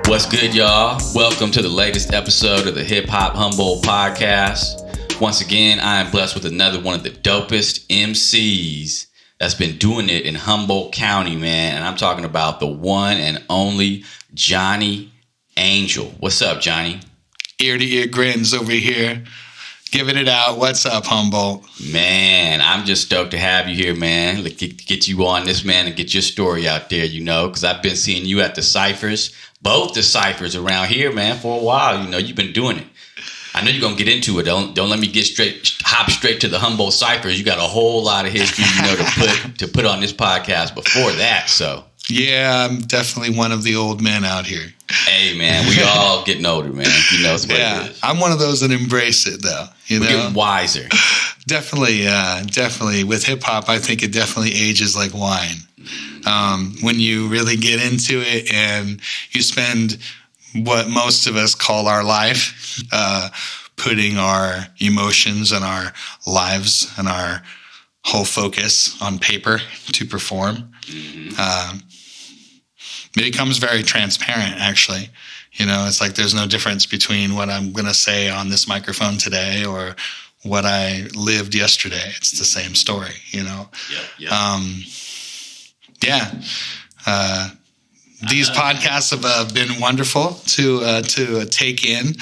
What's good, y'all? Welcome to the latest episode of the HipHopHumboldt podcast. Once again, I am blessed with another one of the dopest MCs that's been doing it in Humboldt County, man. And I'm talking about the one and only Johnnee Angell. What's up, Johnnee? Ear to ear grins over here. Giving it out. What's up, Humboldt? Man, I'm just stoked to have you here, man. Get you on this, man, and get your story out there, you know, because I've been seeing you at the ciphers, both the ciphers around here, man, for a while. You know, you've been doing it. I know you're going to get into it. Don't let me hop straight to the Humboldt ciphers. You got a whole lot of history, you know, to put on this podcast before that, so. Yeah, I'm definitely one of the old men out here. Hey, man, we all getting older, man. You know, it's what it is. I'm one of those that embrace it, though. We're getting wiser. Definitely. With hip-hop, I think it definitely ages like wine. When you really get into it and you spend what most of us call our life, putting our emotions and our lives and our whole focus on paper to perform, it becomes very transparent, actually. You know, it's like there's no difference between what I'm going to say on this microphone today or what I lived yesterday. It's the same story, you know? These podcasts have been wonderful to take in.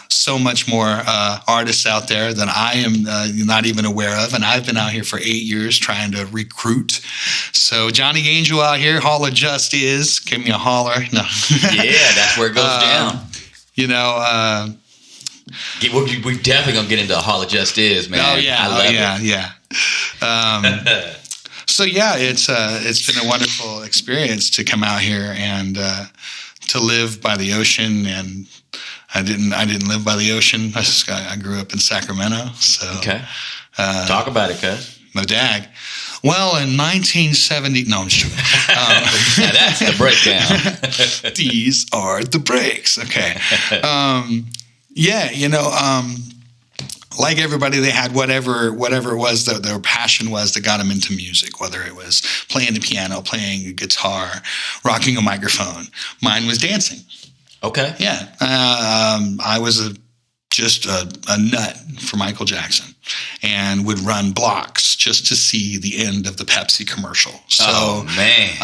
So much more artists out there than I am not even aware of, and I've been out here for 8 years trying to recruit. So Johnnee Angell out here, holla just is. Give me a holler. No. Yeah, that's where it goes down. You know, we're definitely gonna get into holla just is, man. Oh yeah, I love it. So yeah, it's been a wonderful experience to come out here and to live by the ocean. And I didn't live by the ocean. I grew up in Sacramento. So okay, talk about it, cuz. No dag. Well, in 1970, no, I'm sure. Now that's the breakdown. These are the breaks. Okay. Yeah, you know. Like everybody, they had whatever it was that their passion was that got them into music, whether it was playing the piano, playing a guitar, rocking a microphone. Mine was dancing. Okay. Yeah. I was just a nut for Michael Jackson and would run blocks just to see the end of the Pepsi commercial. So, oh, man.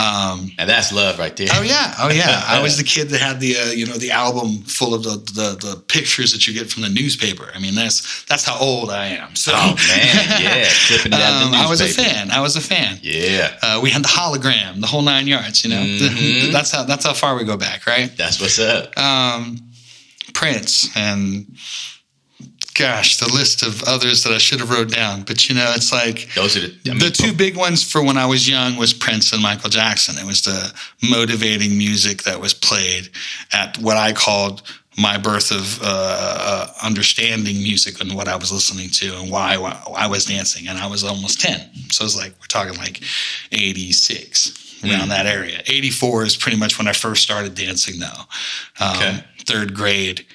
And that's love right there. Oh, yeah. I was the kid that had the album full of the pictures that you get from the newspaper. I mean, that's how old I am. So, oh, man. Yeah. Clipping it out the newspaper. I was a fan. Yeah. We had the hologram, the whole 9 yards, you know. Mm-hmm. That's how far we go back, right? That's what's up. Prince and gosh, the list of others that I should have wrote down. But, you know, it's like those are the two big ones for when I was young was Prince and Michael Jackson. It was the motivating music that was played at what I called my birth of understanding music and what I was listening to and why I was dancing. And I was almost 10. So it was like, we're talking like 86, around that area. 84 is pretty much when I first started dancing, though. Okay. Third grade.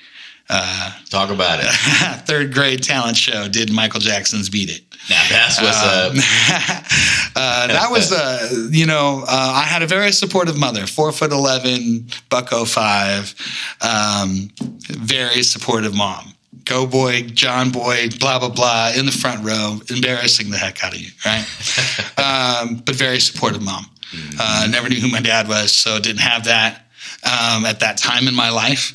Talk about it. Third grade talent show. Did Michael Jackson's Beat It? Now that's what's up. That was, I had a very supportive mother, 4'11", $105, very supportive mom. Go boy, John boy, blah, blah, blah, in the front row, embarrassing the heck out of you, right? But very supportive mom. Never knew who my dad was, so didn't have that at that time in my life.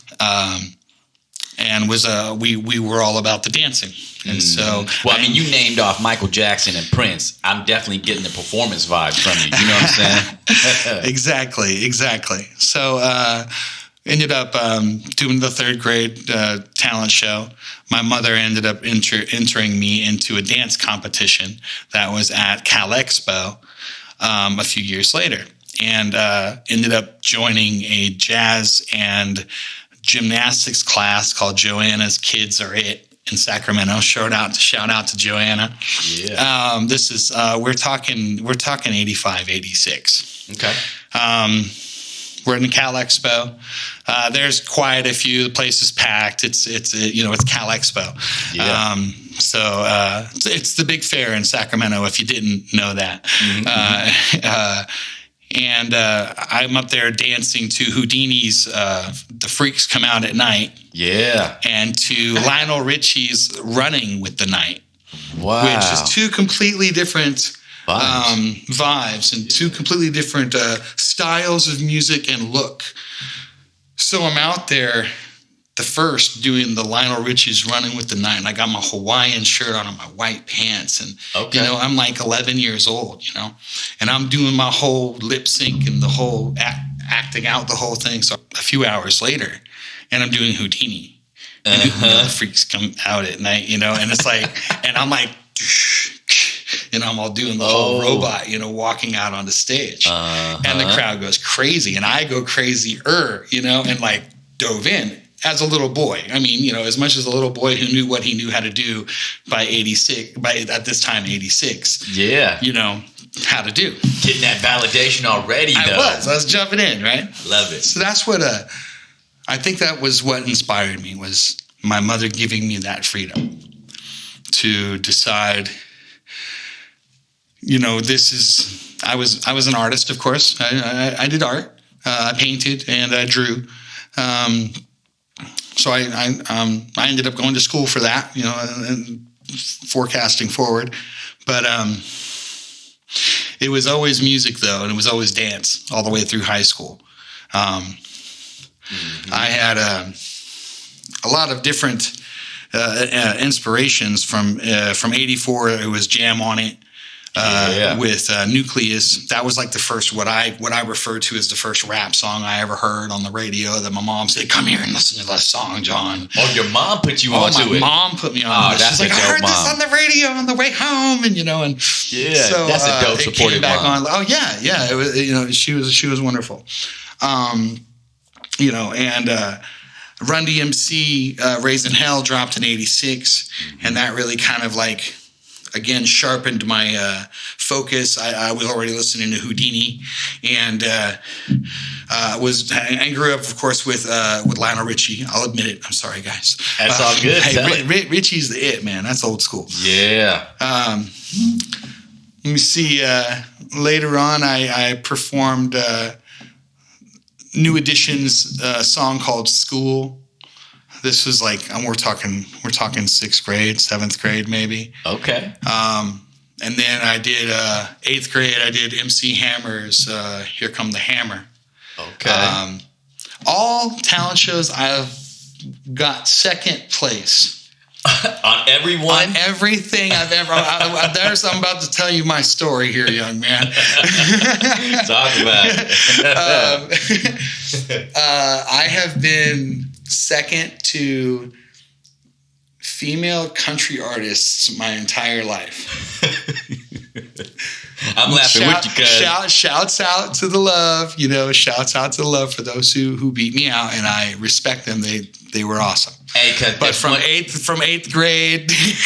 And we were all about the dancing. And so... Well, I mean, you named off Michael Jackson and Prince. I'm definitely getting the performance vibe from you. You know what I'm saying? Exactly. So ended up doing the third grade talent show. My mother ended up entering me into a dance competition that was at Cal Expo a few years later. And ended up joining a jazz and gymnastics class called Joanna's Kids Are It in Sacramento. Shout out to Joanna. Yeah. This is we're talking 85, 86. Okay. We're in the Cal Expo. There's quite a few. The place is packed. It's Cal Expo. Yeah. So it's the big fair in Sacramento. If you didn't know that. Mm-hmm. And I'm up there dancing to Houdini's The Freaks Come Out at Night. Yeah. And to Lionel Richie's Running with the Night. Wow. Which is two completely different vibes and two completely different styles of music and look. So I'm out there the first doing the Lionel Richie's Running with the Night. And I got my Hawaiian shirt on and my white pants. And, I'm like 11 years old, and I'm doing my whole lip sync and the whole acting out the whole thing. So a few hours later, and I'm doing Houdini. And the Freaks Come Out at Night, and it's like, and I'm like, I'm all doing the whole robot, walking out on the stage. And the crowd goes crazy. And I go crazier, and like dove in. As a little boy, I mean, as much as a little boy who knew what he knew how to do by at this time, 86. Yeah. How to do. Getting that validation already, though. I was jumping in, right? Love it. So that's what, I think that was what inspired me, was my mother giving me that freedom to decide, I was an artist, of course. I did art. I painted and I drew. So I ended up going to school for that, and forecasting forward. But it was always music, though, and it was always dance all the way through high school. I had a lot of different inspirations from '84. It was Jam on It. With Nucleus. That was like the first, what I refer to as the first rap song I ever heard on the radio, that my mom said, "Come here and listen to that song, John." Oh, your mom put you onto it. My mom put me on this. She's like, "I heard this on the radio on the way home," and so that's a dope supportive mom. Yeah. It was, she was wonderful. And Run DMC, Raising Hell dropped in '86, and that really kind of like, again, sharpened my focus. I was already listening to Houdini, and I grew up, of course, with Lionel Richie. I'll admit it. I'm sorry, guys. That's all good. Hey, Richie's the it, man. That's old school. Yeah. Let me see. Later on, I performed New Edition's song called "School." This was like, we're talking 6th grade, 7th grade, maybe. Okay. And then I did 8th grade. I did MC Hammer's "Here Come the Hammer." Okay. All talent shows, I've got second place. On every one? On everything I've ever. I'm about to tell you my story here, young man. Talk about it. I have been second to female country artists my entire life. I'm laughing with you, cuz. Shouts out to the love, shouts out to the love for those who beat me out, and I respect them. They were awesome. Hey, but from eighth grade. Hey,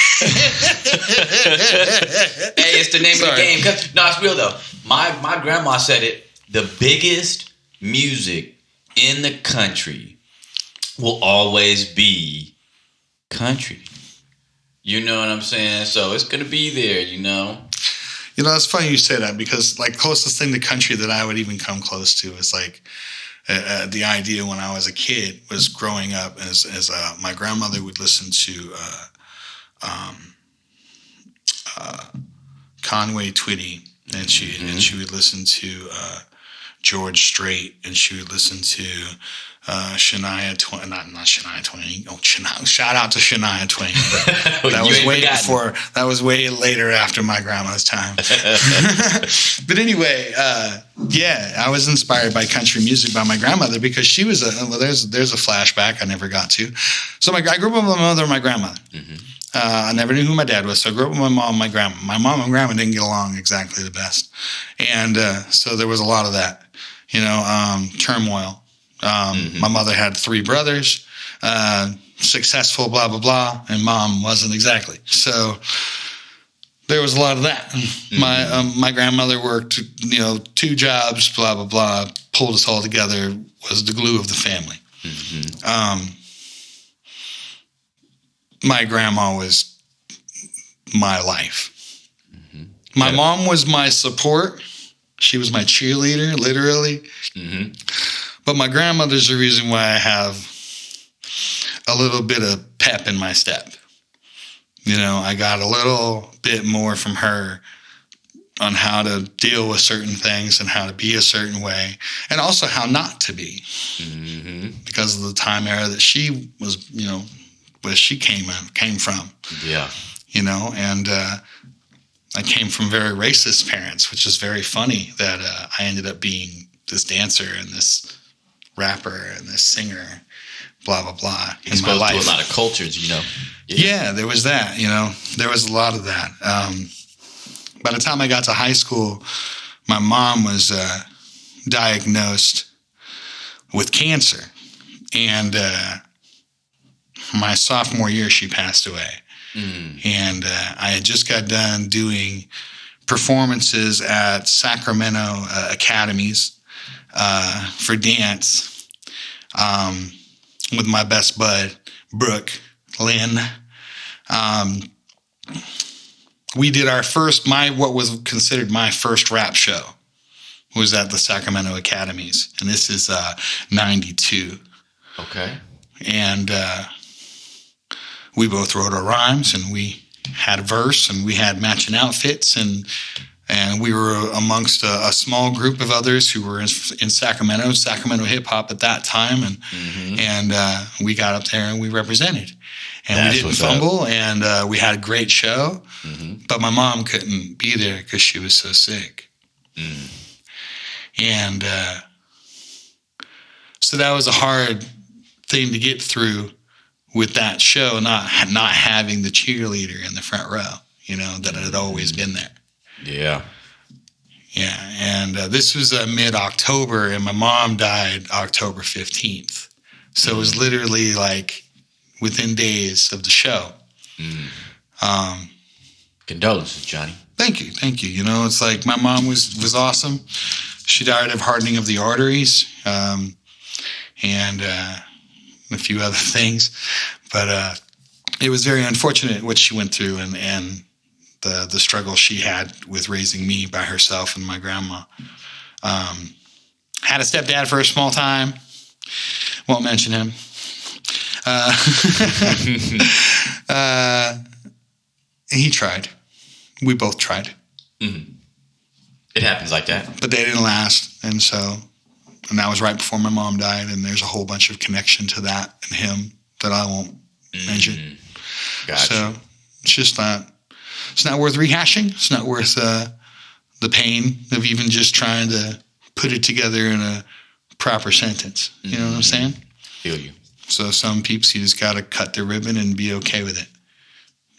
it's the name of the game. No, it's real though. My grandma said it. The biggest music in the country will always be country. You know what I'm saying? So it's gonna be there. It's funny you say that, because like closest thing to country that I would even come close to is like the idea when I was a kid was growing up as my grandmother would listen to Conway Twitty, and she would listen to George Strait, and she would listen to Shania Twain, not Shania Twain. Oh, shout out to Shania Twain. That was way before. That was way later after my grandma's time. But anyway, I was inspired by country music by my grandmother, because she was there's a flashback I never got to. So I grew up with my mother and my grandmother. Mm-hmm. I never knew who my dad was, so I grew up with my mom and my grandma. My mom and grandma didn't get along exactly the best, and so there was a lot of that, turmoil. My mother had 3 brothers, successful, blah, blah, blah, and mom wasn't exactly. So there was a lot of that. Mm-hmm. My grandmother worked, 2 jobs, blah, blah, blah, pulled us all together, was the glue of the family. Mm-hmm. My grandma was my life. Mm-hmm. My mom was my support, She was my cheerleader, literally. Mm-hmm. But my grandmother's the reason why I have a little bit of pep in my step. You know, I got a little bit more from her on how to deal with certain things and how to be a certain way, and also how not to be, because of the time era that she was, you know, where she came from. Yeah. You know, and I came from very racist parents, which is very funny that I ended up being this dancer and this rapper and this singer, blah, blah, blah. Exposed to a lot of cultures, you know. Yeah, there was that, you know. There was a lot of that. By the time I got to high school, my mom was diagnosed with cancer. And my sophomore year, she passed away. And I had just got done doing performances at Sacramento academies for dance with my best bud, Brooke Lynn. We did our first, what was considered my first rap show was at the Sacramento Academies. And this is 92. Okay. And we both wrote our rhymes, and we had a verse, and we had matching outfits, and we were amongst a small group of others who were in Sacramento hip hop at that time. And we got up there and we represented. And we didn't fumble, and we had a great show. But my mom couldn't be there because she was so sick. And so that was a hard thing to get through with that show, not having the cheerleader in the front row, you know, that had always been there. Yeah. Yeah, and this was mid-October, and my mom died October 15th. So it was literally like within days of the show. Condolences, Johnnee. Thank you. You know, it's like my mom was awesome. She died of hardening of the arteries, and a few other things. But it was very unfortunate what she went through, and the struggle she had with raising me by herself and my grandma. Had a stepdad for a small time. Won't mention him. He tried. We both tried. It happens like that. But they didn't last. And that was right before my mom died. And there's a whole bunch of connection to that and him that I won't mention. Gotcha. So it's just it's not worth rehashing. It's not worth the pain of even just trying to put it together in a proper sentence. You know what I'm saying? Feel you. So some peeps, you just got to cut their ribbon and be okay with it.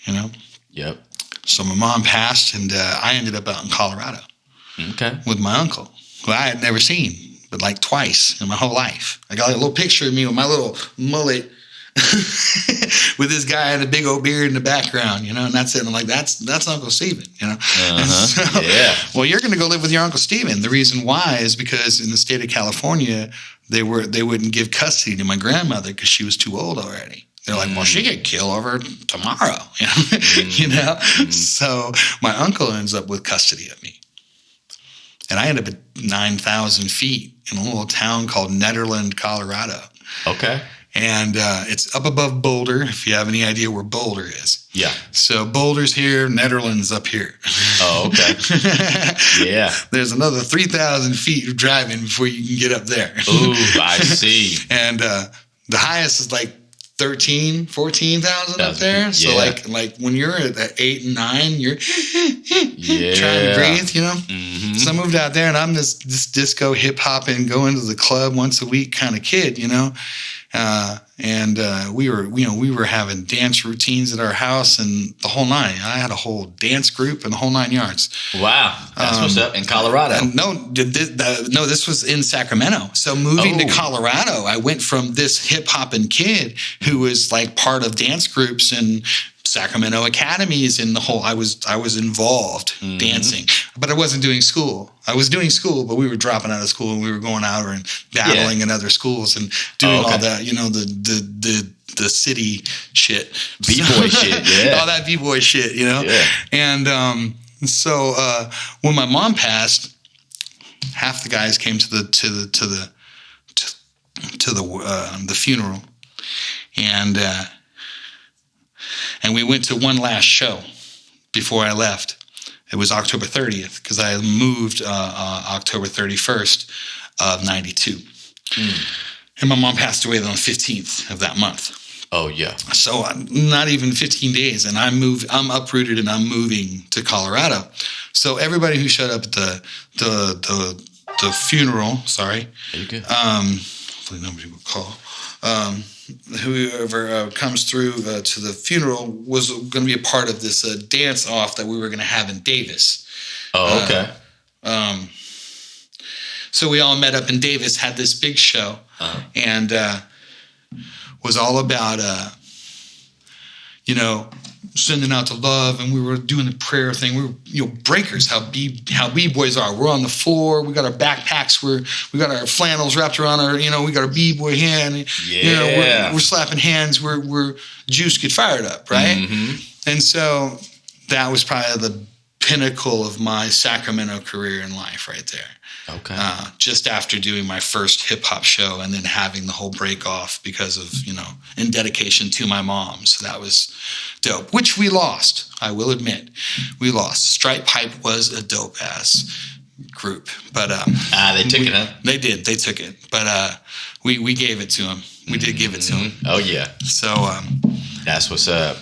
You know? Yep. So my mom passed, and I ended up out in Colorado. Okay. With my uncle, who I had never seen, but like twice in my whole life. I got a little picture of me with my little mullet with this guy and a big old beard in the background, you know, and that's it. And I'm like, that's Uncle Steven, you know. So, yeah. Well, you're going to go live with your Uncle Steven. The reason why is because in the state of California, they wouldn't give custody to my grandmother because she was too old already. They're like, well, she could kill over tomorrow, you know. You know? So my uncle ends up with custody of me. And I end up at 9,000 feet in a little town called Nederland, Colorado. Okay. And it's up above Boulder, if you have any idea where Boulder is. Yeah. So Boulder's here, Nederland's up here. Oh, okay. Yeah. There's another 3,000 feet of driving before you can get up there. Ooh, I see. And the highest is like 14,000 up there. So like when you're at 8 and 9, you're trying to breathe, you know. So I moved out there, and I'm this disco hip hop and going to the club once a week kind of kid, you know. And we were having dance routines at our house and the whole nine. I had a whole dance group and the whole 9 yards. Wow, that's what's up in Colorado. No, this was in Sacramento. So moving to Colorado, I went from this hip hopping kid who was like part of dance groups and Sacramento academies and the whole. I was involved dancing, but I wasn't doing school. I was doing school, but we were dropping out of school and we were going out and battling in other schools and doing all that, you know, the city shit, b-boy shit, all that b-boy shit, you know. And so when my mom passed, half the guys came to the funeral, and we went to one last show before I left. It was October 30th because I moved October 31st of 92. And my mom passed away on the 15th of that month. Oh, yeah. So not even 15 days, and I'm uprooted and I'm moving to Colorado. So everybody who showed up at the funeral, sorry. There you go. Hopefully nobody will call. Whoever comes through to the funeral was going to be a part of this dance off that we were going to have in Davis. Oh, okay. So we all met up in Davis, had this big show, and was all about, sending out the love, and we were doing the prayer thing. We were, breakers, how B-boys are. We're on the floor. We got our backpacks. We got our flannels wrapped around our, we got our B-boy hand. Yeah. We're slapping hands. We're juice get fired up, right? Mm-hmm. And so that was probably the pinnacle of my Sacramento career in life right there. Okay. Just after doing my first hip hop show and then having the whole break off because of, in dedication to my mom. So that was dope, which we lost. I will admit we lost. Stripe Pipe was a dope ass group, but, they took it, huh? They did. They took it, but, we gave it to them. We did give it to them. Oh yeah. So, that's what's up.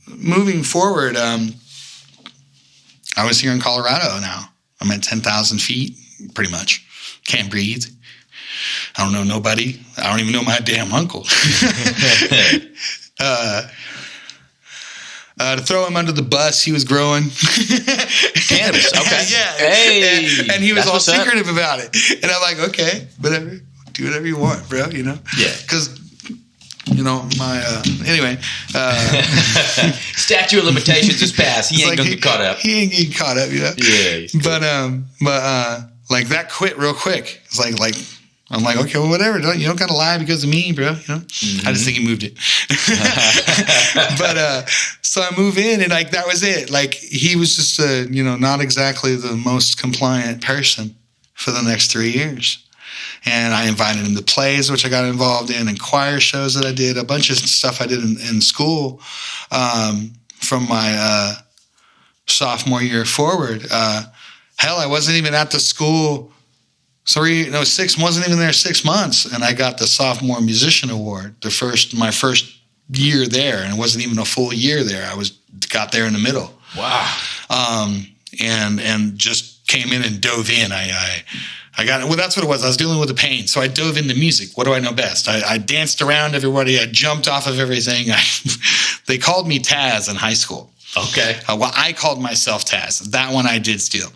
Moving forward, I was here in Colorado now. I'm at 10,000 feet. Pretty much. Can't breathe. I don't know nobody. I don't even know my damn uncle. To throw him under the bus, he was growing cannabis. Okay. Yeah. Hey. And he was all secretive up. about it. And I'm like, okay, whatever. Do whatever you want, bro, Yeah. Because, my, anyway. Statute of limitations is passed. He ain't going to get caught up. He ain't getting caught up, Yeah. But like that quit real quick. It's like I'm like, okay, well, whatever. You don't got to lie because of me, bro. Mm-hmm. I just think he moved it. But so I move in, and like that was it. Like he was just not exactly the most compliant person for the next 3 years. And I invited him to plays, which I got involved in, and choir shows that I did, a bunch of stuff I did in school from my sophomore year forward. Hell, I wasn't even at the school. Wasn't even there 6 months, and I got the sophomore musician award. My first year there, and it wasn't even a full year there. I got there in the middle. Wow. And just came in and dove in. I got it. Well, that's what it was. I was dealing with the pain, so I dove into music. What do I know best? I danced around everybody. I jumped off of everything. They called me Taz in high school. Okay. Well, I called myself Taz. That one I did steal.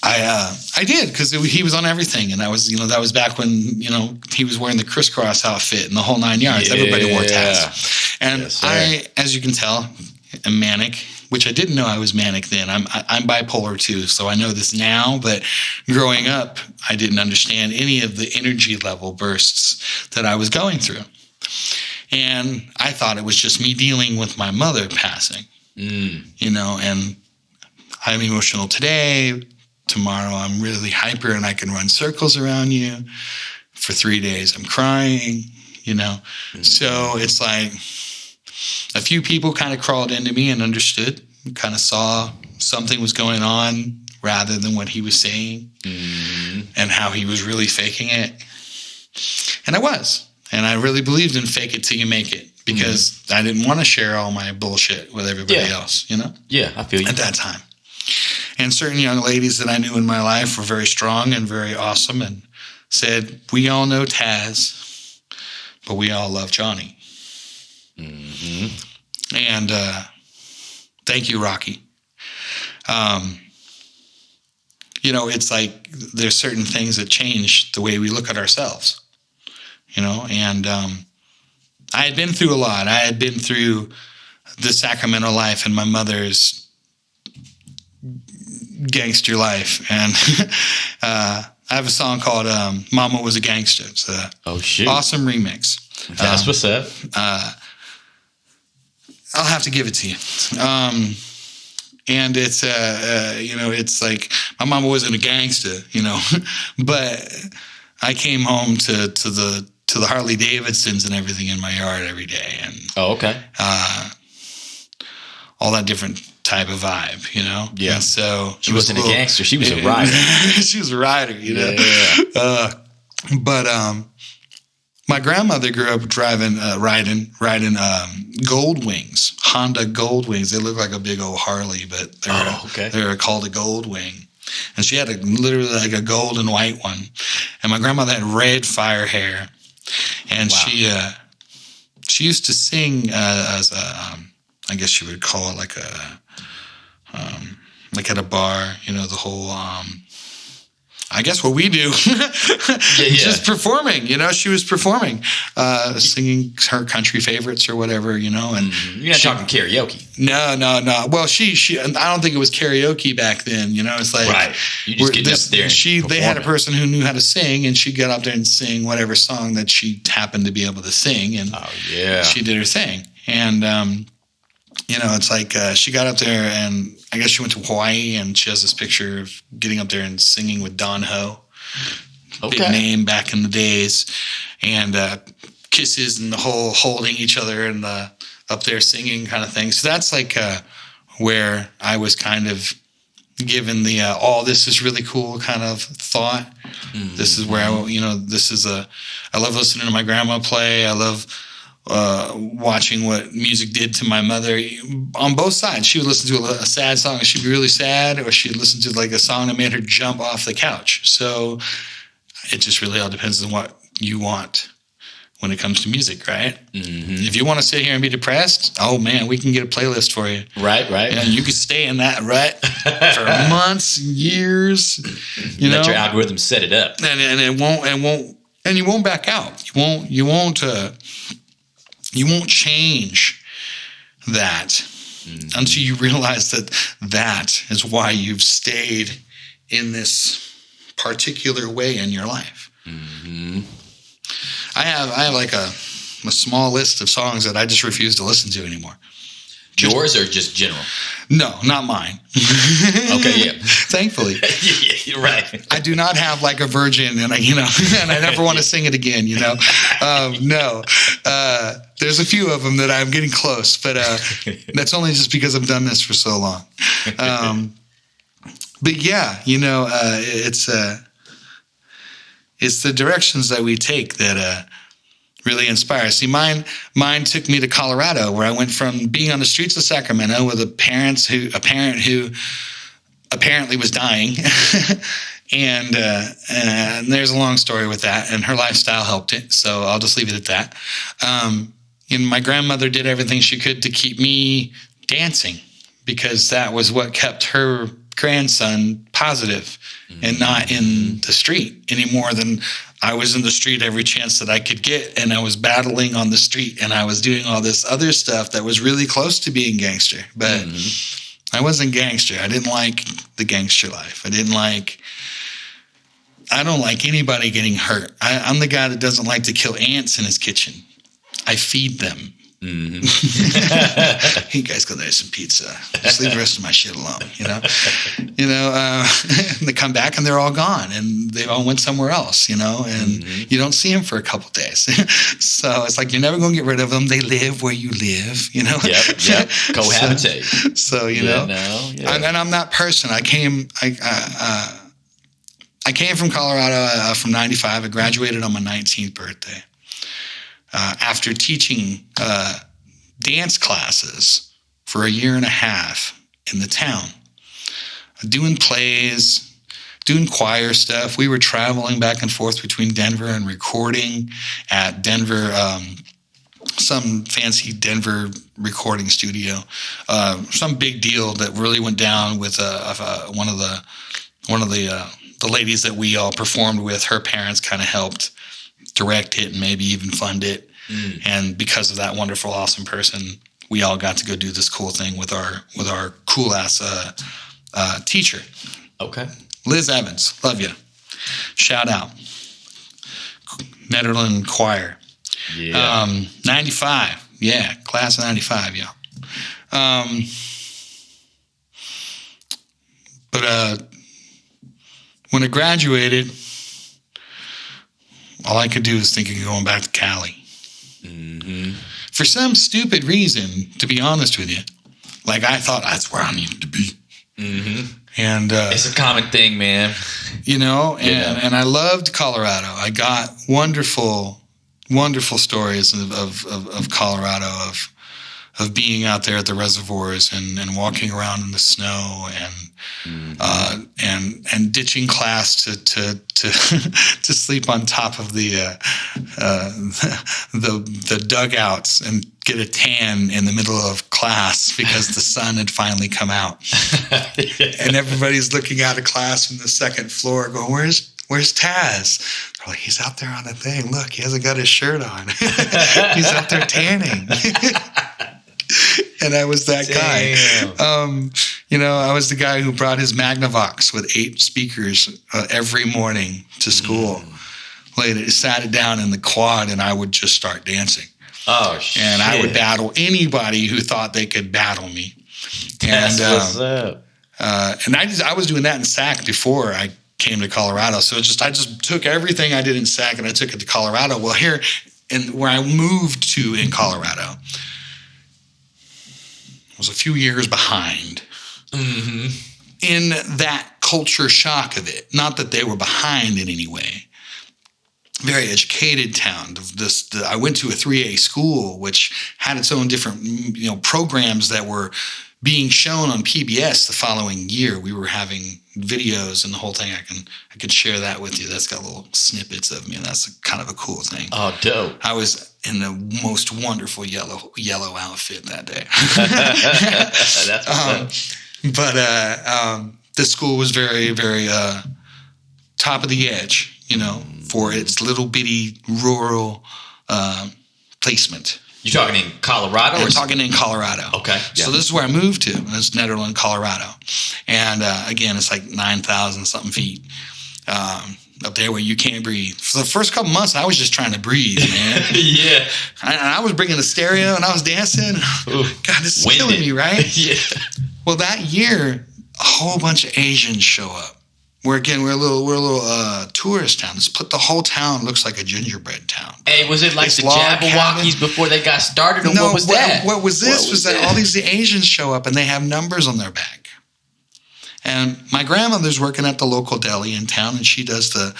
I did because he was on everything, and that was back when he was wearing the crisscross outfit and the whole 9 yards. Yeah. Everybody wore Taz, and yes, I, as you can tell, am manic, which I didn't know I was manic then. I'm bipolar too, so I know this now. But growing up, I didn't understand any of the energy level bursts that I was going through. And I thought it was just me dealing with my mother passing, and I'm emotional today. Tomorrow I'm really hyper and I can run circles around you. For 3 days I'm crying, So it's like a few people kind of crawled into me and understood, kind of saw something was going on rather than what he was saying and how he was really faking it. And I was. And I really believed in fake it till you make it because I didn't want to share all my bullshit with everybody else, Yeah, I feel you. At that time. And certain young ladies that I knew in my life were very strong and very awesome and said, we all know Taz, but we all love Johnnee. Mm-hmm. And thank you, Rocky. It's like there's certain things that change the way we look at ourselves. And I had been through a lot. I had been through the Sacramento life and my mother's gangster life. And I have a song called Mama Was a Gangster. It's a awesome remix. That's what's up. I'll have to give it to you. And it's it's like my mama wasn't a gangster, but I came home to the Harley Davidsons and everything in my yard every day, and all that different type of vibe, Yeah. And so she wasn't a gangster; she was a rider. She was a rider, Yeah. But my grandmother grew up riding Gold Wings, Honda Gold Wings. They look like a big old Harley, but they're called a Gold Wing. And she had literally like a gold and white one. And my grandmother had red fire hair. And she used to sing as a, I guess you would call it like at a bar, the whole, I guess what we do, just performing, she was performing, singing her country favorites or whatever, and you're not talking karaoke. No. Well, she, I don't think it was karaoke back then, it's like, right. You just get up there. They had a person who knew how to sing, and she'd get up there and sing whatever song that she happened to be able to sing. And she did her thing. And, it's like she got up there, and I guess she went to Hawaii, and she has this picture of getting up there and singing with Don Ho, big name back in the days, and kisses and the whole holding each other and the up there singing kind of thing. So that's like where I was kind of given the this is really cool kind of thought. Mm-hmm. This is where I love listening to my grandma play. I love watching what music did to my mother on both sides. She would listen to a sad song and she'd be really sad, or she'd listen to like a song that made her jump off the couch. So it just really all depends on what you want when it comes to music, right? Mm-hmm. If you want to sit here and be depressed, oh man, we can get a playlist for you. Right. And you can stay in that rut for months and years. Let your algorithm set it up, and you won't back out. You won't change that until you realize that is why you've stayed in this particular way in your life. Mm-hmm. I have like a small list of songs that I just refuse to listen to anymore. Yours or just general? No, not mine. Okay, yeah. Thankfully. Yeah, you're right. I do not have like a virgin, and I never want to sing it again. No. There's a few of them that I'm getting close, but that's only just because I've done this for so long. But yeah, it's the directions that we take that really inspire. See, mine took me to Colorado, where I went from being on the streets of Sacramento with a parent who apparently was dying, and there's a long story with that, and her lifestyle helped it, so I'll just leave it at that. My grandmother did everything she could to keep me dancing, because that was what kept her grandson positive and not in the street any more than I was in the street every chance that I could get, and I was battling on the street, and I was doing all this other stuff that was really close to being gangster, but I wasn't gangster. I didn't like the gangster life. I don't like anybody getting hurt. I'm the guy that doesn't like to kill ants in his kitchen. I feed them. Mm-hmm. You guys go there, some pizza. Just leave the rest of my shit alone. They come back and they're all gone, and they all went somewhere else. And you don't see them for a couple of days. So it's like you're never going to get rid of them. They live where you live. Yep. Cohabitate. So and I'm that person. I came from Colorado from '95. I graduated on my 19th birthday. After teaching dance classes for a year and a half in the town, doing plays, doing choir stuff. We were traveling back and forth between Denver and recording at Denver, some fancy Denver recording studio, some big deal that really went down with one of the ladies that we all performed with. Her parents kind of helped direct it and maybe even fund it. And because of that wonderful, awesome person, we all got to go do this cool thing with our cool ass teacher. Okay. Liz Evans, love you. Shout out. Netherland Choir. Yeah. 95. Yeah, class of 95, yeah. But when I graduated, all I could do was think of going back to Cali. Mm-hmm. For some stupid reason, to be honest with you. Like, I thought that's where I needed to be. Mm-hmm. And it's a common thing, man. You know, and I loved Colorado. I got wonderful stories of Colorado, of being out there at the reservoirs and walking around in the snow and ditching class to to sleep on top of the dugouts and get a tan in the middle of class because the sun had finally come out. And everybody's looking out of class from the second floor going, Where's Taz? They're like, he's out there on the thing. Look, he hasn't got his shirt on. He's out there tanning. And I was that guy. You know, I was the guy who brought his Magnavox with 8 speakers every morning to school. Sat it down in the quad, and I would just start dancing. Oh, shit. And I would battle anybody who thought they could battle me. That's what's up. And I was doing that in SAC before I came to Colorado. So I just took everything I did in SAC and I took it to Colorado. Well, here where I moved to in Colorado was a few years behind in that culture shock of it. Not that they were behind in any way. Very educated town. I went to a 3A school, which had its own different programs that were being shown on PBS the following year. We were having videos and the whole thing. I can share that with you. That's got little snippets of me, and that's kind of a cool thing. Oh, dope. I was in the most wonderful yellow outfit that day. But the school was very, very top of the edge, for its little bitty rural placement. You're talking in Colorado? We're talking in Colorado. Okay. Yeah. So this is where I moved to. It's Nederland, Colorado. And again, it's like 9,000 something feet up there where you can't breathe. For the first couple months, I was just trying to breathe, man. Yeah. I was bringing the stereo and I was dancing. Ooh, God, this is killing me, right? Yeah. Well, that year, a whole bunch of Asians show up. We're a little tourist town. The whole town looks like a gingerbread town. Hey, was it like the Jabberwockies before they got started, or what was that? What was that all these Asians show up and they have numbers on their back. And my grandmother's working at the local deli in town, and she does the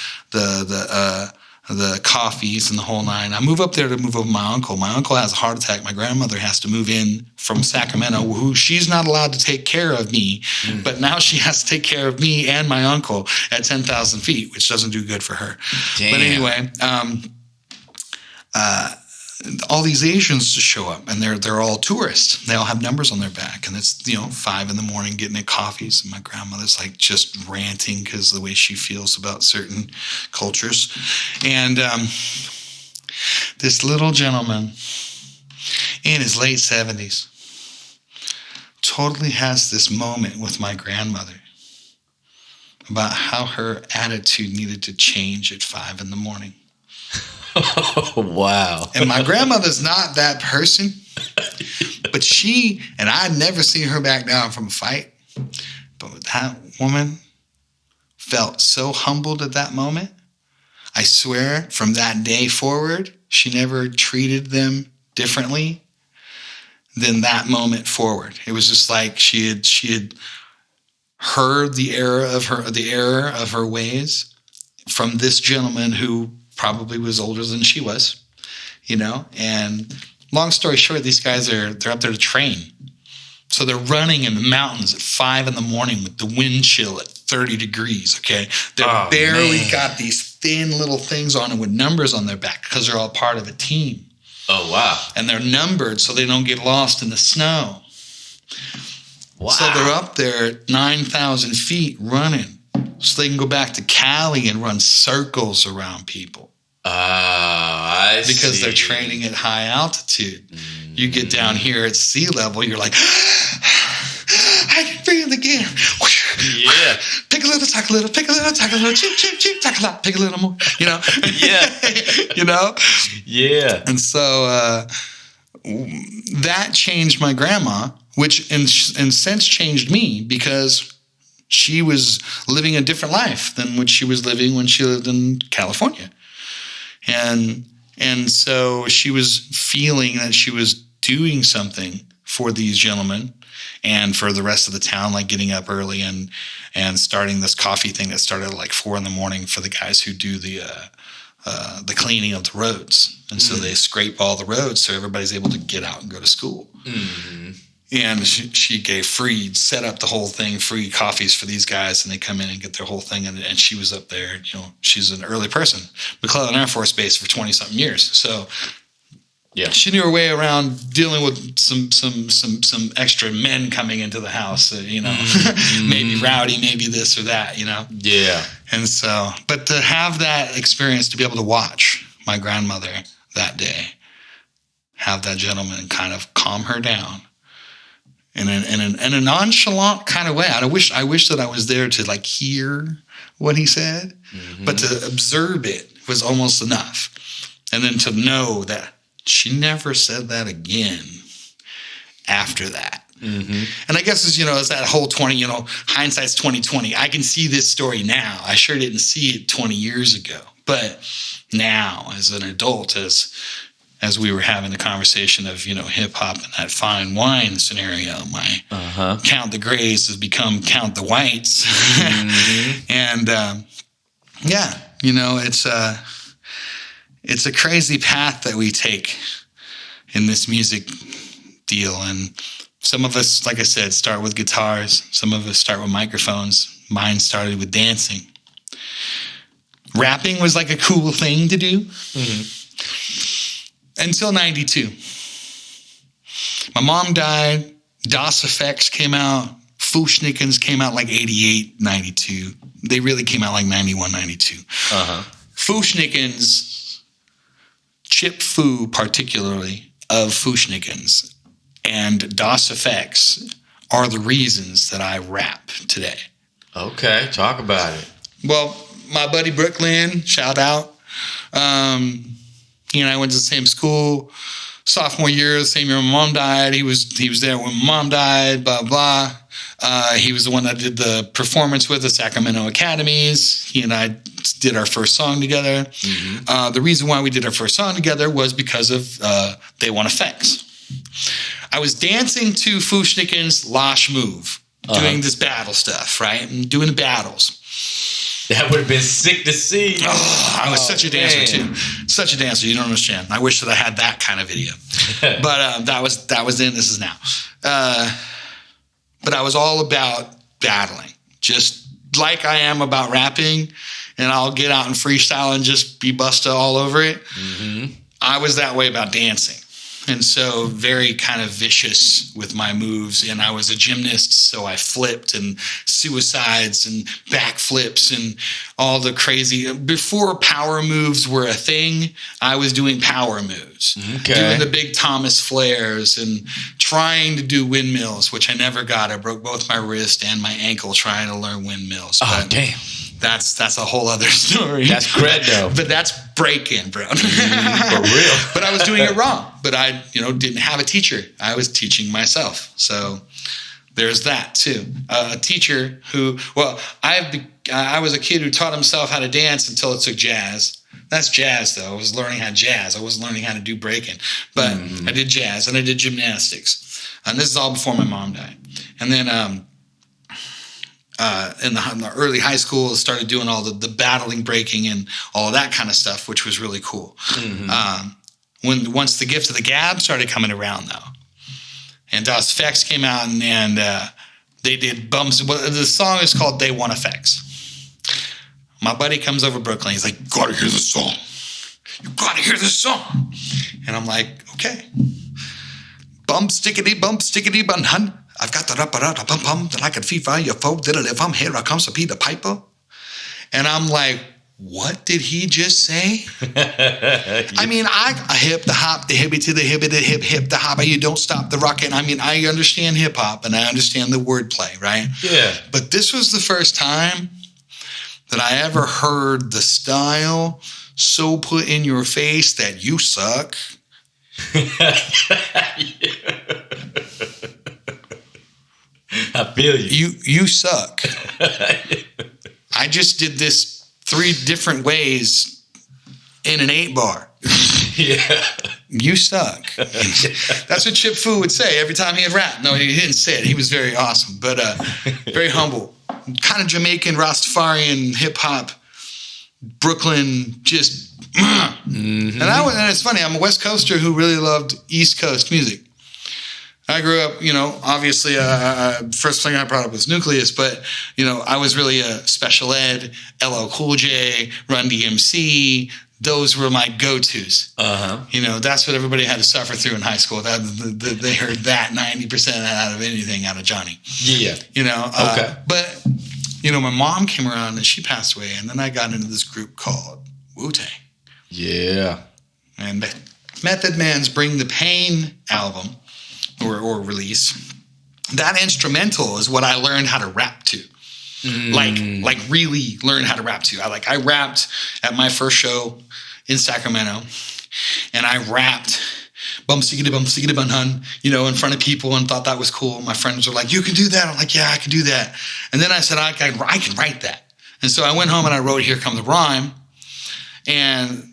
coffees and the whole nine. I move up there to move over my uncle. My uncle has a heart attack. My grandmother has to move in from Sacramento, who she's not allowed to take care of me, but now she has to take care of me and my uncle at 10,000 feet, which doesn't do good for her. Damn. But anyway, all these Asians just show up, and they're all tourists. They all have numbers on their back, and it's 5 a.m. getting at coffees, and my grandmother's like just ranting because the way she feels about certain cultures. And this little gentleman in his late 70s totally has this moment with my grandmother about how her attitude needed to change at 5 a.m. Oh, wow. And my grandmother's not that person, but I'd never seen her back down from a fight. But that woman felt so humbled at that moment. I swear from that day forward, she never treated them differently than that moment forward. It was just like she had heard the error of her ways from this gentleman who probably was older than she was, and long story short, these guys they're up there to train. So they're running in the mountains at 5 a.m. with the wind chill at 30 degrees. Okay. They're barely got these thin little things on them with numbers on their back because they're all part of a team. Oh, wow. And they're numbered so they don't get lost in the snow. Wow. So they're up there at 9,000 feet running so they can go back to Cali and run circles around people. Because they're training at high altitude. Mm-hmm. You get down here at sea level, you're like, I can breathe again. Yeah. Pick a little, talk a little, pick a little, talk a little, cheep, cheep, cheep, talk a lot, pick a little more, Yeah. Yeah. And so that changed my grandma, which in sense changed me because she was living a different life than what she was living when she lived in California. And so she was feeling that she was doing something for these gentlemen and for the rest of the town, like getting up early and starting this coffee thing that started at like 4 a.m. for the guys who do the cleaning of the roads. And so they scrape all the roads so everybody's able to get out and go to school. Mm-hmm. And she gave set up the whole thing, free coffees for these guys, and they come in and get their whole thing. And she was up there, she's an early person. McClellan Air Force Base for 20-something years. So yeah, she knew her way around dealing with some extra men coming into the house, maybe rowdy, maybe this or that, Yeah. And so, but to have that experience, to be able to watch my grandmother that day, have that gentleman kind of calm her down in a nonchalant kind of way. I wish that I was there to like hear what he said, but to observe it was almost enough. And then to know that she never said that again after that. Mm-hmm. And I guess it's that whole 20, hindsight's 2020. I can see this story now. I sure didn't see it 20 years ago. But now, as an adult, as we were having the conversation of, hip hop and that fine wine scenario, my count the grays has become count the whites. Mm-hmm. And it's a crazy path that we take in this music deal. And some of us, like I said, start with guitars. Some of us start with microphones. Mine started with dancing. Rapping was like a cool thing to do. Mm-hmm. Until 92. My mom died. Das Efx came out. Fu-Schnickens came out like 88, 92. They really came out like 91, 92. Fu-Schnickens, Chip Fu particularly, of Fu-Schnickens, and Das Efx are the reasons that I rap today. Okay, talk about it. Well, my buddy Brooklyn, shout out. I went to the same school. Sophomore year, the same year my mom died. He was there when my mom died, blah, blah. He was the one that did the performance with the Sacramento Academies. He and I did our first song together. Mm-hmm. The reason why we did our first song together was because of They Want Effects. I was dancing to Fu-Schnickens' Losh Move, doing this battle stuff, right? And doing the battles. That would have been sick to see. I was such a dancer too. Such a dancer. You don't understand. I wish that I had that kind of video. But that was then. This is now. But I was all about battling, just like I am about rapping. And I'll get out and freestyle and just be busta all over it. Mm-hmm. I was that way about dancing. And so very kind of vicious with my moves. And I was a gymnast, so I flipped and suicides and backflips and all the crazy. Before power moves were a thing, I was doing power moves. Okay. Doing the big Thomas flares and trying to do windmills, which I never got. I broke both my wrist and my ankle trying to learn windmills. Oh, damn. That's a whole other story. That's cred, though. But that's breaking, bro. For real. But I was doing it wrong. But I, didn't have a teacher. I was teaching myself. So there's that too. A teacher who, I was a kid who taught himself how to dance until it took jazz. That's jazz, though. I was learning how to jazz. I wasn't learning how to do breaking. But I did jazz and I did gymnastics. And this is all before my mom died. And then in the early high school, started doing all the battling, breaking, and all of that kind of stuff, which was really cool. Mm-hmm. Once the Gift of the Gab started coming around, though, and Das Efx came out, and they did bumps. Well, the song is called "They Want Effects." My buddy comes over Brooklyn. He's like, "You gotta hear this song. You gotta hear this song." And I'm like, "Okay." Bump stickety bun hun. I've got the pum that I can FIFA your folk. If I'm here, I comes to Peter Piper. And I'm like, what did he just say? I mean, I hip the hop, the hippie to the hippie, the hip the hopper. You don't stop the rockin'. I mean, I understand hip hop and I understand the wordplay, right? Yeah. But this was the first time that I ever heard the style so put in your face that you suck. I feel you. You suck. I just did this 3 different ways in an 8-bar. Yeah. You suck. That's what Chip Fu would say every time he had rap. No, he didn't say it. He was very awesome, but very humble. Kind of Jamaican, Rastafarian, hip-hop, Brooklyn, just... And it's funny, I'm a West Coaster who really loved East Coast music. I grew up, obviously, first thing I brought up was Nucleus, but, I was really a special ed, LL Cool J, Run DMC. Those were my go-tos. That's what everybody had to suffer through in high school. They heard that 90% out of anything out of Johnnee. Yeah. Okay. But, my mom came around and she passed away, and then I got into this group called Wu-Tang. Yeah. And Method Man's Bring the Pain album or release, that instrumental is what I learned how to rap to. Like really learn how to rap to. I rapped at my first show in Sacramento, and I rapped bum siggity bun hun, in front of people, and thought that was cool. My friends were like, "You can do that." I'm like, "Yeah, I can do that." And then I said, I can write that. And so I went home and I wrote "Here Comes the Rhyme," and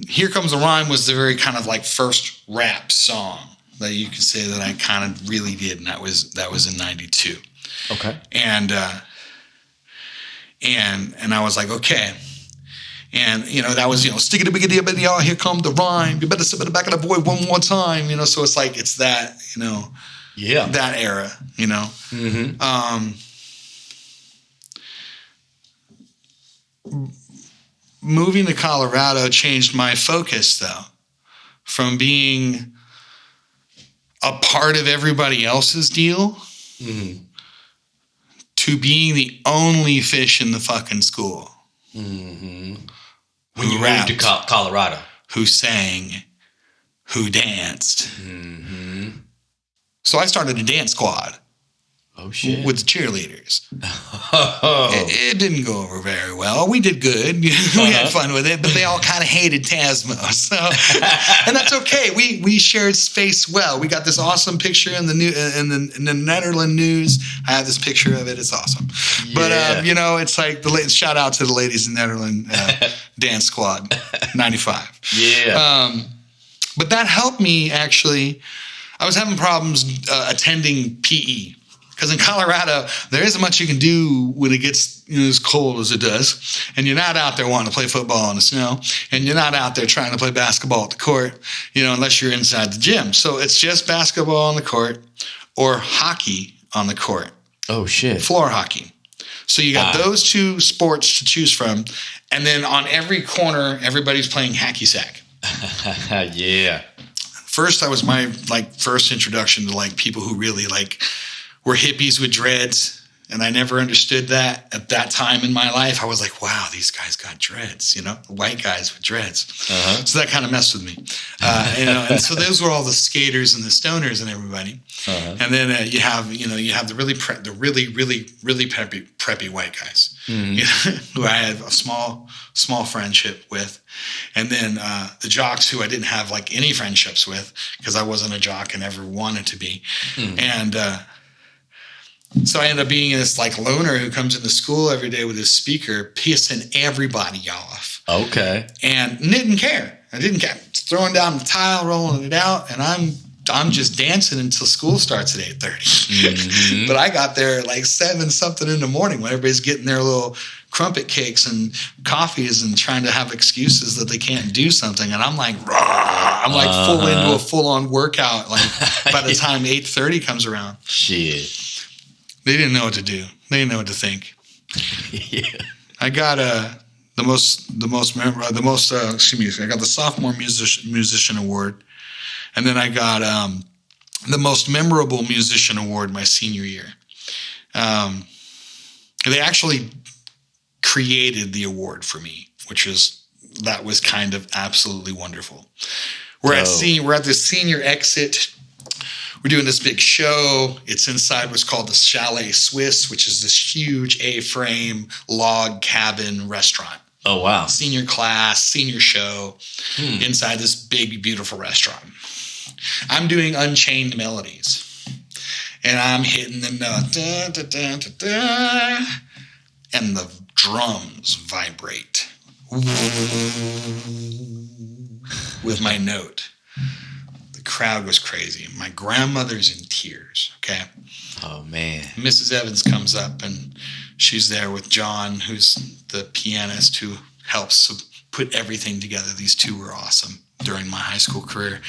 "Here Comes the Rhyme" was the very kind of like first rap song that you could say that I kind of really did, and that was in '92. Okay. And I was like, okay. And, that was, stickity biggity biggity, y'all, here come the rhyme. You better sit in the back of the boy one more time, So it's like, it's that, yeah, that era, Moving to Colorado changed my focus, though, from being a part of everybody else's deal to being the only fish in the fucking school. When you moved to Colorado. Who sang, who danced. So I started a dance squad. Oh, shit. With the cheerleaders. It didn't go over very well. We did good. We had fun with it, but they all kind of hated Tasmo. So, and that's okay. We shared space well. We got this awesome picture in the Netherlands news. I have this picture of it. It's awesome. Yeah. But it's like shout out to the ladies in Netherlands dance squad, 95. Yeah. But that helped me actually. I was having problems attending PE. Because in Colorado, there isn't much you can do when it gets as cold as it does. And you're not out there wanting to play football in the snow. And you're not out there trying to play basketball at the court, unless you're inside the gym. So it's just basketball on the court or hockey on the court. Oh, shit. Floor hockey. So you got those 2 sports to choose from. And then on every corner, everybody's playing hacky sack. Yeah. First, that was my first introduction to people who really were hippies with dreads, and I never understood that at that time in my life. I was like, wow, these guys got dreads, white guys with dreads. So that kind of messed with me. And so those were all the skaters and the stoners and everybody. And then you have the really preppy white guys who I had a small friendship with. And then the jocks who I didn't have any friendships with because I wasn't a jock and never wanted to be. And so I ended up being this loner who comes into school every day with his speaker, pissing everybody off. Okay. And didn't care. I didn't care. Throwing down the tile, rolling it out, and I'm just dancing until school starts at 8:30. But I got there at 7 something in the morning when everybody's getting their little crumpet cakes and coffees and trying to have excuses that they can't do something. And I'm full into a full-on workout by the time 8:30 comes around. Shit. They didn't know what to do. They didn't know what to think. Yeah. I got the sophomore musician award, and then I got the most memorable musician award my senior year. They actually created the award for me, that was kind of absolutely wonderful. We're at the senior exit. We're doing this big show. It's inside what's called the Chalet Swiss, which is this huge A-frame log cabin restaurant. Oh, wow. Senior class, senior show, inside this big, beautiful restaurant. I'm doing Unchained Melodies. and I'm hitting the note, da, da, da, da, da, and the drums vibrate with my note. The crowd was crazy. My grandmother's in tears, okay? Oh, man. Mrs. Evans comes up, and she's there with John, who's the pianist who helps put everything together. These two were awesome during my high school career.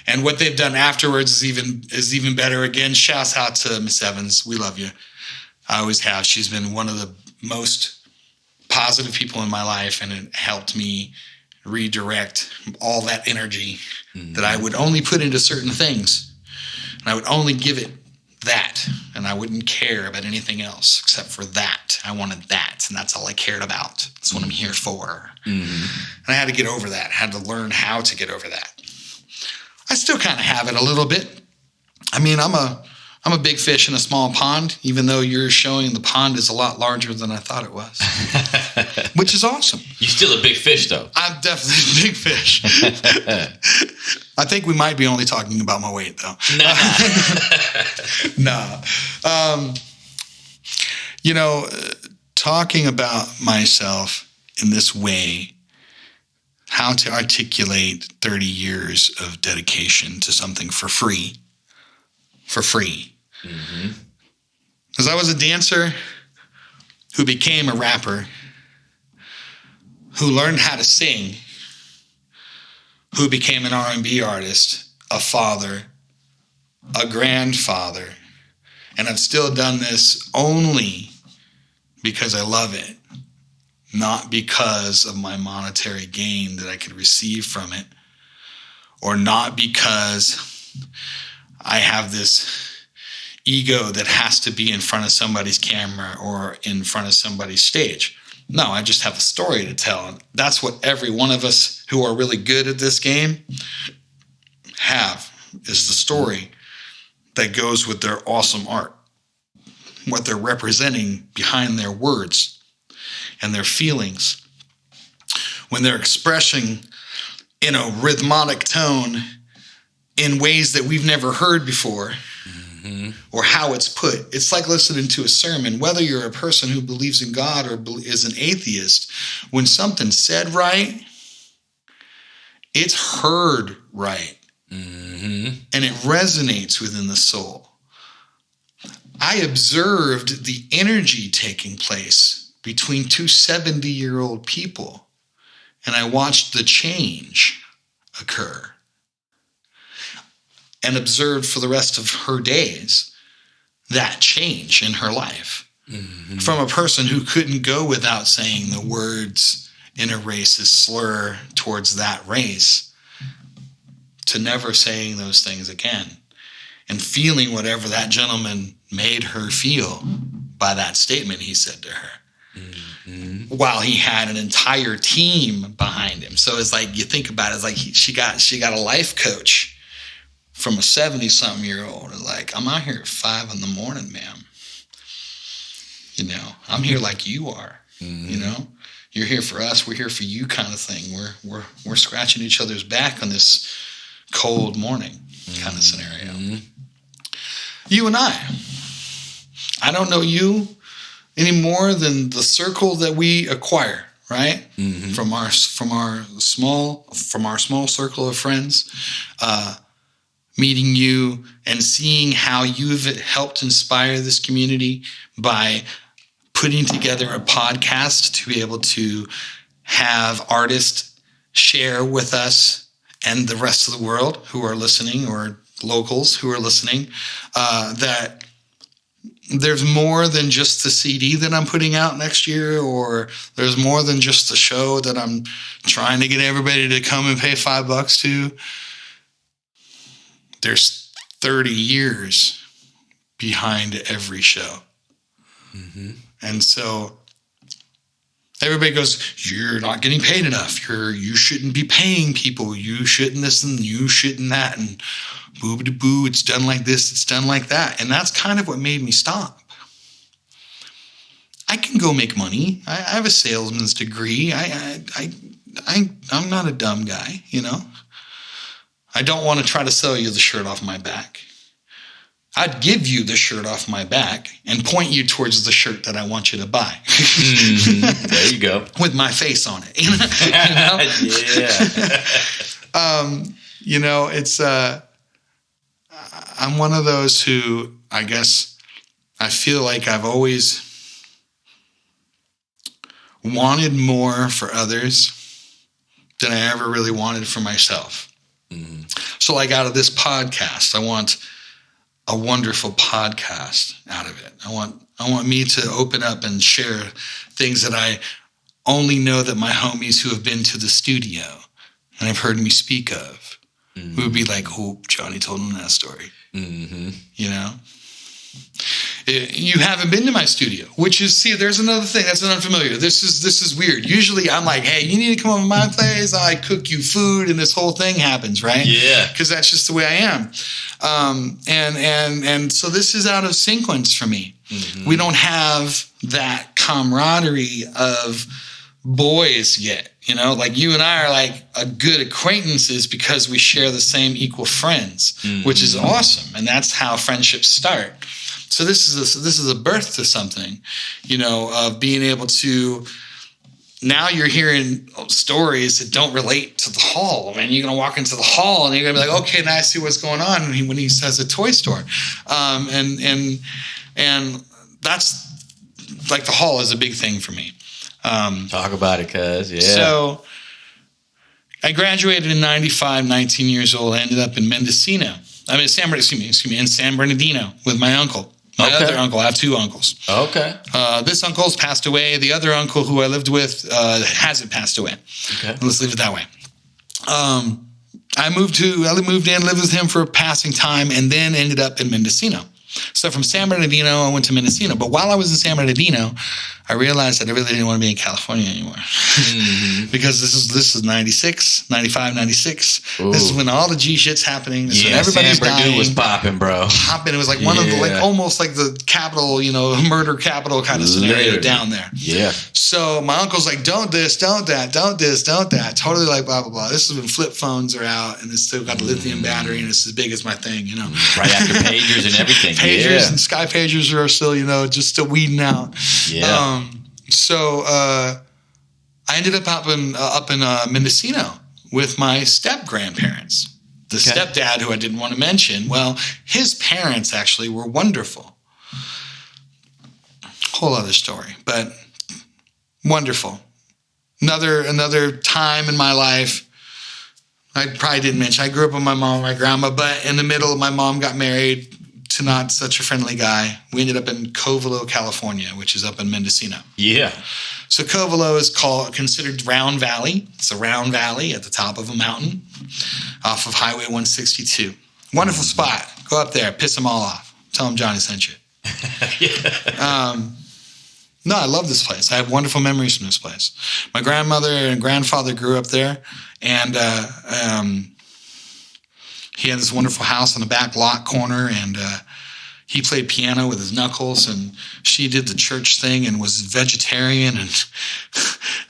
And what they've done afterwards is even better. Again, shouts out to Miss Evans. We love you. I always have. She's been one of the most positive people in my life, and it helped me redirect all that energy that I would only put into certain things. And I would only give it that, and I wouldn't care about anything else except for that. I wanted that, and that's all I cared about. That's what I'm here for. And I had to get over that. I had to learn how to get over that. I still kind of have it a little bit. I mean, I'm a big fish in a small pond, even though you're showing the pond is a lot larger than I thought it was, which is awesome. You're still a big fish, though. I'm definitely a big fish. I think we might be only talking about my weight, though. No. You know, talking about myself in this way, how to articulate 30 years of dedication to something for free. Because I was a dancer who became a rapper, who learned how to sing, who became an R&B artist, a father, a grandfather, and I've still done this only because I love it, not because of my monetary gain that I could receive from it, or not because I have this ego that has to be in front of somebody's camera or in front of somebody's stage. No, I just have a story to tell. And that's what every one of us who are really good at this game have, is the story that goes with their awesome art, what they're representing behind their words and their feelings. When they're expressing in a rhythmic tone in ways that we've never heard before, or how it's put. It's like listening to a sermon. Whether you're a person who believes in God or is an atheist, when something's said right, it's heard right. And it resonates within the soul. I observed the energy taking place between two 70-year-old people, and I watched the change occur, and observed for the rest of her days that change in her life. From a person who couldn't go without saying the words in a racist slur towards that race, to never saying those things again, and feeling whatever that gentleman made her feel by that statement he said to her. While he had an entire team behind him. So it's like, you think about it, it's like she got a life coach from a 70-something-year-old. Like, I'm out here at 5 a.m, ma'am. You know, I'm here like you are. You know, you're here for us, we're here for you, kind of thing. We're scratching each other's back on this cold morning kind of scenario. You and I don't know you any more than the circle that we acquire, right? From our small circle of friends. Meeting you and seeing how you've helped inspire this community by putting together a podcast to be able to have artists share with us and the rest of the world who are listening, or locals who are listening, that there's more than just the CD that I'm putting out next year, or there's more than just the show that I'm trying to get everybody to come and pay $5 to. There's 30 years behind every show. And so everybody goes, you're not getting paid enough. You shouldn't be paying people. You shouldn't this and you shouldn't that. And boo-ba-da-boo, it's done like this, it's done like that. And that's kind of what made me stop. I can go make money. I have a salesman's degree. I'm not a dumb guy, you know. I don't want to try to sell you the shirt off my back. I'd give you the shirt off my back and point you towards the shirt that I want you to buy. There you go. With my face on it. Yeah. It's I'm one of those who, I guess, I feel like I've always wanted more for others than I ever really wanted for myself. Mm-hmm. So like out of this podcast, I want a wonderful podcast out of it. I want me to open up and share things that I only know that my homies who have been to the studio and have heard me speak of would be like, oh, Johnnee told him that story. Mm-hmm. You haven't been to my studio, which is, see, there's another thing that's unfamiliar. This is weird. Usually I'm like, hey, you need to come over to my place. I cook you food, and this whole thing happens, right? Yeah. Because that's just the way I am. And so this is out of sequence for me. Mm-hmm. We don't have that camaraderie of boys yet. Like you and I are like a good acquaintances because we share the same equal friends, which is awesome. And that's how friendships start. So this is a birth to something, of being able to, now you're hearing stories that don't relate to the hall. I mean, you're going to walk into the hall and you're going to be like, okay, now I see what's going on. And when he says a toy store, and that's like the hall is a big thing for me. Talk about it, cuz. Yeah. So I graduated in 95, 19 years old. I ended up in Mendocino. In San Bernardino with my uncle. My other uncle. I have two uncles. Okay. This uncle's passed away. The other uncle who I lived with hasn't passed away. Okay. Let's leave it that way. I moved in, lived with him for a passing time, and then ended up in Mendocino. So from San Bernardino, I went to Mendocino. But while I was in San Bernardino, I realized that I really didn't want to be in California anymore. Mm-hmm. Because this is 96, 95, 96. Ooh. This is when all the G shit's happening. This is when everybody's San Bernardino was popping, bro. Popping. It was like one of the, like almost like the capital, murder capital kind of scenario down there. Yeah. So my uncle's like, don't this, don't that, don't this, don't that. Totally like blah, blah, blah. This is when flip phones are out and it's still got the lithium battery and it's as big as my thing, Right after pagers and everything. Pagers and sky pagers are still, just still weeding out. Yeah. So I ended up up in Mendocino with my step grandparents. The stepdad, who I didn't want to mention, well, his parents actually were wonderful. Whole other story, but wonderful. Another time in my life. I probably didn't mention. I grew up with my mom and my grandma, but in the middle, my mom got married to not such a friendly guy. We ended up in Covelo, California, which is up in Mendocino. Yeah. So Covelo is considered Round Valley. It's a round valley at the top of a mountain off of Highway 162. Wonderful spot. Go up there, piss them all off. Tell them Johnnee sent you. No, I love this place. I have wonderful memories from this place. My grandmother and grandfather grew up there, and he had this wonderful house on the back lot corner, and he played piano with his knuckles, and she did the church thing and was vegetarian, and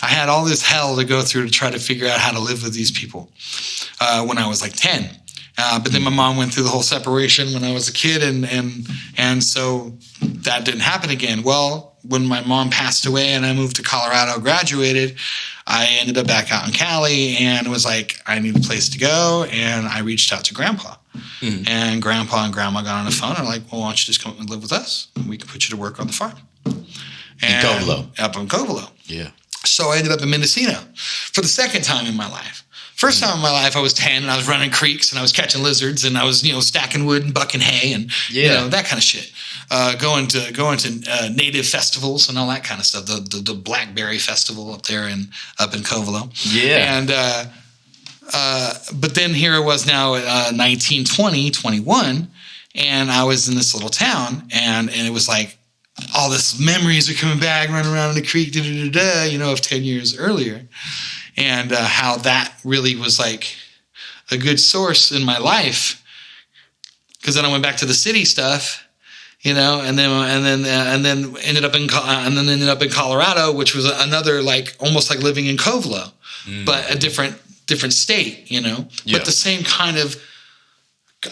I had all this hell to go through to try to figure out how to live with these people when I was like 10. But then my mom went through the whole separation when I was a kid, and so that didn't happen again. Well, when my mom passed away and I moved to Colorado, graduated, I ended up back out in Cali and was like, I need a place to go. And I reached out to Grandpa. Mm. And Grandpa and Grandma got on the phone and were like, well, why don't you just come and live with us? We can put you to work on the farm. In Covelo. Up in Covelo. Yeah. So I ended up in Mendocino for the second time in my life. First time in my life, I was 10 and I was running creeks and I was catching lizards and I was, stacking wood and bucking hay and that kind of shit. Going to native festivals and all that kind of stuff. The Blackberry Festival up there up in Covelo. Yeah. And but then here it was now 19, 20, 21, and I was in this little town and it was like all this memories are coming back, running around in the creek, of 10 years earlier. And how that really was like a good source in my life, because then I went back to the city stuff, and then ended up in Colorado, which was another like almost like living in Covelo, but a different state, But the same kind of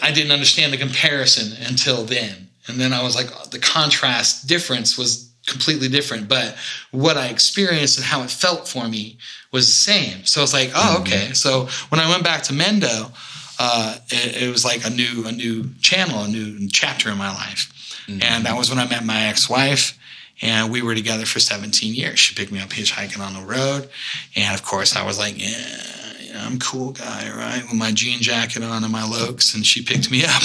I didn't understand the comparison until then. And then I was like, the contrast difference was completely different. But what I experienced and how it felt for me was the same. So I was like, oh, okay. So when I went back to Mendo, it was like a new channel, a new chapter in my life. And that was when I met my ex-wife. And we were together for 17 years. She picked me up hitchhiking on the road. And, of course, I was like, I'm a cool guy, right? With my jean jacket on and my Lokes. And she picked me up.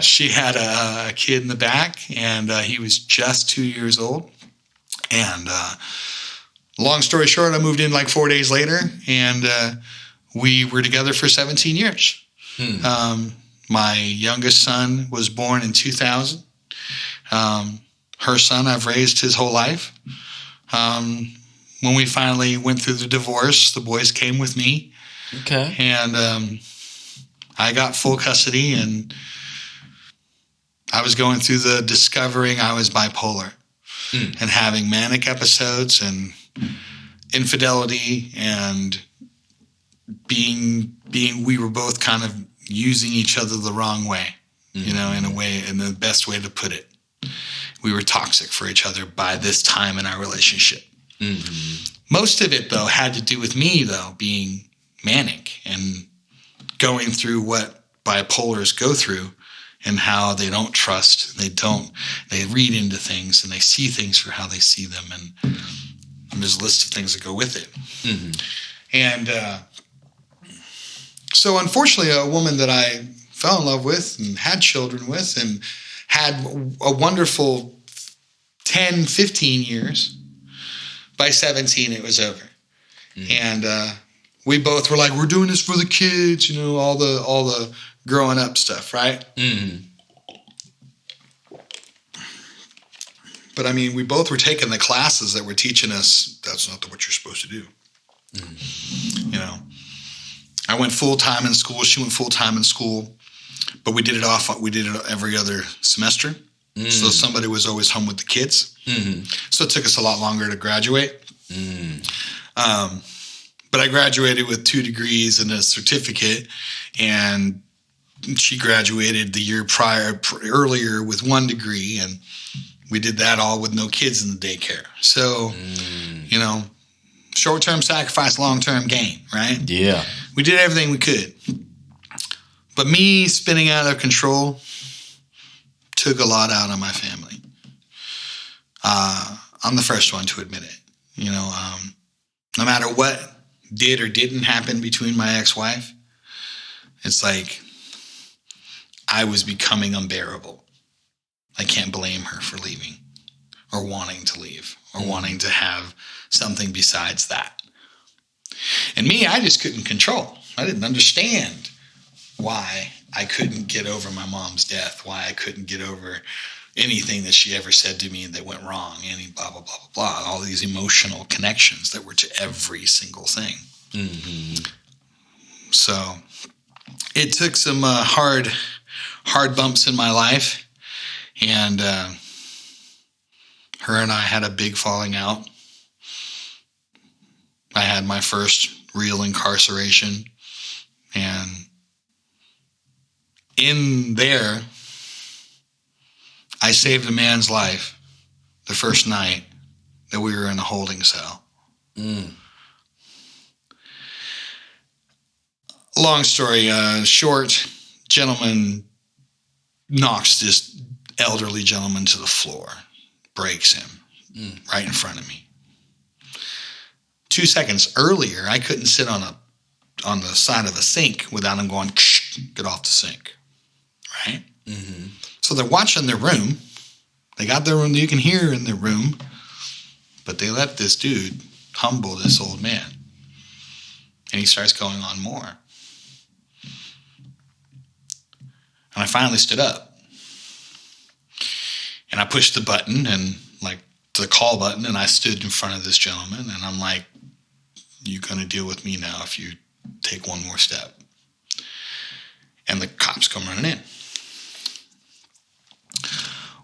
She had a kid in the back, and he was just 2 years old. And long story short, I moved in like 4 days later, and we were together for 17 years. My youngest son was born in 2000. Her son I've raised his whole life. When we finally went through the divorce, the boys came with me. Okay. And I got full custody, and I was going through the discovering I was bipolar and having manic episodes and infidelity and being we were both kind of using each other the wrong way, in the best way to put it. We were toxic for each other by this time in our relationship. Most of it, though, had to do with me, though, being manic and going through what bipolars go through and how they don't trust. They read into things and they see things for how they see them. And there's a list of things that go with it. And so, unfortunately, a woman that I fell in love with and had children with and had a wonderful 10, 15 years. By 17, it was over. And we both were like, we're doing this for the kids, all the growing up stuff, right? But I mean, we both were taking the classes that were teaching us that's not what you're supposed to do. I went full time in school. She went full time in school, but we did it every other semester. So somebody was always home with the kids. So it took us a lot longer to graduate. But I graduated with 2 degrees and a certificate, and she graduated the year earlier with 1 degree, and we did that all with no kids in the daycare. So, short-term sacrifice, long-term gain, right? Yeah. We did everything we could. But me spinning out of control took a lot out of my family. I'm the first one to admit it. No matter what did or didn't happen between my ex-wife, it's like I was becoming unbearable. I can't blame her for leaving or wanting to leave or wanting to have something besides that. And me, I just couldn't control. I didn't understand why I couldn't get over my mom's death, why I couldn't get over anything that she ever said to me that went wrong, any blah, blah, blah, blah, blah, all these emotional connections that were to every single thing. So it took some hard bumps in my life, and her and I had a big falling out. I had my first real incarceration, and in there, I saved a man's life the first night that we were in a holding cell. Long story short, gentleman knocks this elderly gentleman to the floor, breaks him right in front of me. 2 seconds earlier, I couldn't sit on the side of the sink without him going, get off the sink, right? So they're watching their room. They got their room that you can hear in their room, but they let this dude humble this old man. And he starts going on more. And I finally stood up. And I pushed the button and the call button, and I stood in front of this gentleman, and I'm like, you're going to deal with me now if you take one more step. And the cops come running in.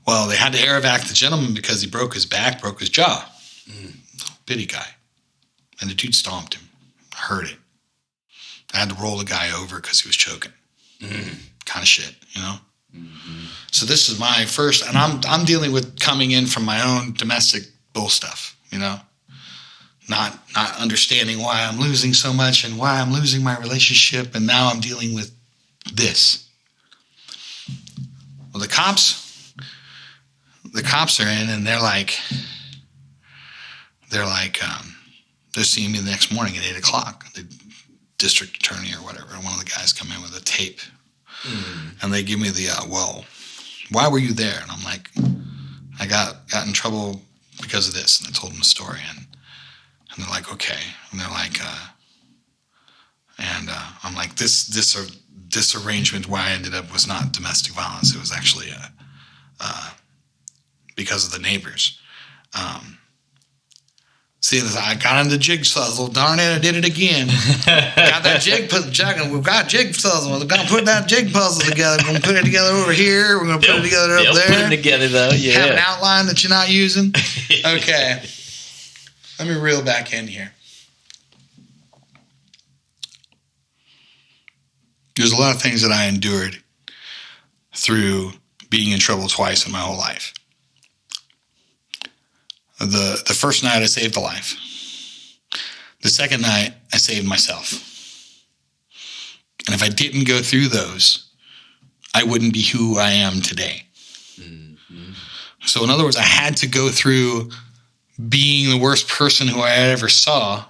Well, they had to air evac the gentleman because he broke his back, broke his jaw. Bitty guy. And the dude stomped him. I heard it. I had to roll the guy over because he was choking. kind of shit, you know? So this is my first, and I'm dealing with coming in from my own domestic bull stuff, you know? Not understanding why I'm losing so much and why I'm losing my relationship, and now I'm dealing with this. Well, the cops are in, and they're seeing me the next morning at 8:00. The district attorney or whatever, one of the guys come in with a tape, and they give me the well, why were you there? And I'm like, I got in trouble because of this, and I told them the story, and they're like, okay, and they're like, I'm like, this arrangement why I ended up was not domestic violence. It was actually because of the neighbors. See, I got into jigsaw. Darn it, I did it again. Got that we've got jigsaws. We're going to put that jig puzzle together. We're going to put it together over here. We're going to put it together up there. Put it together, though, yeah. Have an outline that you're not using. Okay. Let me reel back in here. There's a lot of things that I endured through being in trouble twice in my whole life. The first night I saved a life. The second night I saved myself. And if I didn't go through those, I wouldn't be who I am today. Mm-hmm. So in other words, I had to go through being the worst person who I ever saw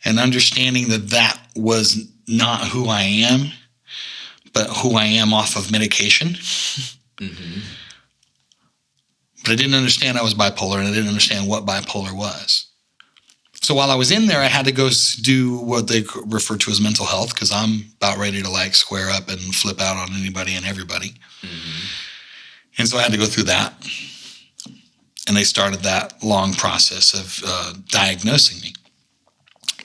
and understanding that was not who I am, but who I am off of medication. Mm-hmm. But I didn't understand I was bipolar, and I didn't understand what bipolar was. So while I was in there, I had to go do what they refer to as mental health, because I'm about ready to square up and flip out on anybody and everybody. Mm-hmm. And so I had to go through that. And they started that long process of diagnosing me.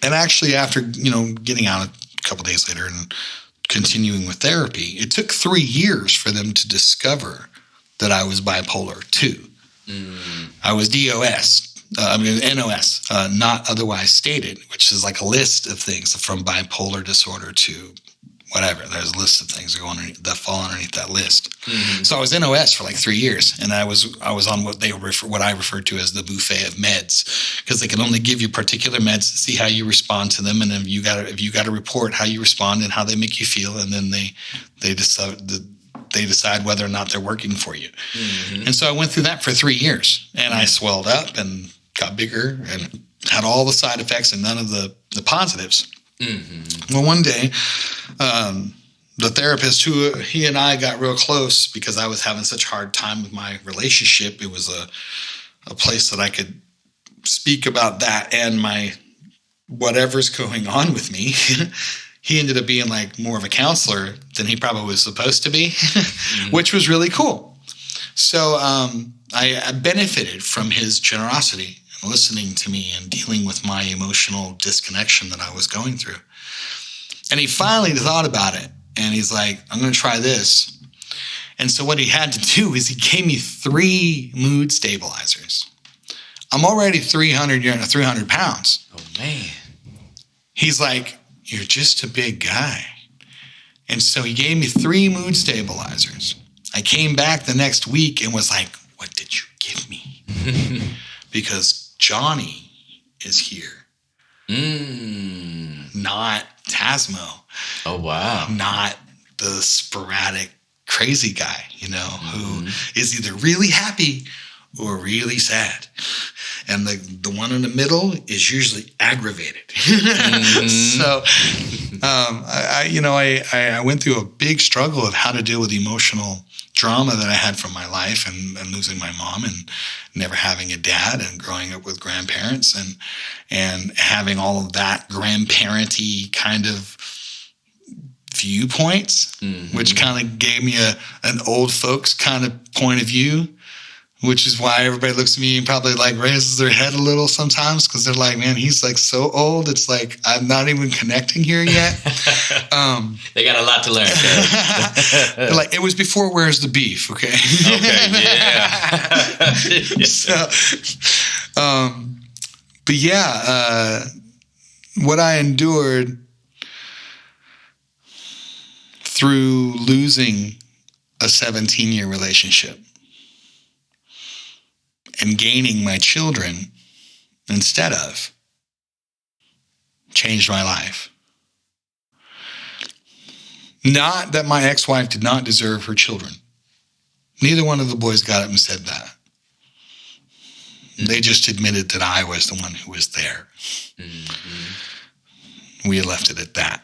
And actually, after getting out a couple days later and continuing with therapy, it took 3 years for them to discover that I was bipolar 2. I was NOS, not otherwise stated, which is like a list of things from bipolar disorder to whatever. There's a list of things that fall underneath that list. Mm-hmm. So I was NOS for 3 years, and I was on what I refer to as the buffet of meds, because they can only give you particular meds to see how you respond to them, and if you got to report how you respond and how they make you feel, and then they decide whether or not they're working for you. Mm-hmm. And so I went through that for 3 years, and I swelled up and got bigger and had all the side effects and none of the positives. Mm-hmm. Well, one day, the therapist he and I got real close because I was having such a hard time with my relationship. It was a place that I could speak about that and my whatever's going on with me. He ended up being more of a counselor than he probably was supposed to be, mm-hmm. which was really cool. So I benefited from his generosity and listening to me and dealing with my emotional disconnection that I was going through. And he finally thought about it, and he's like, I'm going to try this. And so what he had to do is he gave me 3 mood stabilizers. I'm already 300 pounds. Oh, man. He's like, you're just a big guy. And so he gave me 3 mood stabilizers. I came back the next week and was like, what did you give me? Because Johnnee is here. Not Tasmo. Oh, wow. Not the sporadic crazy guy, who is either really happy or really sad. And the one in the middle is usually aggravated. Mm-hmm. So, I went through a big struggle of how to deal with the emotional drama that I had from my life and losing my mom and never having a dad and growing up with grandparents and having all of that grandparenty kind of viewpoints, mm-hmm. which kind of gave me an old folks kind of point of view. Which is why everybody looks at me and probably raises their head a little sometimes, because they're like, man, he's so old. It's I'm not even connecting here yet. They got a lot to learn. They're like, it was before Where's the Beef, okay? Okay, yeah. So, but yeah, what I endured through losing a 17-year relationship and gaining my children instead of, changed my life. Not that my ex-wife did not deserve her children. Neither one of the boys got up and said that. They just admitted that I was the one who was there. Mm-hmm. We left it at that.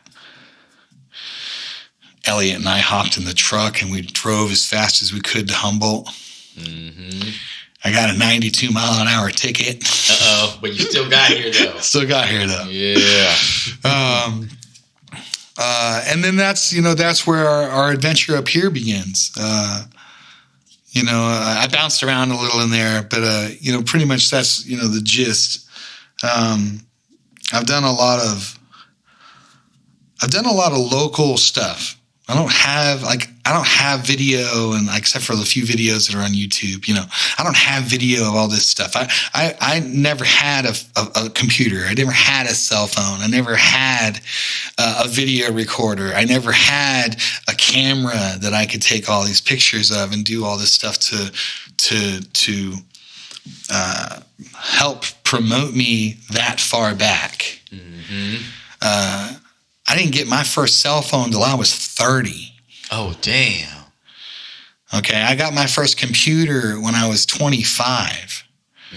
Elliot and I hopped in the truck and we drove as fast as we could to Humboldt. Mm-hmm. I got a 92-mile-an-hour ticket. Uh-oh, but you still got here, though. Still got here, though. Yeah. And then that's where our adventure up here begins. I bounced around a little in there, but pretty much that's the gist. I've done a lot of local stuff. I don't have video, and except for the few videos that are on YouTube, I don't have video of all this stuff. I never had a computer. I never had a cell phone. I never had a video recorder. I never had a camera that I could take all these pictures of and do all this stuff to help promote me that far back. Mm-hmm. I didn't get my first cell phone till I was 30. Oh, damn. Okay, I got my first computer when I was 25.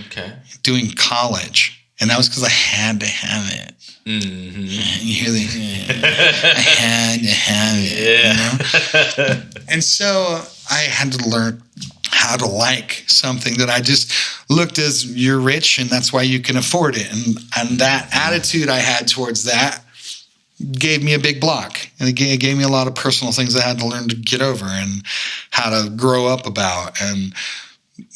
Okay. Doing college. And that was because I had to have it. Mm-hmm. You hear the I had to have it. Yeah. And so I had to learn how to like something that I just looked as, you're rich and that's why you can afford it. And that attitude I had towards that gave me a big block, and it gave me a lot of personal things I had to learn to get over and how to grow up about. And,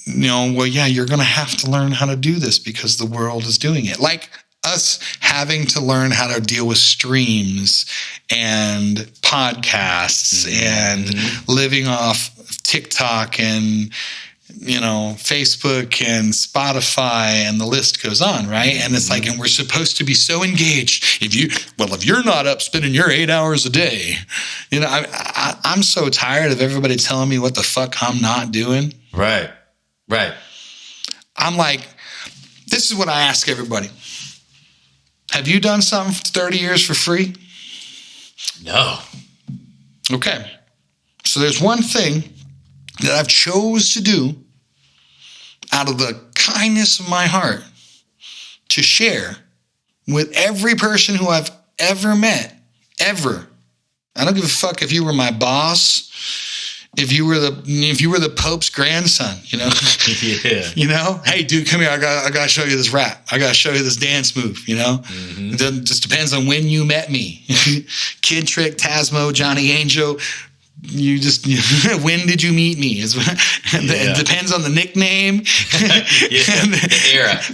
you're going to have to learn how to do this because the world is doing it. Like us having to learn how to deal with streams and podcasts and living off TikTok and Facebook and Spotify, and the list goes on, right? And it's like, and we're supposed to be so engaged. If you're not up spending your 8 hours a day, I'm so tired of everybody telling me what the fuck I'm not doing. Right. I'm like, this is what I ask everybody. Have you done something for 30 years for free? No. Okay. So there's one thing that I've chose to do out of the kindness of my heart to share with every person who I've ever met, ever. I don't give a fuck if you were my boss, if you were the Pope's grandson, Yeah. Hey, dude, come here. I got to show you this rap. I got to show you this dance move, Mm-hmm. It just depends on when you met me. Kid Trick, Tasmo, Johnnee Angell. When did you meet me? It depends on the nickname.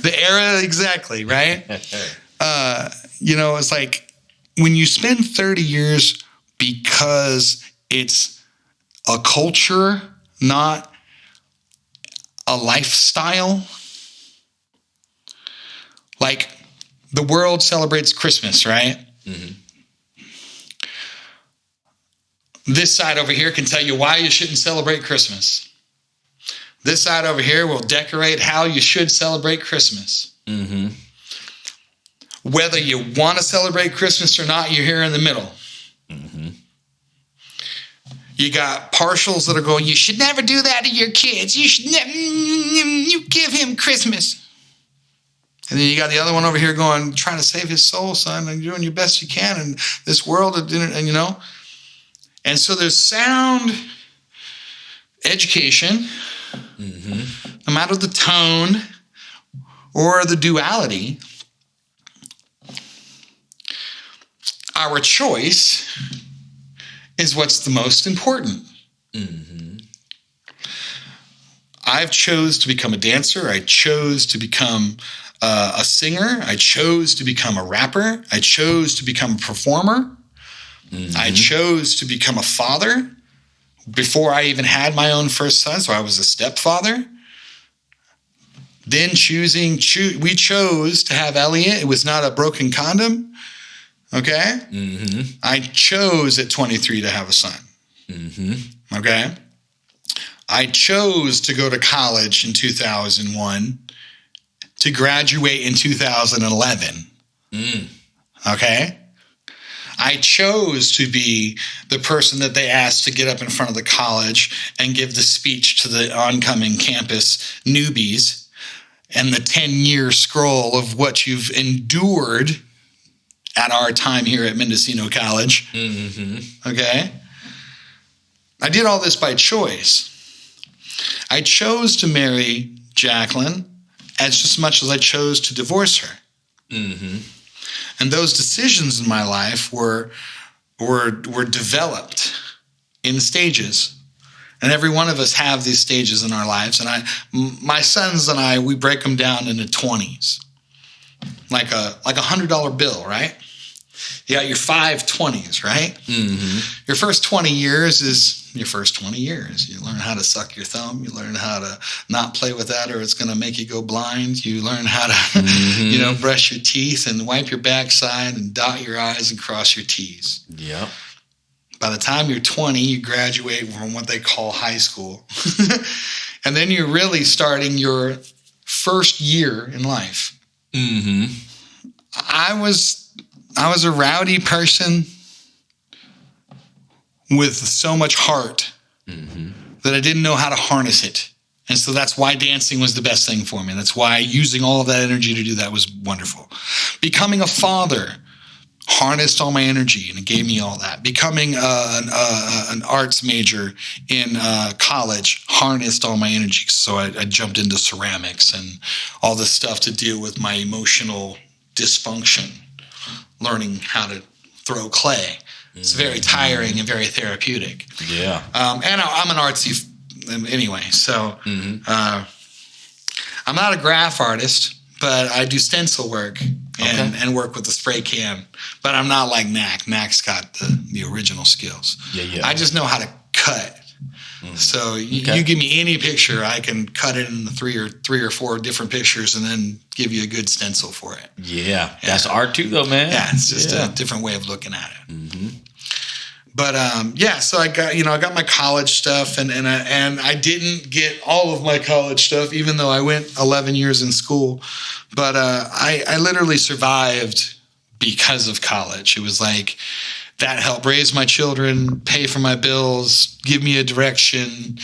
The era, exactly, right? It's like when you spend 30 years because it's a culture, not a lifestyle. Like the world celebrates Christmas, right? Mm-hmm. This side over here can tell you why you shouldn't celebrate Christmas. This side over here will decorate how you should celebrate Christmas. Mm-hmm. Whether you want to celebrate Christmas or not, you're here in the middle. Mm-hmm. You got partials that are going, you should never do that to your kids. You give him Christmas. And then you got the other one over here going, trying to save his soul, son, and you're doing your best you can in this world, and And so there's sound education, no matter the tone or the duality. Our choice is what's the most important. Mm-hmm. I've chose to become a dancer. I chose to become a singer. I chose to become a rapper. I chose to become a performer. Mm-hmm. I chose to become a father before I even had my own first son, so I was a stepfather. Then we chose to have Elliot. It was not a broken condom. Okay? Mm-hmm. I chose at 23 to have a son. Mm-hmm. Okay? I chose to go to college in 2001 to graduate in 2011. Okay? I chose to be the person that they asked to get up in front of the college and give the speech to the oncoming campus newbies and the 10-year scroll of what you've endured at our time here at Mendocino College. Mm-hmm. Okay? I did all this by choice. I chose to marry Jacqueline as much as I chose to divorce her. Mm-hmm. And those decisions in my life were developed in stages. And every one of us have these stages in our lives. And my sons and I, we break them down into 20s. Like a $100 bill, right? You got your 5 20s, right? Mm-hmm. Your first 20 years is your first 20 years. You learn how to suck your thumb. You learn how to not play with that or it's going to make you go blind. You learn how to, brush your teeth and wipe your backside and dot your I's and cross your T's. Yep. By the time you're 20, you graduate from what they call high school. And then you're really starting your first year in life. Mm-hmm. I was a rowdy person with so much heart that I didn't know how to harness it. And so that's why dancing was the best thing for me. That's why using all of that energy to do that was wonderful. Becoming a father harnessed all my energy and it gave me all that. Becoming an arts major in college harnessed all my energy. So I jumped into ceramics and all this stuff to deal with my emotional dysfunction, learning how to throw clay. It's very tiring and very therapeutic. Yeah. And I'm an artsy anyway. So I'm not a graph artist, but I do stencil work and work with the spray can. But I'm not like Knack. Knack's got the original skills. Yeah. I just know how to cut. So you give me any picture, I can cut it into three or four different pictures and then give you a good stencil for it. Yeah. That's art too, though, man. Yeah, it's just a different way of looking at it. Mm-hmm. But so I got my college stuff, and I didn't get all of my college stuff, even though I went 11 years in school. But I literally survived because of college. It was like that helped raise my children, pay for my bills, give me a direction,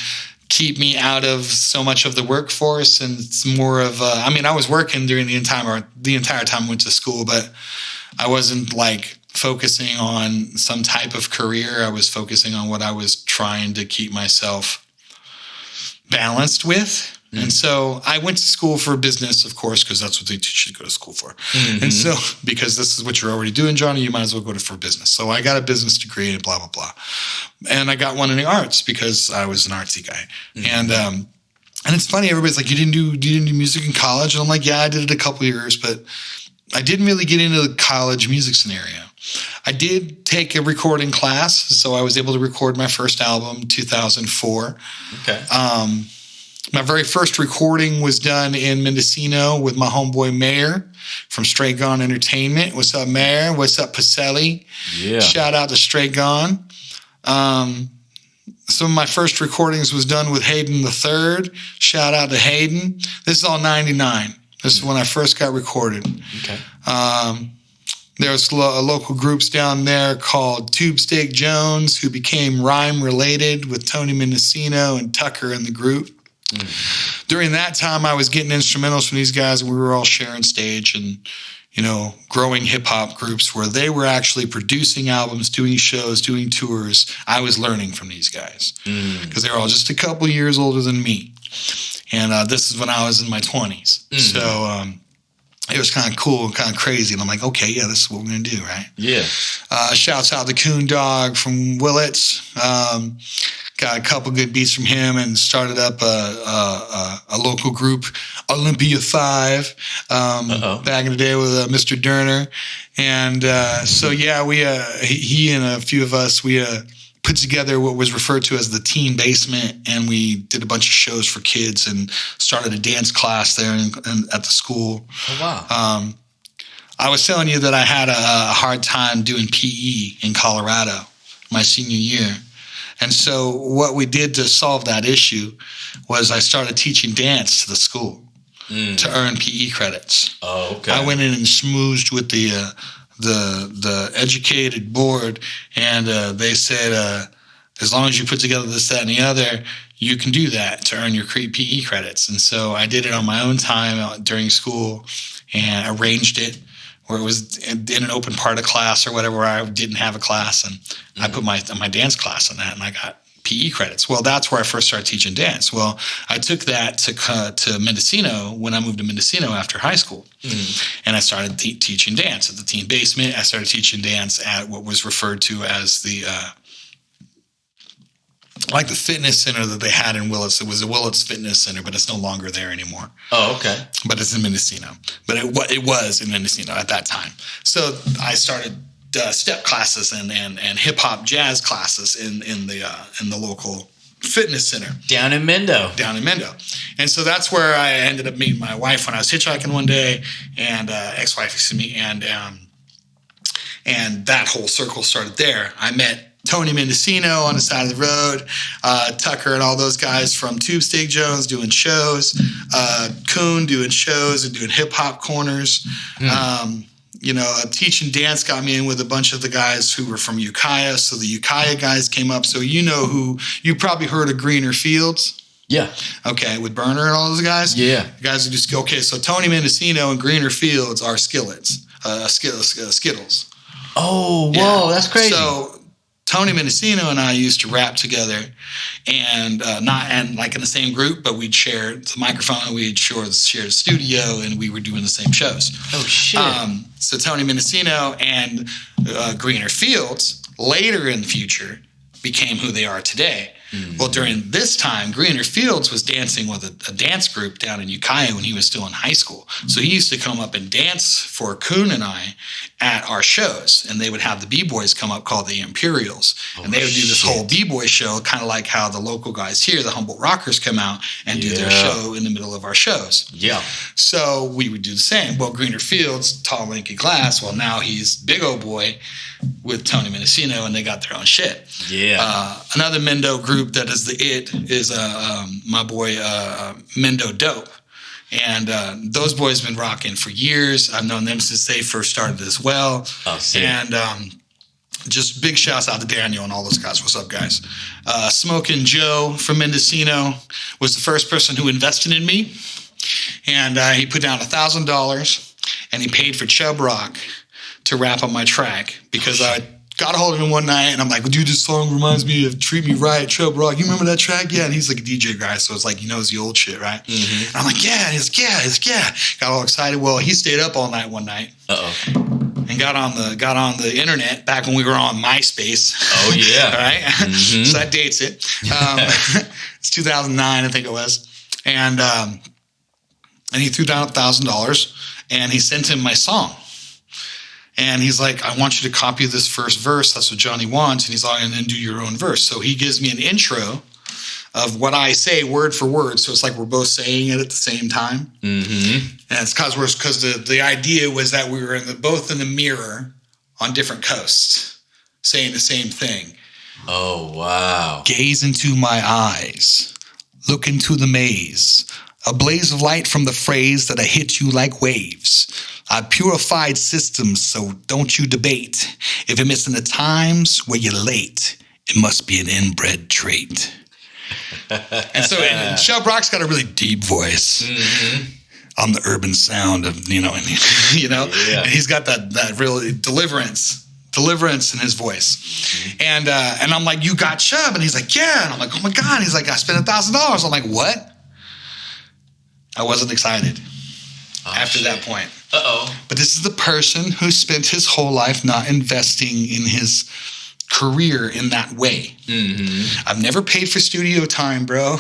keep me out of so much of the workforce. And it's more of I was working during the entire time I went to school, but I wasn't like focusing on some type of career. I was focusing on what I was trying to keep myself balanced with. And so I went to school for business, of course, because that's what they teach you to go to school for. Mm-hmm. And so because this is what you're already doing, Johnnee, you might as well go for business. So I got a business degree and blah, blah, blah. And I got one in the arts because I was an artsy guy. Mm-hmm. And it's funny, everybody's like, you didn't do music in college? And I'm like, yeah, I did it a couple of years, but I didn't really get into the college music scenario. I did take a recording class, so I was able to record my first album in 2004. Okay. My very first recording was done in Mendocino with my homeboy Mayor from Straight Gone Entertainment. What's up, Mayor? What's up, Pacelli? Yeah. Shout out to Straight Gone. Some of my first recordings was done with Hayden III. Shout out to Hayden. This is all 99. This is when I first got recorded. Okay. There's local groups down there called Tube Steak Jones, who became rhyme related with Tony Mendocino and Tucker in the group. During that time, I was getting instrumentals from these guys, and we were all sharing stage and, growing hip hop groups where they were actually producing albums, doing shows, doing tours. I was learning from these guys because they were all just a couple years older than me. And this is when I was in my 20s. Mm-hmm. So it was kind of cool and kind of crazy. And I'm like, okay, yeah, this is what we're going to do, right? Yeah. Shouts out to Coon Dog from Willits. Got a couple good beats from him and started up a local group, Olympia 5, back in the day with Mr. Durner. And he and a few of us, we put together what was referred to as the Teen Basement, and we did a bunch of shows for kids and started a dance class there at the school. Oh, wow. I was telling you that I had a hard time doing PE in Colorado my senior year. And so what we did to solve that issue was I started teaching dance to the school to earn PE credits. Oh, okay. I went in and smoozed with the educated board, and they said, as long as you put together this, that, and the other, you can do that to earn your PE credits. And so I did it on my own time during school and arranged it where it was in an open part of class or whatever where I didn't have a class. And I put my dance class in that, and I got PE credits. Well, that's where I first started teaching dance. Well, I took that to Mendocino when I moved to Mendocino after high school. And I started teaching dance at the teen basement. I started teaching dance at what was referred to as the fitness center that they had in Willits. It was a Willits Fitness Center, but it's no longer there anymore. Oh, okay. But it's in Mendocino. But it was in Mendocino at that time. So I started step classes and hip hop jazz classes in the local fitness center down in Mendo. And so that's where I ended up meeting my wife when I was hitchhiking one day, and ex-wife, excuse me, and that whole circle started there. I met Tony Mendocino on the side of the road, Tucker and all those guys from Tube Steak Jones doing shows, Coon doing shows and doing hip hop corners. Teaching dance got me in with a bunch of the guys who were from Ukiah. So the Ukiah guys came up. So you probably heard of Greener Fields. Yeah. Okay, with Burner and all those guys? Yeah. The guys who do, okay, so Tony Mendocino and Greener Fields are Skittles. Oh, whoa, yeah. That's crazy. So Tony Mendocino and I used to rap together, and not in the same group, but we'd share the microphone, we'd share the studio, and we were doing the same shows. Oh shit! So Tony Mendocino and Greener Fields later in the future became who they are today. Well, during this time, Greener Fields was dancing with a dance group down in Ukiah when he was still in high school. So he used to come up and dance for Coon and I at our shows. And they would have the B-boys come up called the Imperials. And they would do this whole B-boy show, kind of like how the local guys here, the Humboldt Rockers, come out and do their show in the middle of our shows. Yeah. So we would do the same. Well, Greener Fields, tall, lanky glass. Well, now he's big old boy with Tony Mendocino, and they got their own shit. Yeah. Another Mendo group that is is my boy Mendo Dope. And those boys have been rocking for years. I've known them since they first started as well. Oh, sick. And just big shouts out to Daniel and all those guys. What's up, guys? Smoking Joe from Mendocino was the first person who invested in me. And he put down $1,000, and he paid for Chub Rock to rap on my track because I got a hold of him one night, and I'm like, dude, this song reminds me of Treat Me Right, Chub Rock. You remember that track? Yeah. And he's like a DJ guy, so it's like he knows the old shit, right? Mm-hmm. And I'm like, yeah. And he's like, yeah. Got all excited. Well, he stayed up all night one night. And got on the internet back when we were on MySpace. Oh, yeah. All right? Mm-hmm. So that dates it. It's 2009, I think it was. And he threw down $1,000, and he sent him my song. And he's like, I want you to copy this first verse. That's what Johnnee wants. And he's like, and then do your own verse. So he gives me an intro of what I say word for word. So it's like we're both saying it at the same time. Mm-hmm. And it's because the idea was that we were both in the mirror on different coasts saying the same thing. Oh, wow. Gaze into my eyes. Look into the maze. A blaze of light from the phrase that I hit you like waves. I purified systems, so don't you debate. If you're missing the times where you're late, it must be an inbred trait. And Chub Rock's got a really deep voice. Mm-hmm. On the urban sound of, Yeah. And he's got that really deliverance in his voice. Mm-hmm. And I'm like, you got Chub? And he's like, yeah. And I'm like, oh my God. He's like, I spent $1,000. I'm like, what? I wasn't excited after that point. Uh-oh. But this is the person who spent his whole life not investing in his career in that way. Mm-hmm. I've never paid for studio time, bro.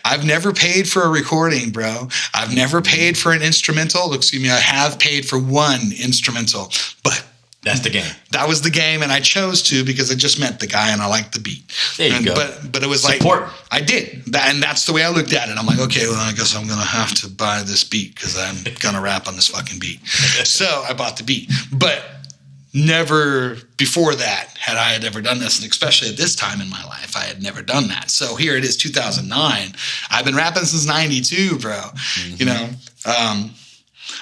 I've never paid for a recording, bro. I've never paid for an instrumental. Excuse me, I have paid for one instrumental, but That's the game. That was the game, and I chose to because I just met the guy and I liked the beat. There you go. But it was Support. like I did, and that's the way I looked at it. I'm like, okay, well, I guess I'm gonna have to buy this beat because I'm gonna rap on this fucking beat. So I bought the beat, but never before that had I ever done this, and especially at this time in my life, I had never done that. So here it is, 2009. I've been rapping since '92, bro. Mm-hmm. You know,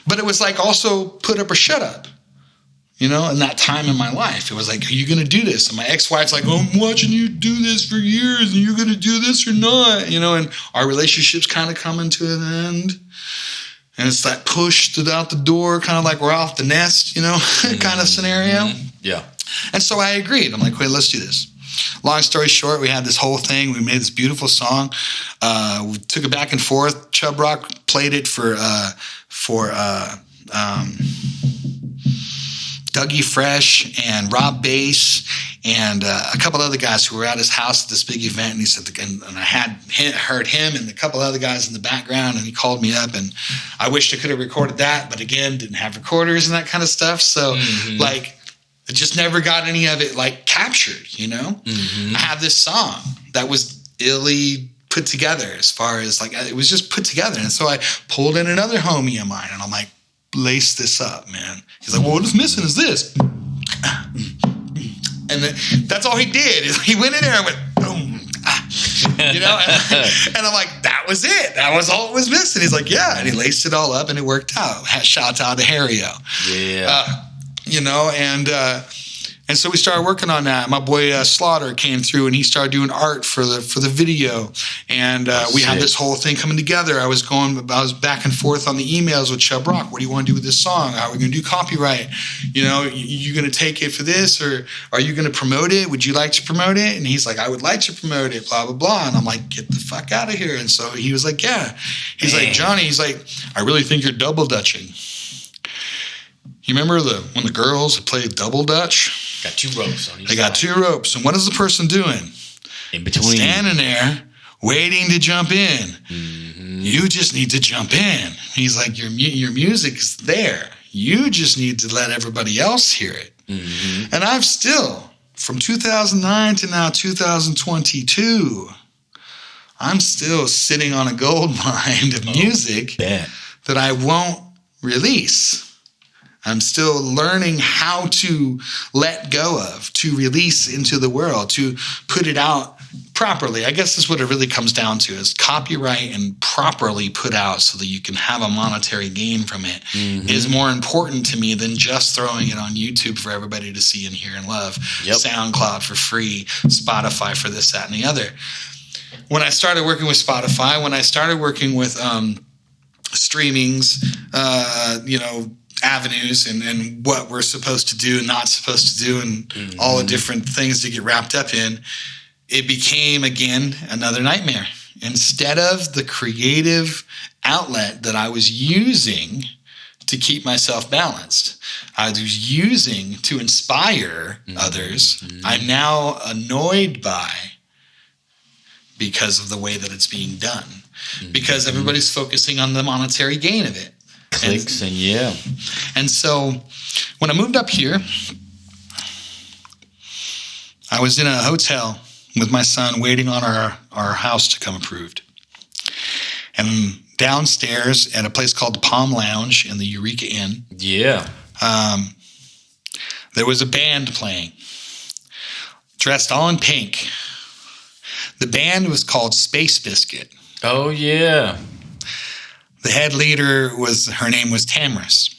but it was like also put up or shut up. You know, in that time in my life, it was like, are you going to do this? And my ex-wife's like, I'm watching you do this for years, and you're going to do this or not? You know, and our relationship's kind of coming to an end. And it's that push out the door, kind of like we're off the nest, you know, kind of scenario. Yeah. And so I agreed. I'm like, wait, let's do this. Long story short, we had this whole thing. We made this beautiful song. We took it back and forth. Chub Rock played it for Dougie Fresh and Rob Bass and a couple other guys who were at his house at this big event. And he said, and I had heard him and a couple other guys in the background. And he called me up, and I wished I could have recorded that, but again, didn't have recorders and that kind of stuff. So like, I just never got any of it like captured, you know? I had this song that was illy put together as far as like, it was just put together. And so I pulled in another homie of mine, and I'm like, lace this up, man. He's like, well, what's missing is this. And then, that's all he did. He went in there and went, boom. You know? And I'm like, that was it. That was all it was missing. He's like, yeah. And he laced it all up, and it worked out. Shout out to Harrio. Yeah. You know, and so we started working on that. My boy Slaughter came through, and he started doing art for the video. And we had this whole thing coming together. I was back and forth on the emails with Chub Rock. What do you want to do with this song? How are we going to do copyright? You know, you going to take it for this, or are you going to promote it? Would you like to promote it? And he's like, I would like to promote it, blah, blah, blah. And I'm like, get the fuck out of here. And so he was like, yeah. He's like, Johnnee, he's like, I really think you're double dutching. You remember when the girls played double dutch? Got two ropes on each They got two ropes. And what is the person doing? In between. Standing there, waiting to jump in. You just need to jump in. He's like, your music is there. You just need to let everybody else hear it. And I've still, from 2009 to now 2022, I'm still sitting on a gold mine of music that I won't release. I'm still learning how to let go of, to release into the world, to put it out properly. I guess that's what it really comes down to, is copyright and properly put out so that you can have a monetary gain from it is more important to me than just throwing it on YouTube for everybody to see and hear and love. SoundCloud for free, Spotify for this, that, and the other. When I started working with Spotify, when I started working with streamings, you know, avenues and what we're supposed to do and not supposed to do, and all the different things to get wrapped up in, it became, again, another nightmare. Instead of the creative outlet that I was using to keep myself balanced, I was using to inspire others, I'm now annoyed by because of the way that it's being done. Because everybody's focusing on the monetary gain of it. Clicks and yeah. And so when I moved up here, I was in a hotel with my son waiting on our house to come approved. And downstairs at a place called the Palm Lounge in the Eureka Inn. Yeah. There was a band playing, dressed all in pink. The band was called Space Biscuit. Oh, yeah. The head leader her name was Tamris.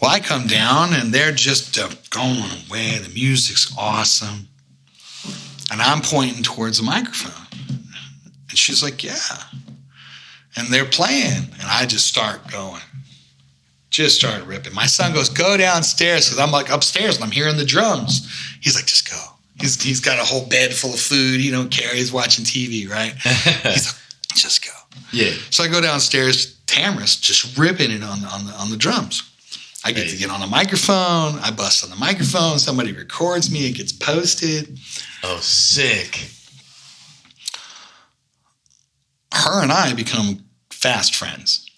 Well, I come down and they're just going away. The music's awesome. And I'm pointing towards the microphone. And she's like, yeah. And they're playing. And I just start going. Just started ripping. My son goes, go downstairs. Because I'm like upstairs and I'm hearing the drums. He's like, just go. He's got a whole bed full of food. He don't care. He's watching TV, right? He's like, just go. Yeah. So I go downstairs. Tamris just ripping it on the drums. I get to get on a microphone. I bust on the microphone. Somebody records me. It gets posted. Oh, sick. Her and I become fast friends.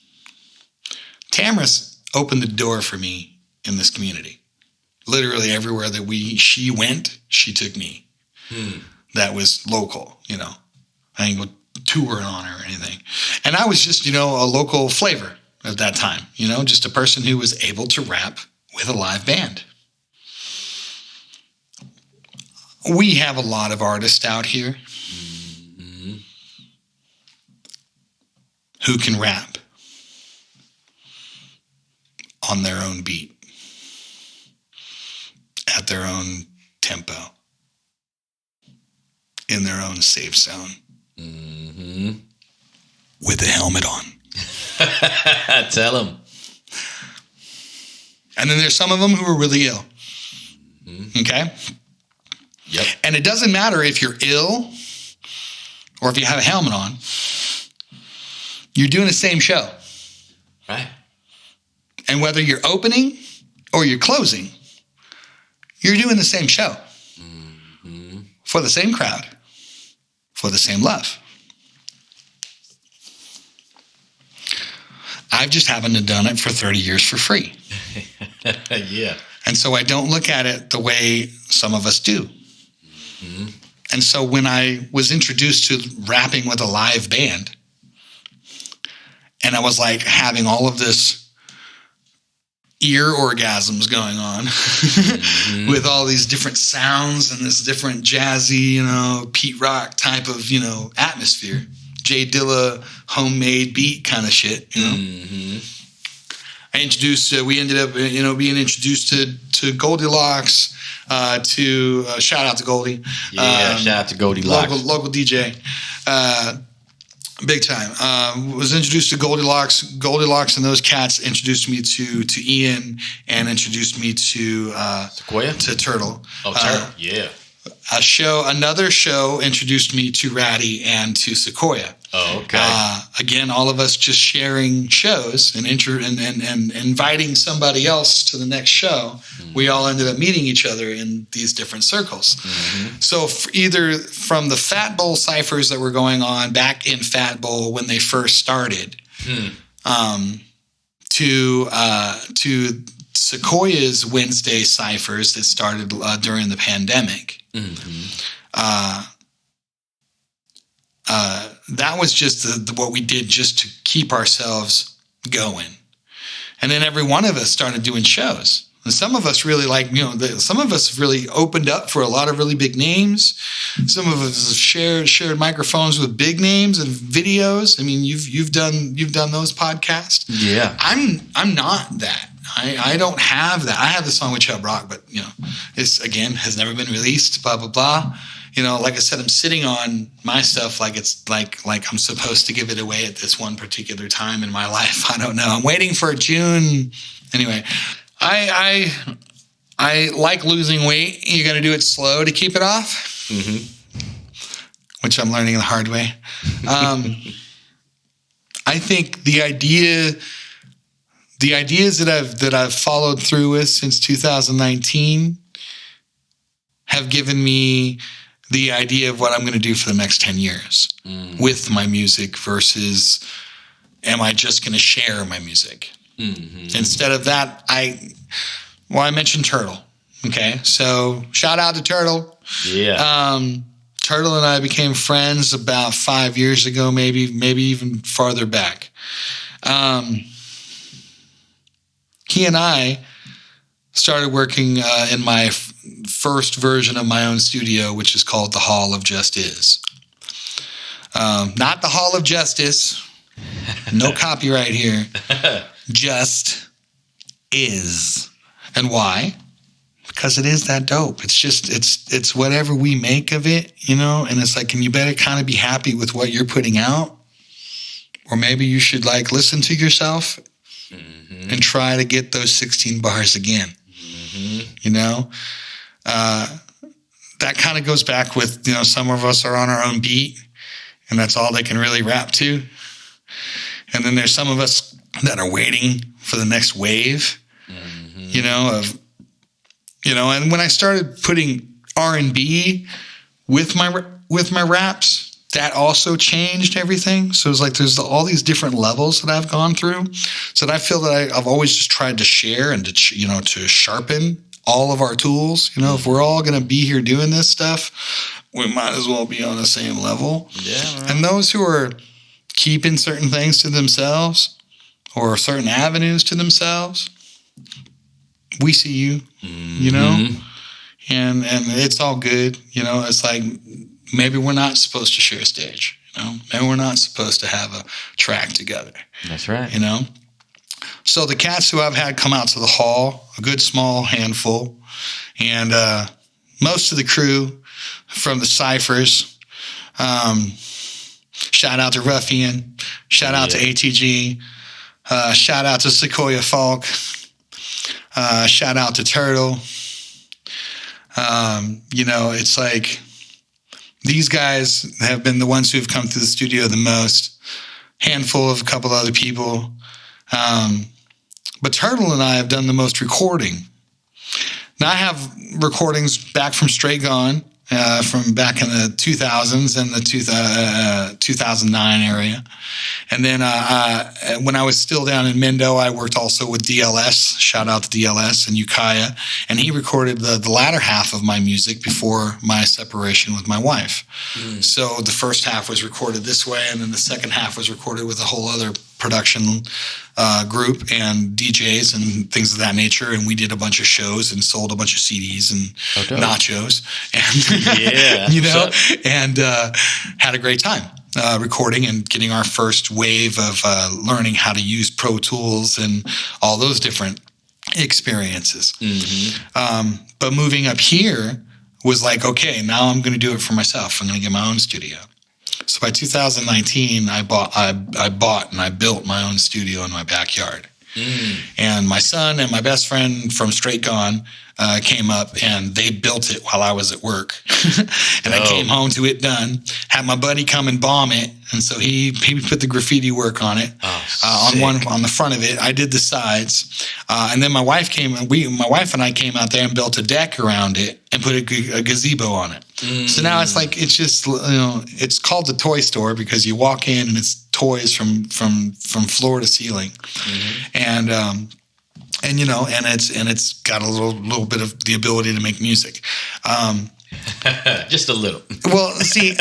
Tamris opened the door for me in this community. literally everywhere that she went, she took me. That was local, you know. I didn't go touring on her or anything. And I was just, you know, a local flavor at that time, you know, just a person who was able to rap with a live band. We have a lot of artists out here who can rap on their own beat, at their own tempo, in their own safe zone, with a helmet on. Tell them. And then there's some of them who are really ill. Okay? Yep. And it doesn't matter if you're ill or if you have a helmet on. You're doing the same show. Right. And whether you're opening or you're closing, you're doing the same show. For the same crowd. For the same love. I've just happened to have done it for 30 years for free. Yeah. And so I don't look at it the way some of us do. And so when I was introduced to rapping with a live band, and I was like having all of this ear orgasms going on with all these different sounds and this different jazzy, you know, Pete Rock type of, you know, atmosphere. Jay Dilla homemade beat kind of shit, you know. We ended up, you know, being introduced to Goldilocks, shout out to Goldie. Yeah, shout out to Goldilocks. Local DJ. Big time. Was introduced to Goldilocks. Goldilocks and those cats introduced me to Ian and introduced me to Sequoia? To Turtle. Oh, Turtle. Yeah. Another show introduced me to Ratty and to Sequoia. Oh, okay. Again, all of us just sharing shows and inviting somebody else to the next show. We all ended up meeting each other in these different circles. So either from the Fatbol Cyphers that were going on back in Fatbol when they first started, to Sequoia's Wednesday Cyphers that started during the pandemic. That was just what we did just to keep ourselves going. And then every one of us started doing shows. And some of us really some of us really opened up for a lot of really big names. Some of us shared microphones with big names and videos. I mean, you've done those podcasts. Yeah. I'm not that. I don't have that. I have the song with Chubb Rock, but you know, it's again has never been released. Blah blah blah. You know, like I said, I'm sitting on my stuff like it's like I'm supposed to give it away at this one particular time in my life. I don't know. I'm waiting for June. Anyway, I like losing weight. You got to do it slow to keep it off, which I'm learning the hard way. I think the ideas that I've followed through with since 2019 have given me the idea of what I'm going to do for the next 10 years with my music versus am I just going to share my music? Instead of that, I mentioned Turtle. Okay. So shout out to Turtle. Yeah. Turtle and I became friends about 5 years ago, maybe even farther back. He and I started working in my first version of my own studio, which is called the Hall of Just Is. Not the Hall of Justice. No copyright here. Just is. And why? Because it is that dope. It's just, it's whatever we make of it, you know? And it's like, and you better kind of be happy with what you're putting out. Or maybe you should like listen to yourself and try to get those 16 bars again. You know? That kind of goes back with, you know, some of us are on our own beat and that's all they can really rap to. And then there's some of us that are waiting for the next wave, you know, and when I started putting R&B with my raps, that also changed everything. So it's like there's all these different levels that I've gone through. So that I feel that I've always just tried to share and to sharpen all of our tools. You know, if we're all going to be here doing this stuff, we might as well be on the same level. Yeah. Right. And those who are keeping certain things to themselves or certain avenues to themselves, we see you, you know, and it's all good. You know, it's like maybe we're not supposed to share a stage. You know, maybe we're not supposed to have a track together. That's right. You know, so the cats who I've had come out to the hall, a good small handful, and most of the crew from the Cyphers. Shout out to Ruffian. Shout out to ATG. Shout out to Sequoia Falk. Shout out to Turtle. You know, it's like these guys have been the ones who have come to the studio the most. Handful of a couple other people. But Turtle and I have done the most recording. Now, I have recordings back from Straight Gone, from back in the 2000s and the 2009 area. And then when I was still down in Mendo, I worked also with DLS. Shout out to DLS and Ukiah. And he recorded the latter half of my music before my separation with my wife. So the first half was recorded this way, and then the second half was recorded with a whole other production group and DJs and things of that nature. And we did a bunch of shows and sold a bunch of CDs and nachos. And, yeah. you know, and had a great time recording and getting our first wave of learning how to use Pro Tools and all those different experiences. But moving up here was like, okay, now I'm going to do it for myself. I'm going to get my own studio. So by 2019, I bought and I built my own studio in my backyard. And my son and my best friend from Straight Gone came up, and they built it while I was at work. And I came home to it done. Had my buddy come and bomb it, and so he put the graffiti work on it on the front of it. I did the sides, and then my wife and I came out there and built a deck around it and put a gazebo on it. So now it's like, it's just, you know, it's called the toy store because you walk in and it's toys from floor to ceiling. And you know, and it's got a little bit of the ability to make music. Just a little. Well, see,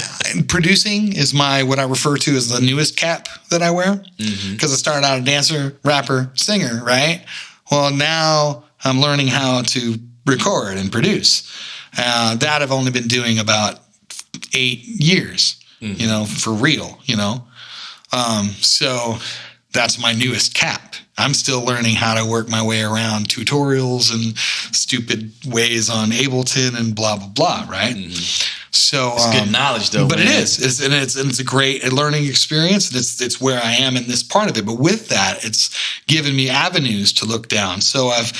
producing is what I refer to as the newest cap that I wear, because I started out a dancer, rapper, singer, right? Well, now I'm learning how to record and produce. That I've only been doing about 8 years, you know, for real, you know. So that's my newest cap. I'm still learning how to work my way around tutorials and stupid ways on Ableton and blah, blah, blah, right? So it's good knowledge, though. But man. it is. It's a great learning experience. And it's where I am in this part of it. But with that, it's given me avenues to look down. So I've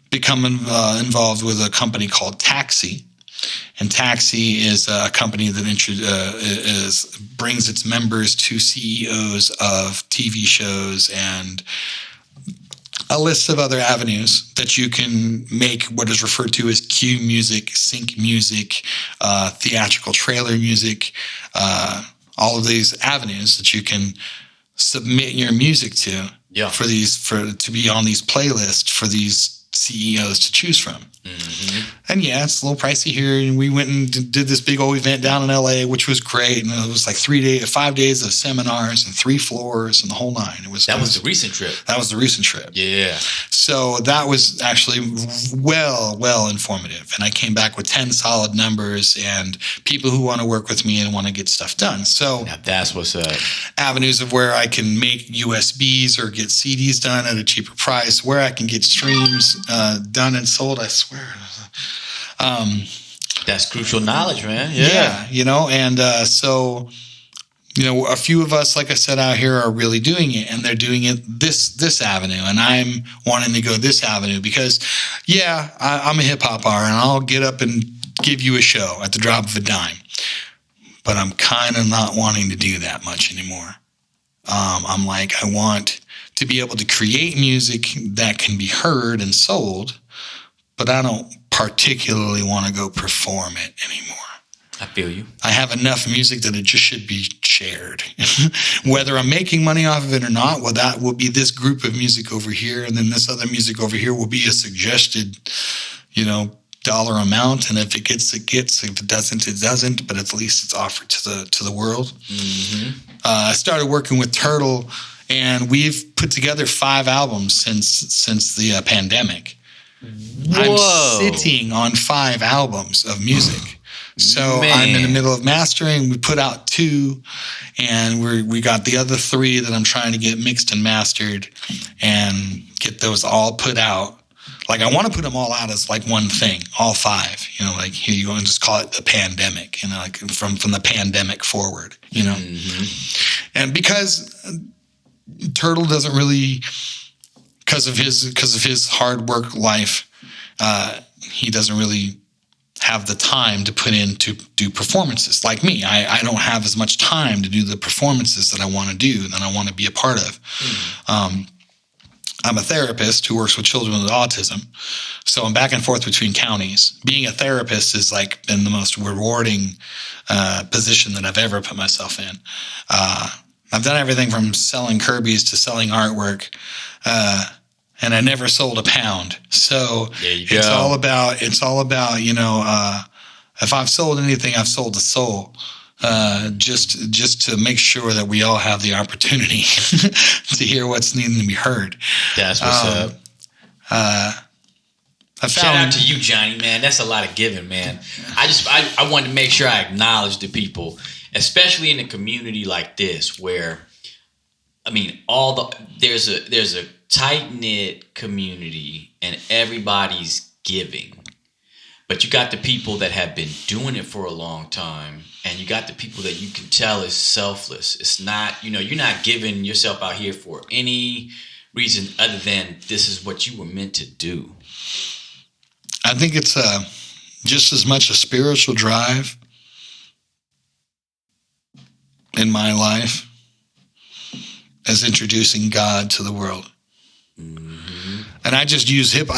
become involved with a company called Taxi. And Taxi is a company that brings its members to CEOs of TV shows and a list of other avenues that you can make what is referred to as cue music, sync music, theatrical trailer music, all of these avenues that you can submit your music to to be on these playlists for these CEOs to choose from. And yeah, it's a little pricey here. And we went and did this big old event down in LA, which was great. And it was like 5 days of seminars and 3 floors and the whole nine. That was the recent trip. That was the recent trip. Yeah. So that was actually well informative. And I came back with 10 solid numbers and people who want to work with me and want to get stuff done. So now that's what's up. Avenues of where I can make USBs or get CDs done at a cheaper price, where I can get streams done and sold, I swear. That's crucial knowledge, man. Yeah, you know, and so, you know, a few of us, like I said, out here are really doing it, and they're doing it this avenue, and I'm wanting to go this avenue because, I'm a hip hop artist, and I'll get up and give you a show at the drop of a dime, but I'm kind of not wanting to do that much anymore. I'm like, I want to be able to create music that can be heard and sold, but I don't particularly want to go perform it anymore. I feel you. I have enough music that it just should be shared. Whether I'm making money off of it or not, well, that will be this group of music over here, and then this other music over here will be a suggested, dollar amount, and if it gets, it gets. If it doesn't, it doesn't. But at least it's offered to the world. Mm-hmm. I started working with Turtle, and we've put together 5 albums since the pandemic. Whoa. I'm sitting on 5 albums of music. So Man. I'm in the middle of mastering. We put out 2, and we got the other 3 that I'm trying to get mixed and mastered and get those all put out. Like, I want to put them all out as like one thing, all 5. Like, here you go, and just call it the pandemic. Like from the pandemic forward. Mm-hmm. And because Turtle doesn't really, because of his hard work life, he doesn't really have the time to put in to do performances like me. I don't have as much time to do the performances that I want to do, that I want to be a part of. Mm-hmm. I'm a therapist who works with children with autism, so I'm back and forth between counties. Being a therapist has like been the most rewarding position that I've ever put myself in. I've done everything from selling Kirby's to selling artwork, and I never sold a pound. So it's all about if I've sold anything, I've sold a soul. Just to make sure that we all have the opportunity to hear what's needing to be heard. That's what's up. Shout out to you, Johnnee, man. That's a lot of giving, man. I wanted to make sure I acknowledge the people, especially in a community like this, where, I mean, there's a tight-knit community and everybody's giving. But you got the people that have been doing it for a long time, and you got the people that you can tell is selfless. It's not, you're not giving yourself out here for any reason other than this is what you were meant to do. I think it's just as much a spiritual drive in my life as introducing God to the world. Mm-hmm. And I just use hip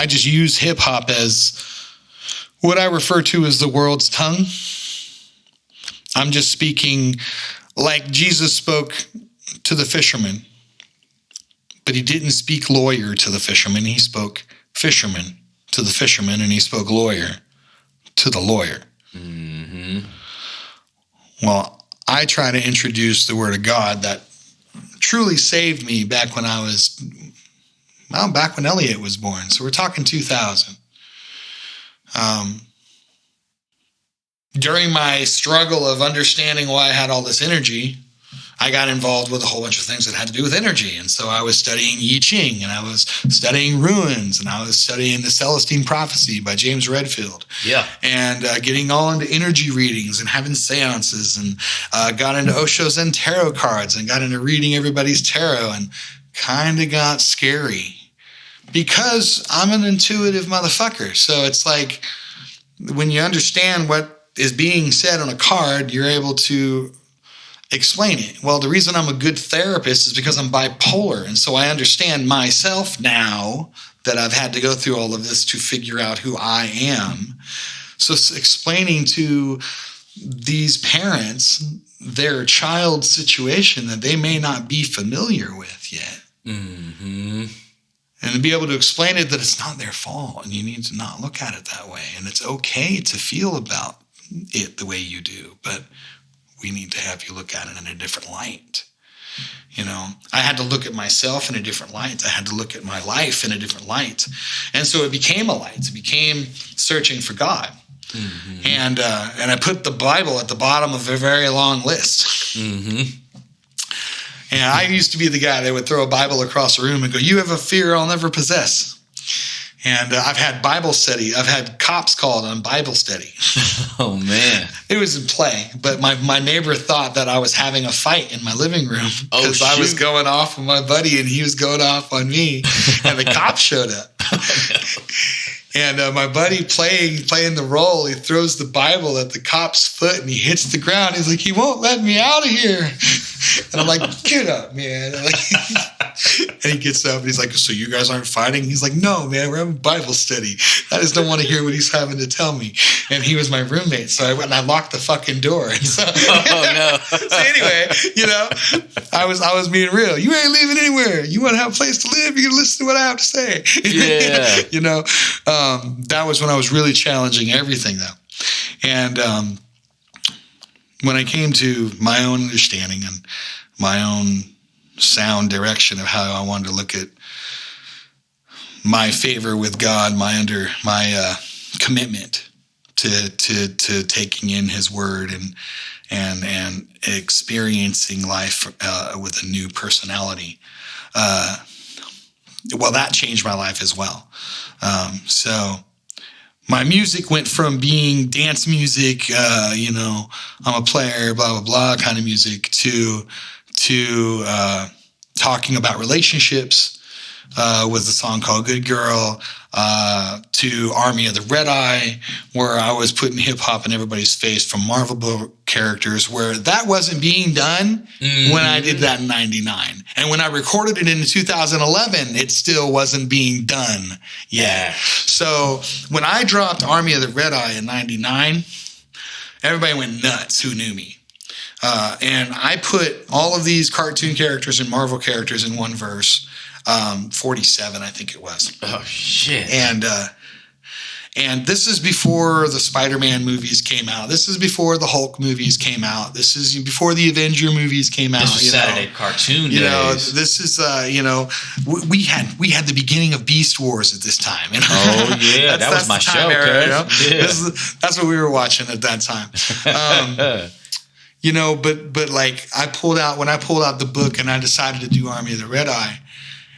hop as what I refer to as the world's tongue. I'm just speaking like Jesus spoke to the fisherman, but he didn't speak lawyer to the fisherman. He spoke fisherman to the fisherman, and he spoke lawyer to the lawyer. Mm-hmm. Well, I try to introduce the word of God that truly saved me back when Elliot was born. So we're talking 2000. During my struggle of understanding why I had all this energy, I got involved with a whole bunch of things that had to do with energy. And so I was studying I Ching, and I was studying ruins, and I was studying the Celestine Prophecy by James Redfield. Yeah. And getting all into energy readings and having seances, and got into Osho Zen tarot cards and got into reading everybody's tarot, and kind of got scary because I'm an intuitive motherfucker. So it's like when you understand what is being said on a card, you're able to explain it. Well, the reason I'm a good therapist is because I'm bipolar. And so I understand myself now that I've had to go through all of this to figure out who I am. So explaining to these parents their child's situation that they may not be familiar with yet. Mm-hmm. And to be able to explain it that it's not their fault and you need to not look at it that way. And it's okay to feel about it the way you do, but we need to have you look at it in a different light. I had to look at myself in a different light. I had to look at my life in a different light. And so it became a light. It became searching for God. Mm-hmm. And I put the Bible at the bottom of a very long list. Mm-hmm. And I used to be the guy that would throw a Bible across the room and go, "You have a fear I'll never possess." And I've had Bible study. I've had cops called on Bible study. Oh, man. It was in play, but my neighbor thought that I was having a fight in my living room because I was going off on my buddy and he was going off on me, and the cops showed up. Oh, no. And my buddy playing the role, he throws the Bible at the cop's foot and he hits the ground. He's like, "He won't let me out of here." And I'm like, "Get up, man." And he gets up and he's like, so you guys aren't fighting? He's like, no, man, we're having Bible study. I just don't want to hear what he's having to tell me. And he was my roommate. So I went and I locked the fucking door. And so, no. So anyway, I was being real. You ain't leaving anywhere. You want to have a place to live? You're going to listen to what I have to say. Yeah. That was when I was really challenging everything, though. And when I came to my own understanding and my own sound direction of how I wanted to look at my favor with God, my commitment to taking in His Word and experiencing life with a new personality. That changed my life as well. So my music went from being dance music, I'm a player, blah, blah, blah kind of music to talking about relationships with a song called Good Girl, to Army of the Red Eye, where I was putting hip hop in everybody's face from Marvel book characters, where that wasn't being done when I did that in 99. And when I recorded it in 2011, it still wasn't being done yet. Yeah. So when I dropped Army of the Red Eye in 99, everybody went nuts who knew me. And I put all of these cartoon characters and Marvel characters in one verse, 47, I think it was. Oh, shit. And this is before the Spider-Man movies came out. This is before the Hulk movies came out. This is before the Avenger movies came out. This was Saturday cartoon days. This is, we had the beginning of Beast Wars at this time. Oh, yeah. that was my show, era, that's what we were watching at that time. But like when I pulled out the book and I decided to do Army of the Red Eye,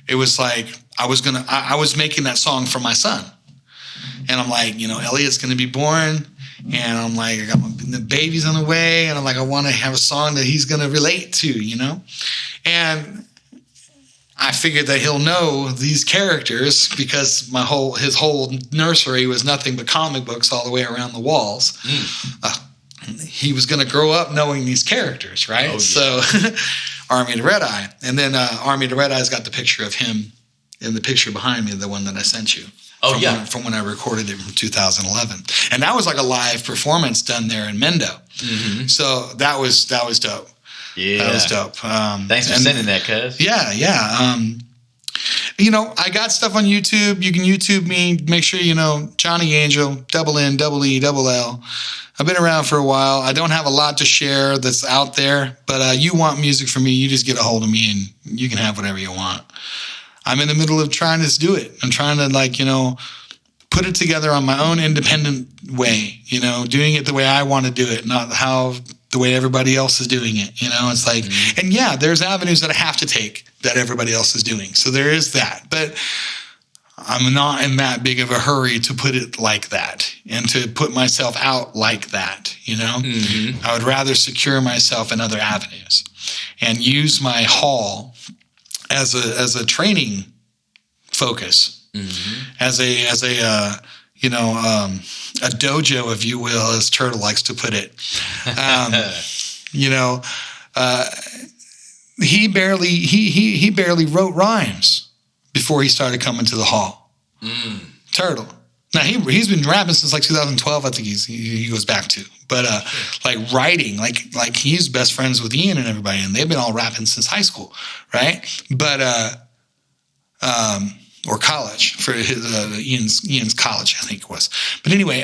it was like I was making that song for my son. And I'm like, Elliot's going to be born. And I'm like, I got the baby's on the way. And I'm like, I want to have a song that he's going to relate to, And I figured that he'll know these characters because his whole nursery was nothing but comic books all the way around the walls. He was going to grow up knowing these characters, right? Oh, yeah. So Army of the Red Eye. And then Army of the Red Eye's got the picture of him in the picture behind me, the one that I sent you. From when I recorded it from 2011. And that was like a live performance done there in Mendo. Mm-hmm. So that was dope. Yeah. That was dope. Thanks for sending that, cuz. Yeah. I got stuff on YouTube. You can YouTube me. Make sure Johnnee Angell, NNEELL. I've been around for a while. I don't have a lot to share that's out there, but you want music from me, you just get a hold of me and you can have whatever you want. I'm in the middle of trying to do it. I'm trying to put it together on my own independent way, doing it the way I want to do it, not the way everybody else is doing it. It's like, and yeah, there's avenues that I have to take that everybody else is doing. So there is that, but I'm not in that big of a hurry to put it like that and to put myself out like that. Mm-hmm. I would rather secure myself in other avenues and use my hall as a training focus, as a dojo, if you will, as Turtle likes to put it. He barely wrote rhymes before he started coming to the hall. Turtle. Now he's been rapping since like 2012. I think he goes back to, but like writing, like he's best friends with Ian and everybody, and they've been all rapping since high school, right? But or college for his Ian's college, I think it was. But anyway,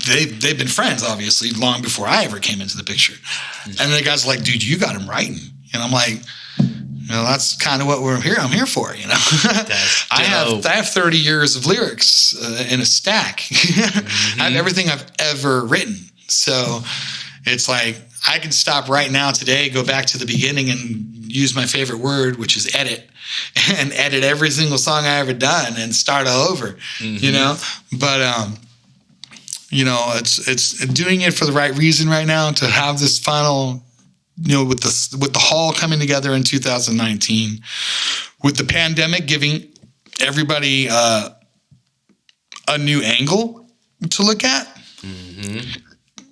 they've been friends obviously long before I ever came into the picture, and the guy's like, "Dude, you got him writing," and I'm like, that's kind of what I'm here for, I have 30 years of lyrics in a stack. I have everything I've ever written. So it's like I can stop right now today, go back to the beginning and use my favorite word, which is edit, and edit every single song I ever done and start all over, But, it's doing it for the right reason right now to have this final with the hall coming together in 2019, with the pandemic giving everybody a new angle to look at.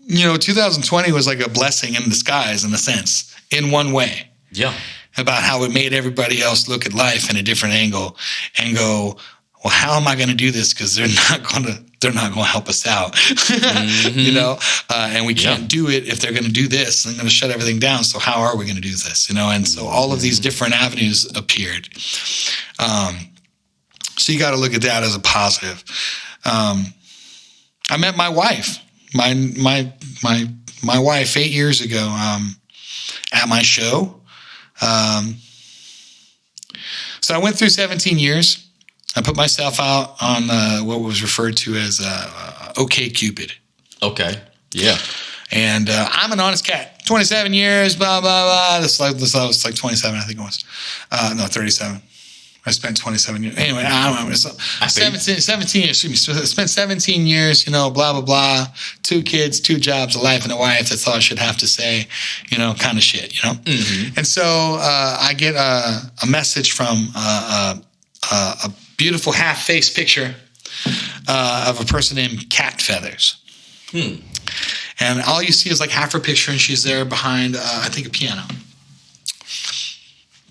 2020 was like a blessing in disguise in a sense, in one way. Yeah. about how it made everybody else look at life in a different angle and go, well, how am I going to do this? Because they're not going to help us out, you know, and we can't do it if they're going to do this. They're going to shut everything down. So how are we going to do this? You know, and so all of these different avenues appeared. So you got to look at that as a positive. I met my wife, my wife 8 years ago at my show. So I went through 17 years. I put myself out on what was referred to as OkCupid. Okay. Yeah. And I'm an honest cat. 27 years, blah, blah, blah. This was like 27, I think it was. No, 37. I spent 27 years. Anyway, I don't remember. So 17 years. Excuse me. So I spent 17 years, you know, blah, blah, blah. 2 kids, 2 jobs, a life and a wife. That's all I should have to say, you know, kind of shit, you know. Mm-hmm. And so I get a message from a beautiful half-face picture of a person named Cat Feathers. And all you see is like half her picture, and she's there behind, I think, a piano.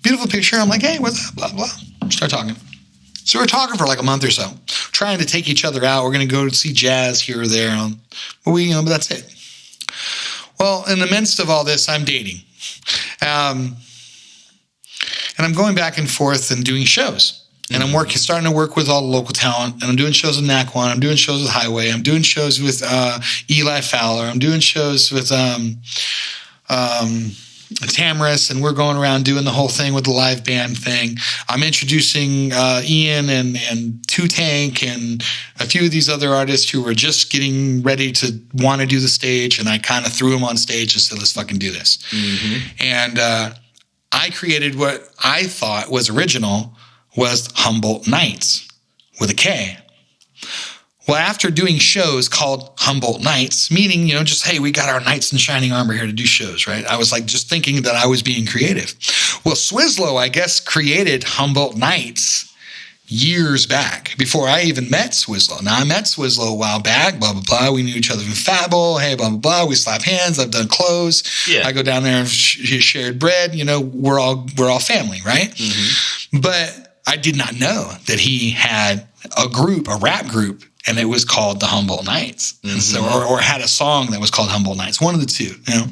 Beautiful picture. I'm like, hey, what's up? Blah, blah. Start talking. So we're talking for like a month or so, trying to take each other out. We're going to go see jazz here or there. But that's it. Well, in the midst of all this, I'm dating. And I'm going back and forth and doing shows. And I'm starting to work with all the local talent. And I'm doing shows with NAC1. I'm doing shows with Highway. I'm doing shows with Eli Fowler. I'm doing shows with Tamris. And we're going around doing the whole thing with the live band thing. I'm introducing Ian and Two Tank and a few of these other artists who were just getting ready to want to do the stage. And I kind of threw them on stage and said, let's fucking do this. Mm-hmm. And I created what I thought was original, was Humboldt Nights with a K. Well, after doing shows called Humboldt Nights, meaning, you know, just, hey, we got our knights in shining armor here to do shows, right? I was like just thinking that I was being creative. Well, Swizzlow, I guess, created Humboldt Nights years back before I even met Swizzlow. Now, I met Swizzlow a while back, blah, blah, blah. We knew each other from Fatbol. Hey, blah, blah, blah. We slap hands. I've done clothes. Yeah. I go down there and shared bread. You know, we're all family, right? Mm-hmm. But I did not know that he had a rap group, and it was called the Humboldt Nights. Mm-hmm. And so, or had a song that was called Humboldt Nights, one of the two, you know?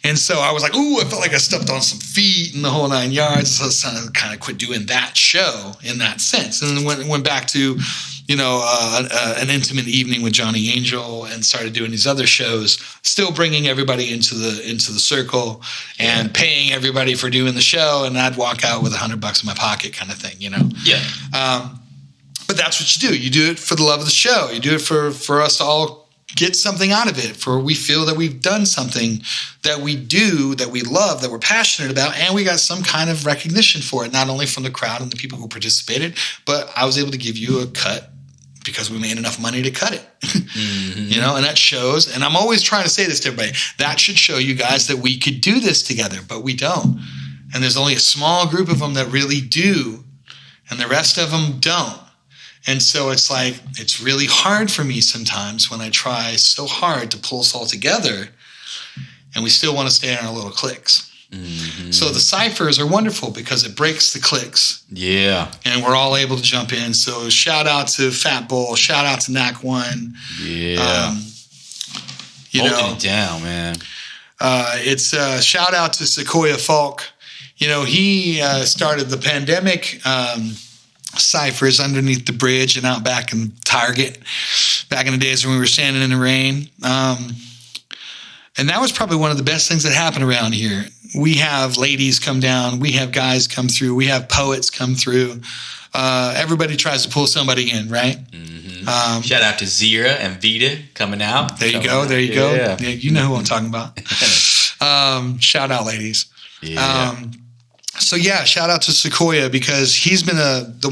And so I was like, ooh, I felt like I stepped on some feet and the whole 9 yards. So I kind of quit doing that show in that sense. And then went back to, you know, an intimate evening with Johnnee Angell and started doing these other shows, still bringing everybody into the circle and paying everybody for doing the show. And I'd walk out with $100 in my pocket kind of thing, you know? Yeah. But that's what you do. You do it for the love of the show. You do it for us to all get something out of it, for we feel that we've done something that we do, that we love, that we're passionate about, and we got some kind of recognition for it, not only from the crowd and the people who participated, but I was able to give you a cut because we made enough money to cut it. Mm-hmm. You know, and that shows, and I'm always trying to say this to everybody, that should show you guys that we could do this together, but we don't. And there's only a small group of them that really do, and the rest of them don't. And so it's like, it's really hard for me sometimes when I try so hard to pull us all together and we still want to stay in our little cliques. Mm-hmm. So the ciphers are wonderful because it breaks the cliques. Yeah. And we're all able to jump in. So shout out to Fatbol, shout out to NAC1. Yeah. Holding it down, man. It's shout out to Sequoia Falk. You know, he started the pandemic ciphers underneath the bridge and out back in Target back in the days when we were standing in the rain. And that was probably one of the best things that happened around here. We have ladies come down. We have guys come through. We have poets come through. Everybody tries to pull somebody in, right? Mm-hmm. Shout out to Zira and Vita coming out. There you go. There you go. Yeah, you know who I'm talking about. Shout out, ladies. Yeah. So yeah, shout out to Sequoia because he's been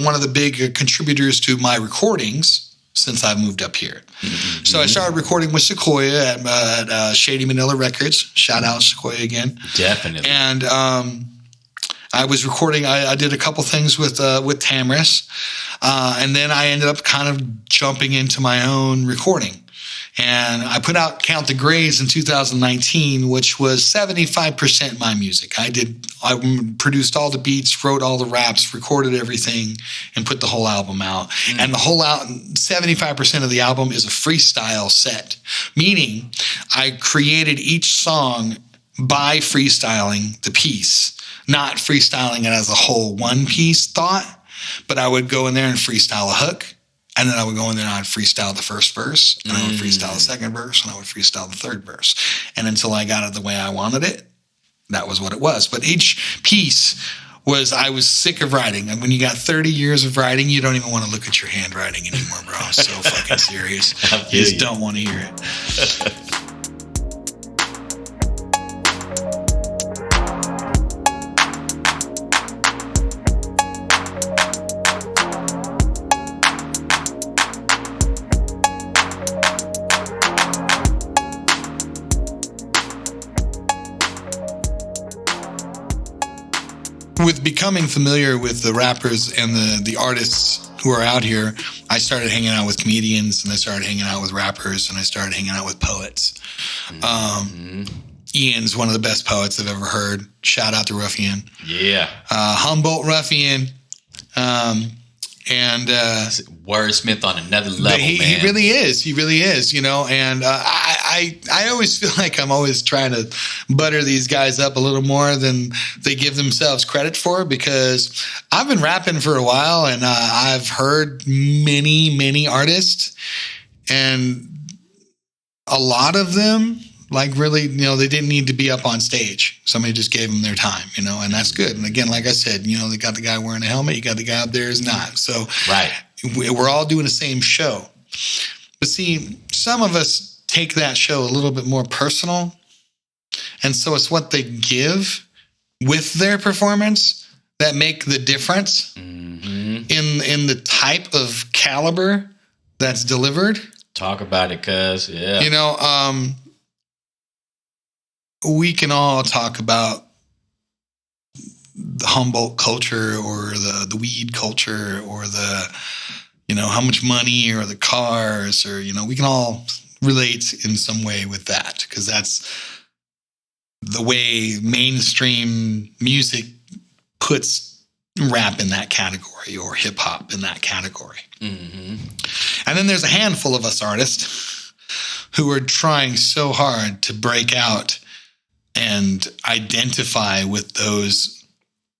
one of the big contributors to my recordings since I've moved up here. Mm-hmm. So I started recording with Sequoia at Shady Manila Records. Shout out Sequoia again. Definitely. And I was recording. I did a couple things with Tamris, and then I ended up kind of jumping into my own recording. And I put out Count the Grays in 2019, which was 75% my music. I produced all the beats, wrote all the raps, recorded everything, and put the whole album out. And the whole 75% of the album is a freestyle set, meaning I created each song by freestyling the piece, not freestyling it as a whole one piece thought, but I would go in there and freestyle a hook. And then I would go in there and I'd freestyle the first verse, and I would freestyle the second verse, and I would freestyle the third verse. And until I got it the way I wanted it, that was what it was. But each piece I was sick of writing. And when you got 30 years of writing, you don't even want to look at your handwriting anymore, bro. It's so fucking serious. You just don't want to hear it. With becoming familiar with the rappers and the artists who are out here, I started hanging out with comedians, and I started hanging out with rappers, and I started hanging out with poets. Ian's one of the best poets I've ever heard. Shout out to Ruffian. Yeah. Humboldt Ruffian. And wordsmith on another level, man. He really is. He really is, you know. And I always feel like I'm always trying to butter these guys up a little more than they give themselves credit for, because I've been rapping for a while, and I've heard many artists, and a lot of them, like, really, you know, they didn't need to be up on stage. Somebody just gave them their time, you know, and that's good. And again, like I said, you know, they got the guy wearing a helmet, you got the guy up there who's not. So right, we're all doing the same show. But see, some of us take that show a little bit more personal. And so it's what they give with their performance that make the difference in the type of caliber that's delivered. Talk about it, cuz, yeah. You know, we can all talk about the Humboldt culture, or the weed culture, or the, you know, how much money, or the cars, or, you know, we can all relate in some way with that, because that's the way mainstream music puts rap in that category, or hip hop in that category. And then there's a handful of us artists who are trying so hard to break out and identify with those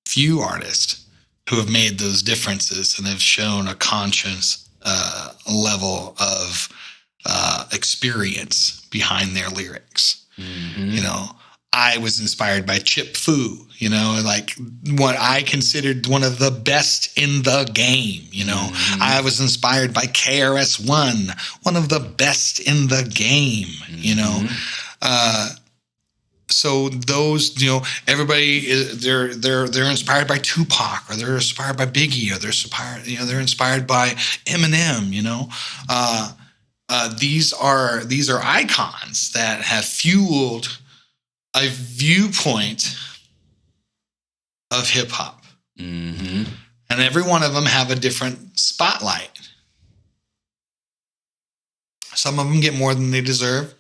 few artists who have made those differences and have shown a conscious level of experience behind their lyrics. You know, I was inspired by Chip Fu, you know, like what I considered one of the best in the game. You know, I was inspired by KRS-One, one of the best in the game, you know. So those, you know, everybody they're inspired by Tupac, or they're inspired by Biggie, or they're inspired by Eminem. You know, these are icons that have fueled a viewpoint of hip hop, and every one of them have a different spotlight. Some of them get more than they deserve.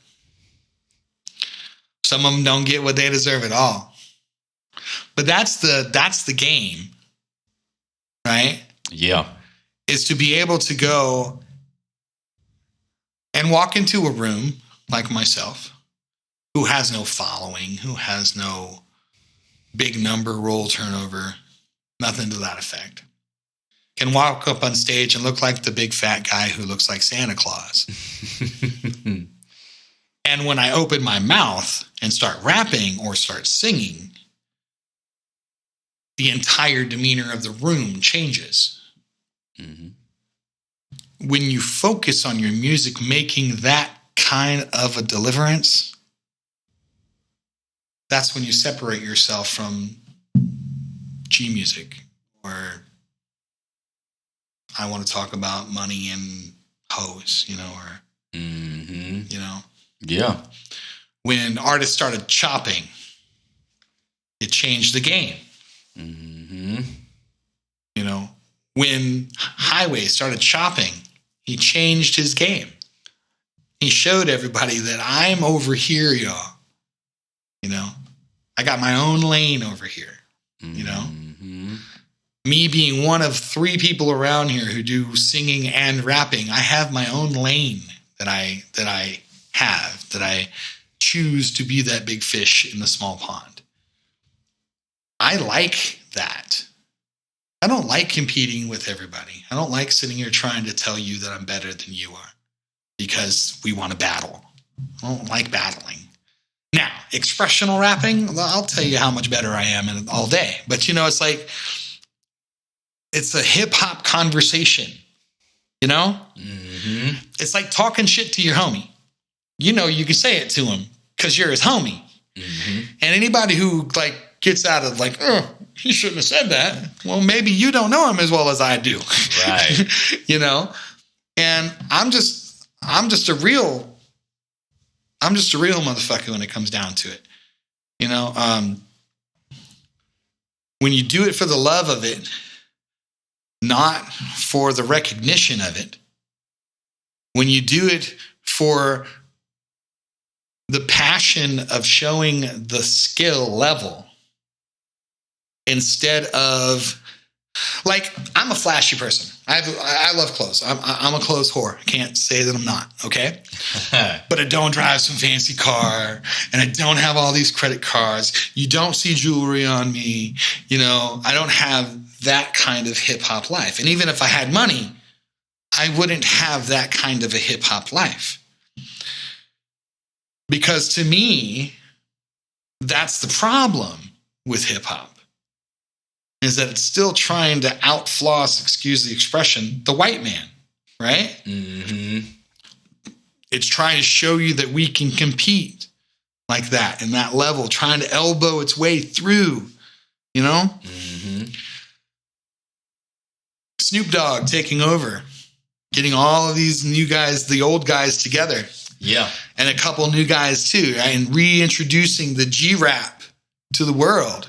Some of them don't get what they deserve at all. But that's the game, right? Yeah. Is to be able to go and walk into a room like myself, who has no following, who has no big number roll turnover, nothing to that effect, can walk up on stage and look like the big fat guy who looks like Santa Claus. And when I open my mouth and start rapping or start singing, the entire demeanor of the room changes. When you focus on your music making that kind of a deliverance, that's when you separate yourself from G music, or I want to talk about money and hoes, you know, or, you know. Yeah. When artists started chopping, it changed the game. You know, when Highway started chopping, he changed his game. He showed everybody that I'm over here, y'all. You know, I got my own lane over here, you know. Mm-hmm. Me being one of 3 people around here who do singing and rapping, I have my own lane that I choose to be that big fish in the small pond. I like that. I don't like competing with everybody. I don't like sitting here trying to tell you that I'm better than you are because we want to battle. I don't like battling. Now, expressional rapping, I'll tell you how much better I am in all day. But, you know, it's like, it's a hip-hop conversation, you know? Mm-hmm. It's like talking shit to your homie. You know, you can say it to him because you're his homie. Mm-hmm. And anybody who, like, gets out of, like, oh, he shouldn't have said that. Well, maybe you don't know him as well as I do. Right. You know? And I'm just a real motherfucker when it comes down to it. You know, when you do it for the love of it, not for the recognition of it, when you do it for the passion of showing the skill level instead of, like, I'm a flashy person. I love clothes. I'm a clothes whore. I can't say that I'm not, okay? But I don't drive some fancy car, and I don't have all these credit cards. You don't see jewelry on me. You know, I don't have that kind of hip-hop life. And even if I had money, I wouldn't have that kind of a hip-hop life. Because to me, that's the problem with hip-hop. Is that it's still trying to outfloss, excuse the expression, the white man, right? Mm-hmm. It's trying to show you that we can compete like that, in that level, trying to elbow its way through, you know? Mm-hmm. Snoop Dogg taking over, getting all of these new guys, the old guys together. Yeah. And a couple new guys too, right? And reintroducing the G-Rap to the world.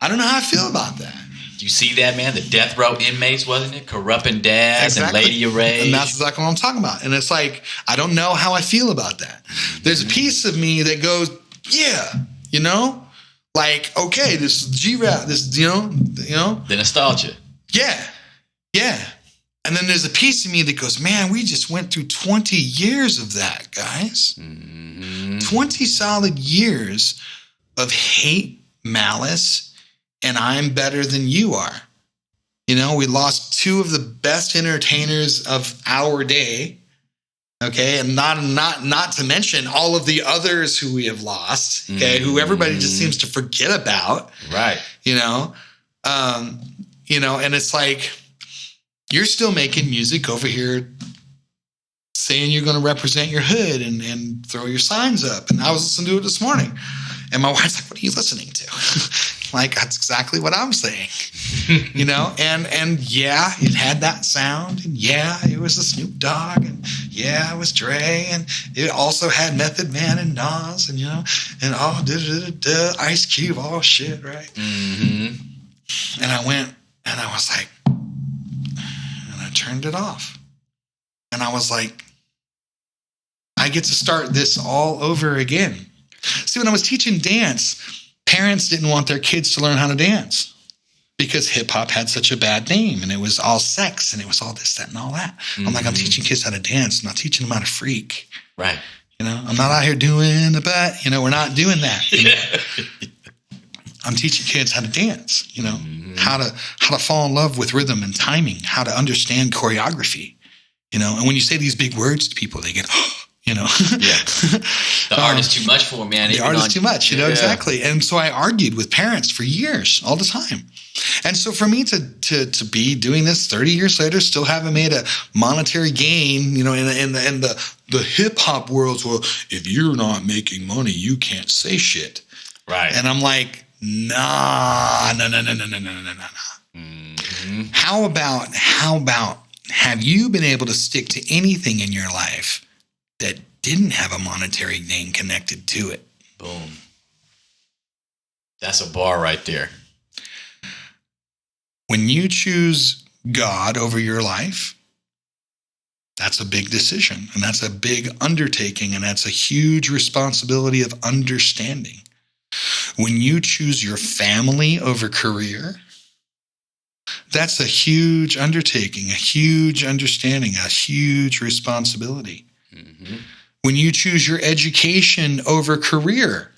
I don't know how I feel about that. You see that, man? The death row inmates, wasn't it? Corrupting Daz and Lady of Rage. And that's exactly what I'm talking about. And it's like, I don't know how I feel about that. There's a piece of me that goes, yeah, you know? Like, okay, this G-Rap, this, you know? The nostalgia. Yeah. And then there's a piece of me that goes, man, we just went through 20 years of that, guys. Mm-hmm. 20 solid years of hate, malice, and I'm better than you are. You know, we lost 2 of the best entertainers of our day. Okay, and not to mention all of the others who we have lost. Okay, who everybody just seems to forget about. Right. You know, and it's like, you're still making music over here saying you're going to represent your hood and throw your signs up. And I was listening to it this morning. And my wife's like, what are you listening to? Like, that's exactly what I'm saying. You know? And yeah, it had that sound. And yeah, it was the Snoop Dogg. And yeah, it was Dre. And it also had Method Man and Nas. And, you know, and Ice Cube, all shit, right? Mm-hmm. And I went and I was like, and I turned it off. And I was like, I get to start this all over again. See, when I was teaching dance, parents didn't want their kids to learn how to dance because hip-hop had such a bad name, and it was all sex, and it was all this, that, and all that. Mm-hmm. I'm like, I'm teaching kids how to dance. I'm not teaching them how to freak. Right. You know, I'm not out here doing the butt. You know, we're not doing that. You know? I'm teaching kids how to dance, you know, how to fall in love with rhythm and timing, how to understand choreography, you know. And when you say these big words to people, they get, you know. Yeah. The art is too much for them, man. The art is too much, you know, exactly. And so I argued with parents for years, all the time. And so for me to be doing this 30 years later, still haven't made a monetary gain, you know, in the hip hop world, well, if you're not making money, you can't say shit. Right. And I'm like, no. Mm-hmm. How about have you been able to stick to anything in your life that didn't have a monetary gain connected to it? Boom. That's a bar right there. When you choose God over your life, That's a big decision, and that's a big undertaking, and that's a huge responsibility of understanding. When you choose your family over career, that's a huge undertaking, a huge understanding, a huge responsibility. Mm-hmm. When you choose your education over career,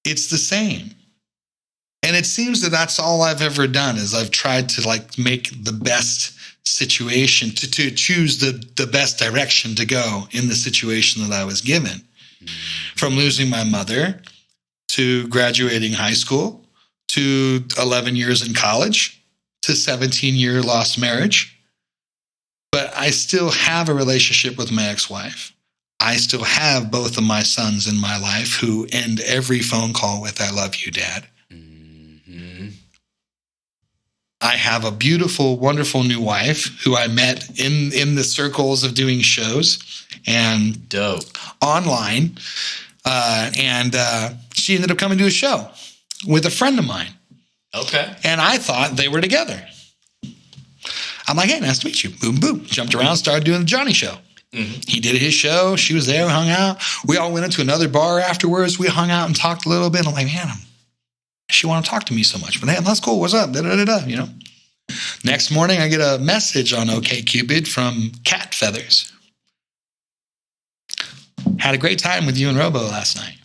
it's the same. And it seems that that's all I've ever done is I've tried to like make the best situation, to choose the best direction to go in the situation that I was given. Mm-hmm. From losing my mother to graduating high school to 11 years in college to 17-year lost marriage. But I still have a relationship with my ex-wife. I still have both of my sons in my life who end every phone call with, "I love you, Dad." Mm-hmm. I have a beautiful, wonderful new wife who I met in the circles of doing shows and dope online. And she ended up coming to a show with a friend of mine. Okay. And I thought they were together. I'm like, "Hey, nice to meet you." Boom, boom. Jumped around, started doing the Johnnee show. Mm-hmm. He did his show. She was there. We hung out. We all went into another bar afterwards. We hung out and talked a little bit. I'm like, "Man, she want to talk to me so much." But hey, that's cool. What's up? Da-da-da-da, you know. Next morning, I get a message on OkCupid from Cat Feathers. "Had a great time with you and Robo last night."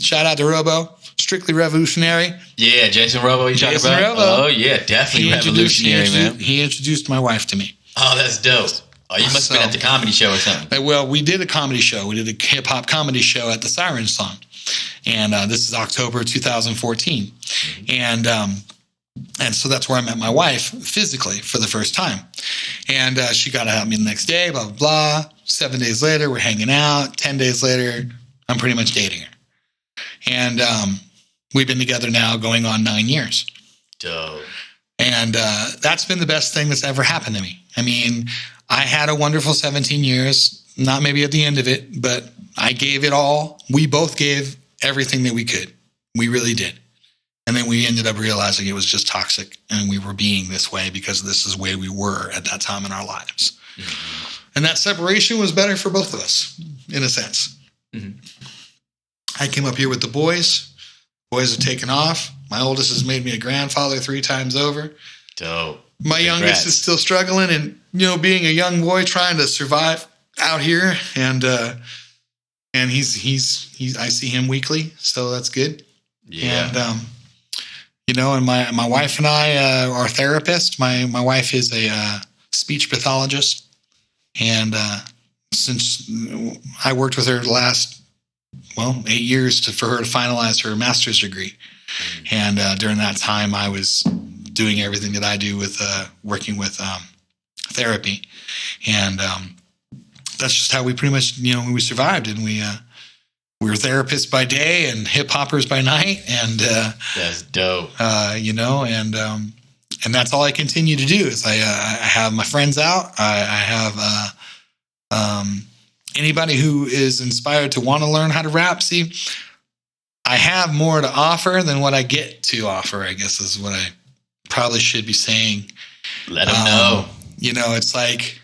Shout out to Robo. Strictly revolutionary. Yeah, Jason Robo, you talking about? Robo. Oh, yeah, definitely revolutionary, man. He introduced my wife to me. Oh, that's dope. Oh, you must have been at the comedy show or something. Well, we did a comedy show. We did a hip-hop comedy show at the Siren Song. And this is October 2014. Mm-hmm. And so that's where I met my wife physically for the first time. And she got to help me the next day, blah, blah, blah. 7 days later, we're hanging out. 10 days later, I'm pretty much dating her. And we've been together now going on 9 years. Dope. And that's been the best thing that's ever happened to me. I mean, I had a wonderful 17 years, not maybe at the end of it, but I gave it all. We both gave everything that we could. We really did. And then we ended up realizing it was just toxic and we were being this way because this is the way we were at that time in our lives. Mm-hmm. And that separation was better for both of us, in a sense. Mm-hmm. I came up here with the boys. Boys have taken off. My oldest has made me a grandfather 3 times over. Dope. My youngest is still struggling and, you know, being a young boy trying to survive out here. And he's I see him weekly, so that's good. Yeah. And, you know, and my wife and I are therapists. My wife is a speech pathologist. And since I worked with her the last, 8 years for her to finalize her master's degree. And during that time, I was doing everything that I do with working with therapy. And that's just how we pretty much, you know, we survived. And we were therapists by day and hip hoppers by night. And that's dope. You know, and that's all I continue to do is I have my friends out. I have anybody who is inspired to want to learn how to rap. See, I have more to offer than what I get to offer, I guess is what I probably should be saying. Let them know. You know, it's like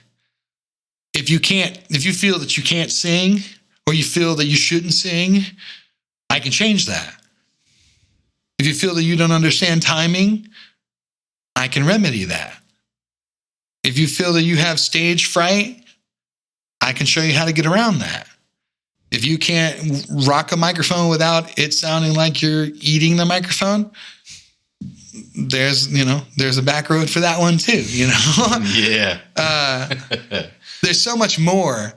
if you feel that you can't sing or you feel that you shouldn't sing, I can change that. If you feel that you don't understand timing, I can remedy that. If you feel that you have stage fright, I can show you how to get around that. If you can't rock a microphone without it sounding like you're eating the microphone, there's a back road for that one too, you know? Yeah. There's so much more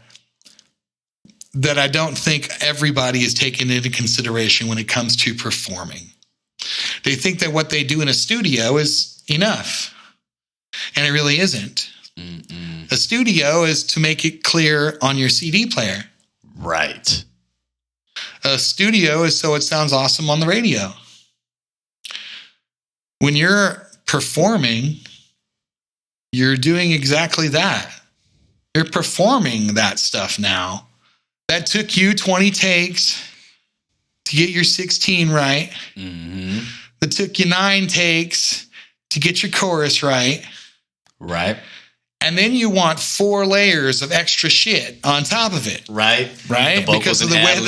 that I don't think everybody is taking into consideration when it comes to performing. They think that what they do in a studio is enough, and it really isn't. Mm-mm. A studio is to make it clear on your CD player. Right. A studio is so it sounds awesome on the radio. When you're performing, you're doing exactly that. You're performing that stuff now. That took you 20 takes to get your 16 right. Mm-hmm. That took you 9 takes to get your chorus right. Right. And then you want 4 layers of extra shit on top of it. Right. Because of the way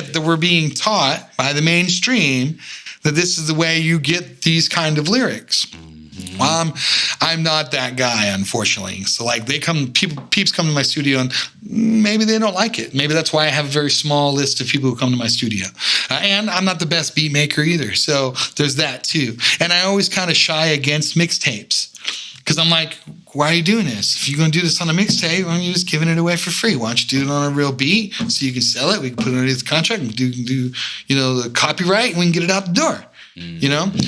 that we're being taught by the mainstream that this is the way you get these kind of lyrics. Mm-hmm. Well, I'm not that guy, unfortunately. So like peeps come to my studio and maybe they don't like it. Maybe that's why I have a very small list of people who come to my studio. And I'm not the best beat maker either. So there's that too. And I always kind of shy against mixtapes. Because I'm like, why are you doing this? If you're going to do this on a mixtape, why aren't you just giving it away for free? Why don't you do it on a real beat so you can sell it? We can put it underneath the contract and do the copyright and we can get it out the door. Mm-hmm.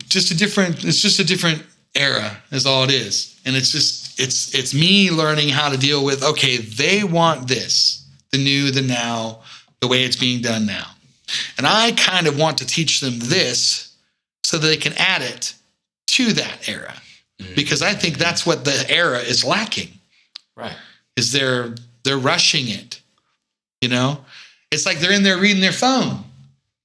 It's just a different era is all it is. And it's me learning how to deal with, okay, they want this, the new, the now, the way it's being done now. And I kind of want to teach them this so that they can add it to that era, because I think that's what the era is lacking. Right. Is they're rushing it. It's like they're in there reading their phone.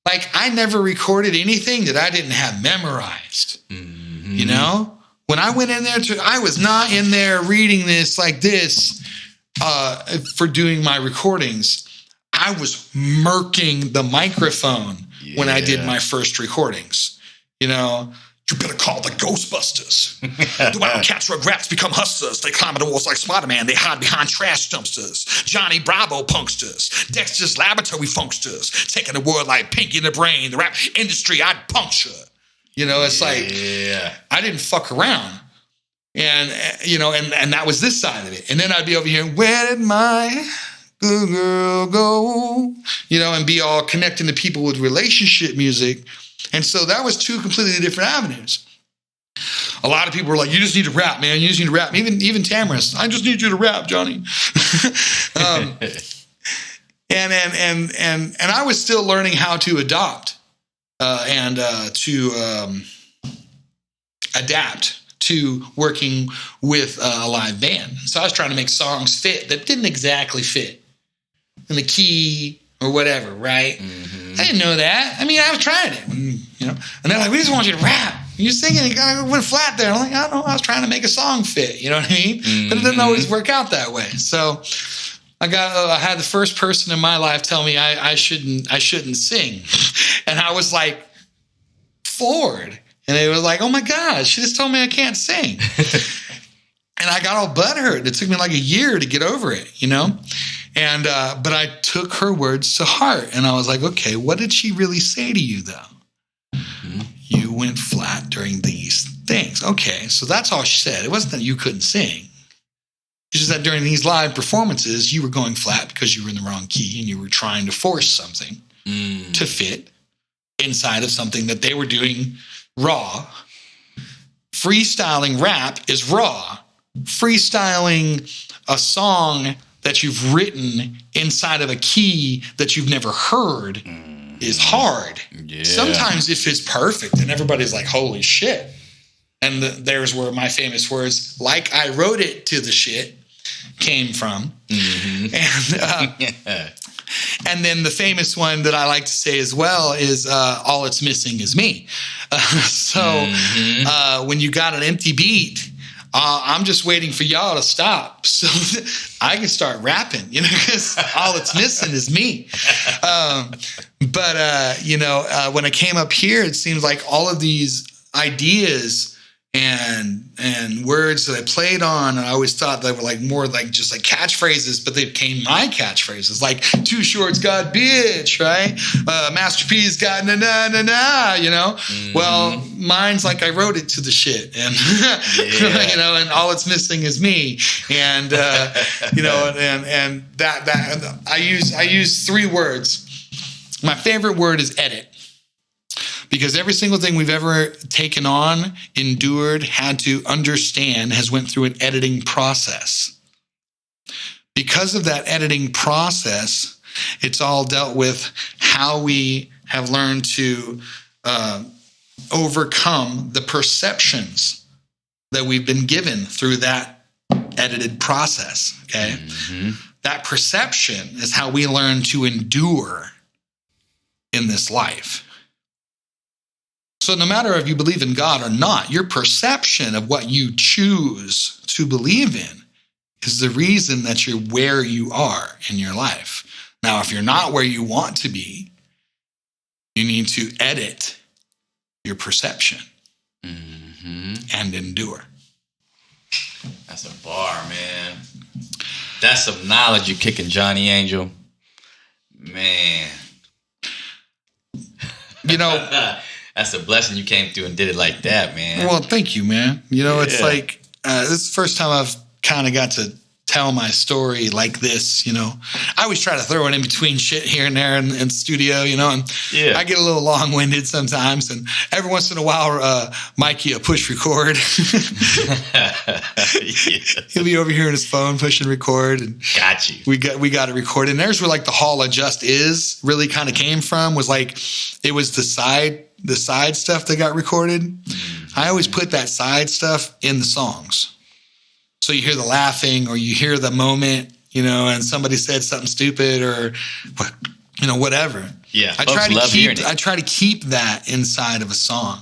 Like I never recorded anything that I didn't have memorized. Mm-hmm. When I went in there I was not in there reading this like this for doing my recordings. I was murking the microphone when I did my first recordings. You better call the Ghostbusters. The Wildcats rugrats become hustlers. They climb the walls like Spider-Man. They hide behind trash dumpsters. Johnny Bravo punksters. Dexter's laboratory funksters. Taking the world like Pinky in the brain. The rap industry I'd puncture. It's like, I didn't fuck around. And, and that was this side of it. And then I'd be over here, where did my good girl go? And be all connecting to people with relationship music. And so that was 2 completely different avenues. A lot of people were like, you just need to rap, man. You just need to rap. Even Tamarisk, I just need you to rap, Johnnee. And I was still learning how to adopt and to adapt to working with a live band. So I was trying to make songs fit that didn't exactly fit in the key or whatever, right? Mm-hmm. I didn't know that. I mean, I was trying it, and they're like, we just want you to rap. You're singing, you went flat there. I'm like, I don't know, I was trying to make a song fit, you know what I mean? Mm-hmm. But it didn't always work out that way. So I had the first person in my life tell me I shouldn't sing. And I was like floored. And they was like, oh my God, she just told me I can't sing. And I got all butthurt. It took me like a year to get over it, And, but I took her words to heart and I was like, okay, what did she really say to you though? Mm-hmm. You went flat during these things. Okay. So that's all she said. It wasn't that you couldn't sing. It's just that during these live performances, you were going flat because you were in the wrong key and you were trying to force something to fit inside of something that they were doing raw. Freestyling rap is raw. Freestyling a song that you've written inside of a key that you've never heard is hard. Yeah. Sometimes if it's perfect and everybody's like, holy shit. And there's where my famous words, like I wrote it to the shit, came from. Mm-hmm. And then the famous one that I like to say as well is all it's missing is me. When you got an empty beat, I'm just waiting for y'all to stop so I can start rapping, because all it's missing is me. When I came up here, it seems like all of these ideas and words that I played on, and I always thought they were like more like just like catchphrases, but they became my catchphrases, like Too Short's got bitch, right? Master P's got na na na na, Mm-hmm. Well, mine's like I wrote it to the shit, and and all it's missing is me, and and that I use 3 words. My favorite word is edit. Because every single thing we've ever taken on, endured, had to understand has went through an editing process. Because of that editing process, it's all dealt with how we have learned to overcome the perceptions that we've been given through that edited process, okay? Mm-hmm. That perception is how we learn to endure in this life. So no matter if you believe in God or not, your perception of what you choose to believe in is the reason that you're where you are in your life. Now, if you're not where you want to be, you need to edit your perception and endure. That's a bar, man. That's some knowledge you're kicking, Johnnee Angell. Man. You know, that's a blessing you came through and did it like that, man. Well, thank you, man. You know, it's like, this is the first time I've kind of got to tell my story like this, you know. I always try to throw it in between shit here and there in the studio, you know, and I get a little long-winded sometimes, and every once in a while, Mikey will push record. He'll be over here on his phone pushing record, and got you. We got it recorded. And there's where like the Hall of Just Is really kind of came from, was like, it was the side stuff that got recorded. I always put that side stuff in the songs. So you hear the laughing, or you hear the moment, you know, and somebody said something stupid, or, you know, whatever. Yeah, I try to keep that inside of a song,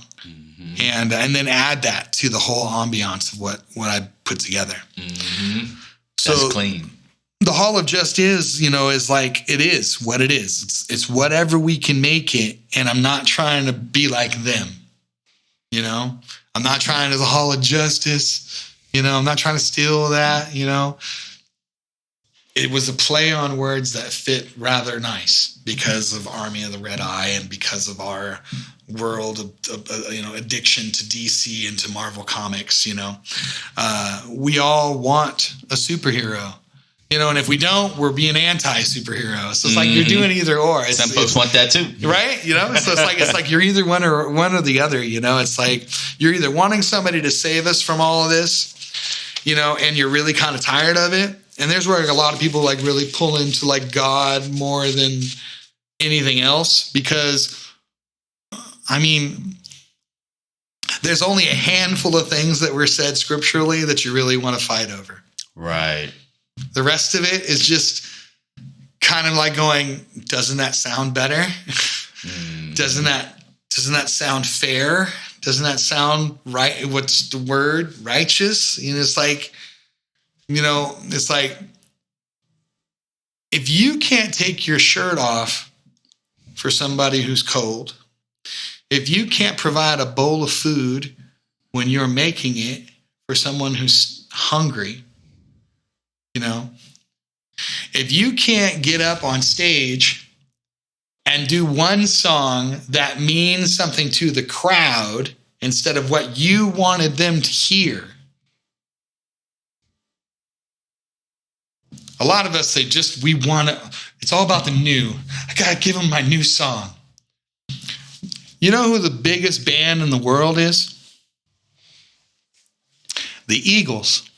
and then add that to the whole ambiance of what I put together. So that's clean. The Hall of Just Is, you know, is like, it is what it is. It's whatever we can make it, and I'm not trying to be like them. You know, I'm not trying to the Hall of Justice. You know, I'm not trying to steal that, you know. It was a play on words that fit rather nice because of Army of the Red Eye and because of our world of you know, addiction to DC and to Marvel Comics, you know. We all want a superhero, you know, and if we don't, we're being anti-superhero. So it's like you're doing either or. Some folks want that too. Right? You know, so it's like you're either one or the other, you know. It's like you're either wanting somebody to save us from all of this, you know, and you're really kind of tired of it. And there's where a lot of people like really pull into like God more than anything else, because, I mean, there's only a handful of things that were said scripturally that you really want to fight over. Right. The rest of it is just kind of like going, doesn't that sound better? Doesn't that sound fair? Doesn't that sound right? What's the word? Righteous? You know, it's like, you know, it's like, if you can't take your shirt off for somebody who's cold, if you can't provide a bowl of food when you're making it for someone who's hungry, you know, if you can't get up on stage and do one song that means something to the crowd instead of what you wanted them to hear. A lot of us say we want to, it's all about the new. I got to give them my new song. You know who the biggest band in the world is? The Eagles.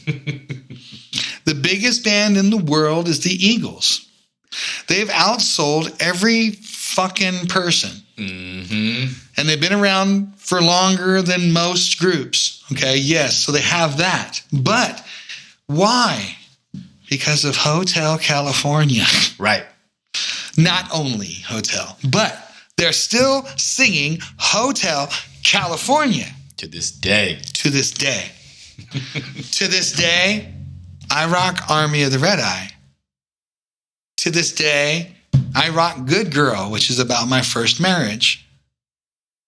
The biggest band in the world is the Eagles. They've outsold every fucking person. And they've been around for longer than most groups. Okay, yes, so they have that. But why? Because of Hotel California. Right. Not only Hotel, but they're still singing Hotel California. To this day. To this day. To this day, I rock Army of the Red Eye. To this day, I rock Good Girl, which is about my first marriage.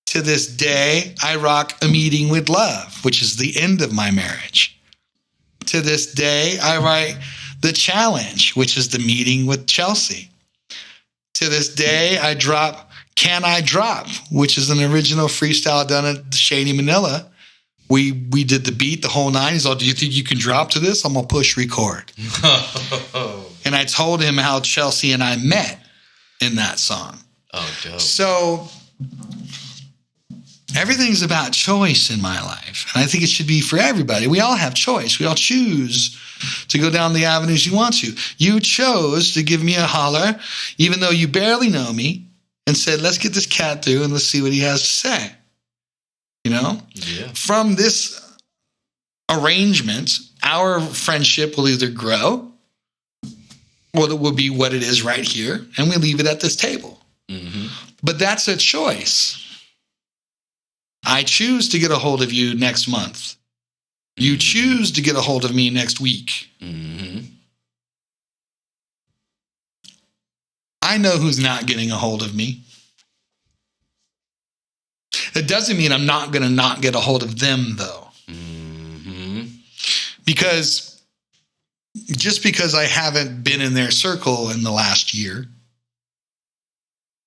To this day, I rock A Meeting with Love, which is the end of my marriage. To this day, I write The Challenge, which is the meeting with Chelsea. To this day, I drop Can I Drop, which is an original freestyle done at Shady Manila. We did the beat, the whole nine. He's all, do you think you can drop to this? I'm going to push record. And I told him how Chelsea and I met in that song. Oh, dope. So everything's about choice in my life. And I think it should be for everybody. We all have choice. We all choose to go down the avenues you want to. You chose to give me a holler, even though you barely know me, and said, let's get this cat through and let's see what he has to say. You know? Yeah. From this arrangement, our friendship will either grow or it will be what it is right here, and we leave it at this table. But that's a choice. I choose to get a hold of you next month. You choose to get a hold of me next week. Mm-hmm. I know who's not getting a hold of me. It doesn't mean I'm not going to not get a hold of them, though. Mm-hmm. Because just because I haven't been in their circle in the last year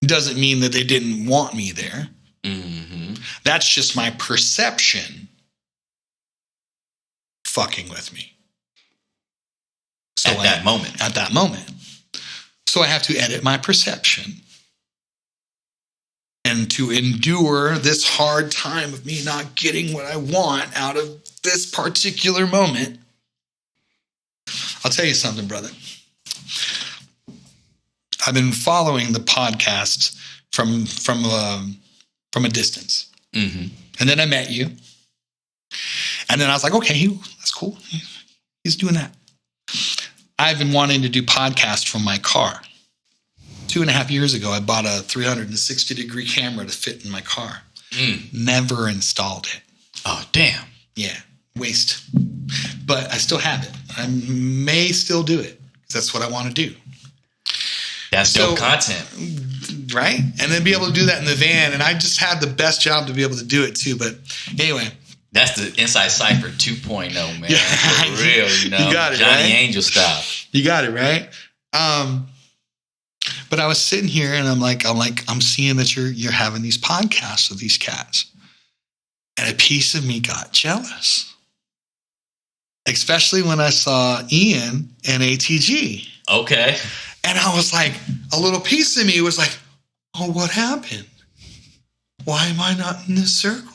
doesn't mean that they didn't want me there. Mm-hmm. That's just my perception fucking with me. So At that moment. So I have to edit my perception. And to endure this hard time of me not getting what I want out of this particular moment. I'll tell you something, brother. I've been following the podcast from a distance. Mm-hmm. And then I met you. And then I was like, okay, that's cool. He's doing that. I've been wanting to do podcasts from my car. 2.5 years ago, I bought a 360-degree camera to fit in my car. Never installed it. Oh, damn. Yeah, waste. But I still have it. I may still do it. That's what I want to do. That's dope content. Right? And then be able to do that in the van. And I just had the best job to be able to do it, too. But anyway. That's the Insight Cypher 2.0, man. Yeah. For real, you know. You got it, Johnnee right? Angell style. You got it, right? But I was sitting here and I'm seeing that you're having these podcasts with these cats. And a piece of me got jealous. Especially when I saw Ian and ATG. Okay. And I was like, a little piece of me was like, oh, what happened? Why am I not in this circle?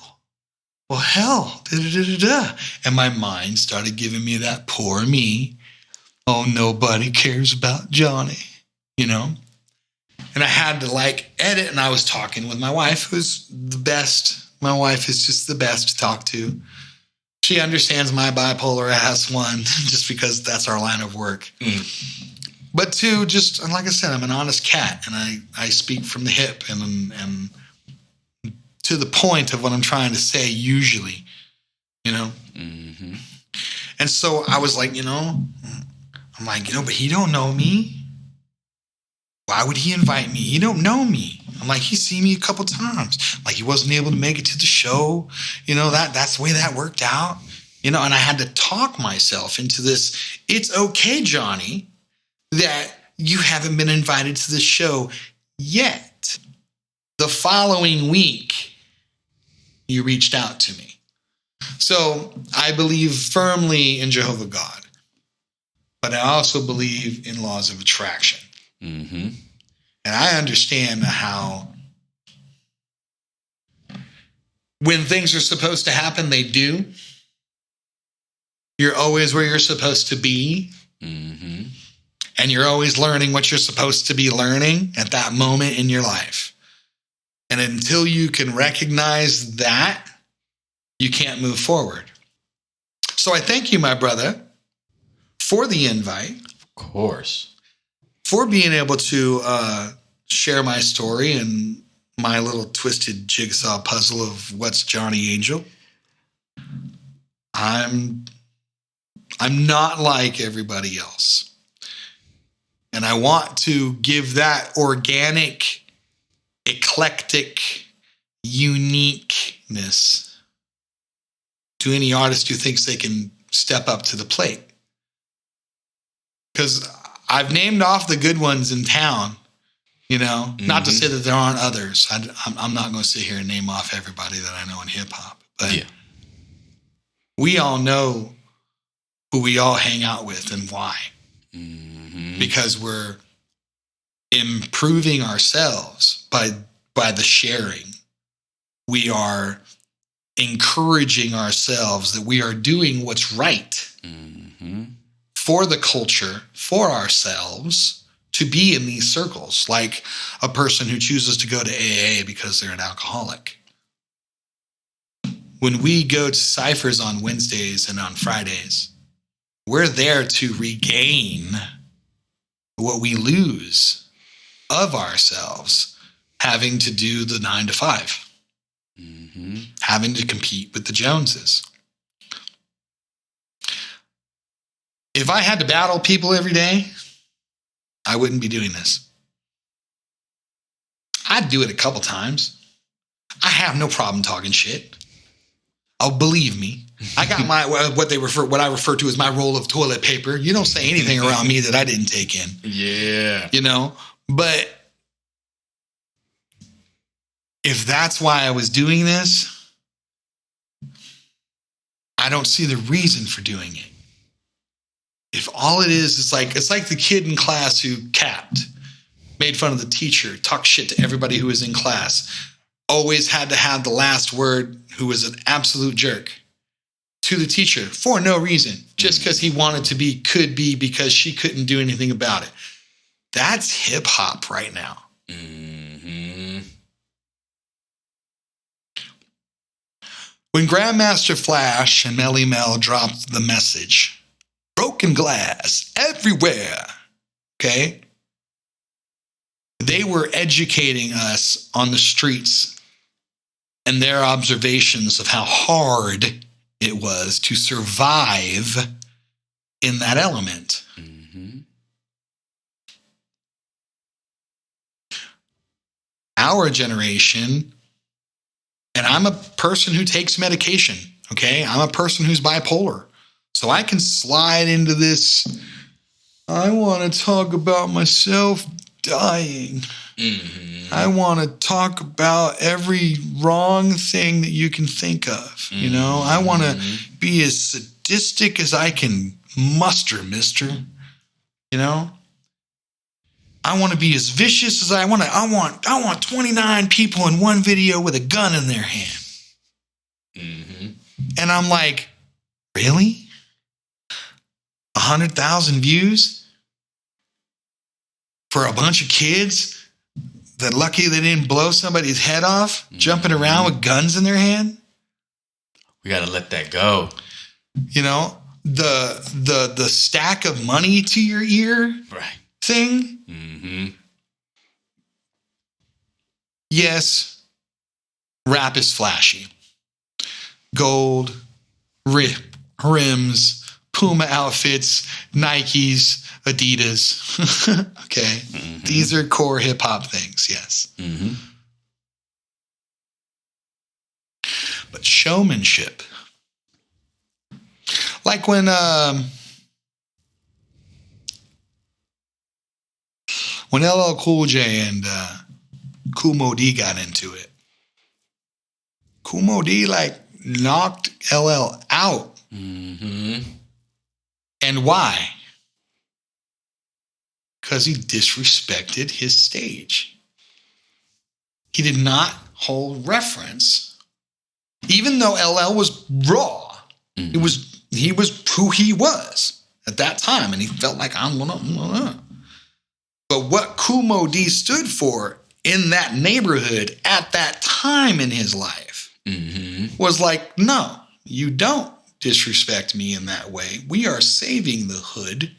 Well, hell, da-da-da-da-da. And my mind started giving me that poor me. Oh, nobody cares about Johnnee, you know? And I had to edit, and I was talking with my wife, who's the best. My wife is just the best to talk to. She understands my bipolar ass, one, just because that's our line of work. But two, just like I said, I'm an honest cat, and I speak from the hip and to the point of what I'm trying to say usually, you know? Mm-hmm. And so I was like, but he don't know me. Why would he invite me? He don't know me. I'm like, he's seen me a couple times. Like, he wasn't able to make it to the show. That's the way that worked out. And I had to talk myself into this. It's okay, Johnnee, that you haven't been invited to the show yet. The following week, you reached out to me. So I believe firmly in Jehovah God, but I also believe in laws of attraction. Mm-hmm. And I understand how when things are supposed to happen, they do. You're always where you're supposed to be. Mm-hmm. And you're always learning what you're supposed to be learning at that moment in your life. And until you can recognize that, you can't move forward. So I thank you, my brother, for the invite. Of course. For being able to share my story and my little twisted jigsaw puzzle of what's Johnnee Angell. I'm not like everybody else. And I want to give that organic, eclectic uniqueness to any artist who thinks they can step up to the plate. Because I've named off the good ones in town, not to say that there aren't others. I'm not going to sit here and name off everybody that I know in hip hop, but we all know who we all hang out with and why. Mm-hmm. Because we're improving ourselves by the sharing. We are encouraging ourselves that we are doing what's right. Mm-hmm. For the culture, for ourselves, to be in these circles, like a person who chooses to go to AA because they're an alcoholic. When we go to ciphers on Wednesdays and on Fridays, we're there to regain what we lose of ourselves having to do the 9 to 5. having to compete with the Joneses. If I had to battle people every day, I wouldn't be doing this. I'd do it a couple times. I have no problem talking shit. Oh, believe me. I got what I refer to as my roll of toilet paper. You don't say anything around me that I didn't take in. Yeah. You know, but if that's why I was doing this, I don't see the reason for doing it. If all it is it's like the kid in class who capped, made fun of the teacher, talked shit to everybody who was in class, always had to have the last word, who was an absolute jerk to the teacher for no reason, just because he wanted to be, could be, because she couldn't do anything about it. That's hip hop right now. Mm-hmm. When Grandmaster Flash and Melly Mel dropped the message, broken glass everywhere, okay? They were educating us on the streets and their observations of how hard it was to survive in that element. Mm-hmm. Our generation, and I'm a person who takes medication, okay? I'm a person who's bipolar. So I can slide into this, I want to talk about myself dying. Mm-hmm. I want to talk about every wrong thing that you can think of. You know, I want to be as sadistic as I can muster, mister. You know, I want to be as vicious as I want to. I want 29 people in one video with a gun in their hand. Mm-hmm. And I'm like, really? 100,000 views for a bunch of kids that lucky they didn't blow somebody's head off, jumping around with guns in their hand? We got to let that go. You know, the stack of money to your ear thing. Mm-hmm. Yes, rap is flashy. Gold, rims, Puma outfits, Nikes, Adidas. Okay. Mm-hmm. These are core hip hop things, yes. Mm-hmm. But showmanship. Like when LL Cool J and Kool Moe Dee got into it. Kool Moe Dee knocked LL out. Mm-hmm. And why? Because he disrespected his stage. He did not hold reference, even though LL was raw. Mm-hmm. He was who he was at that time, and he felt like I'm gonna. But what Kool Moe Dee stood for in that neighborhood at that time in his life was like, no, you don't disrespect me in that way. We are saving the hood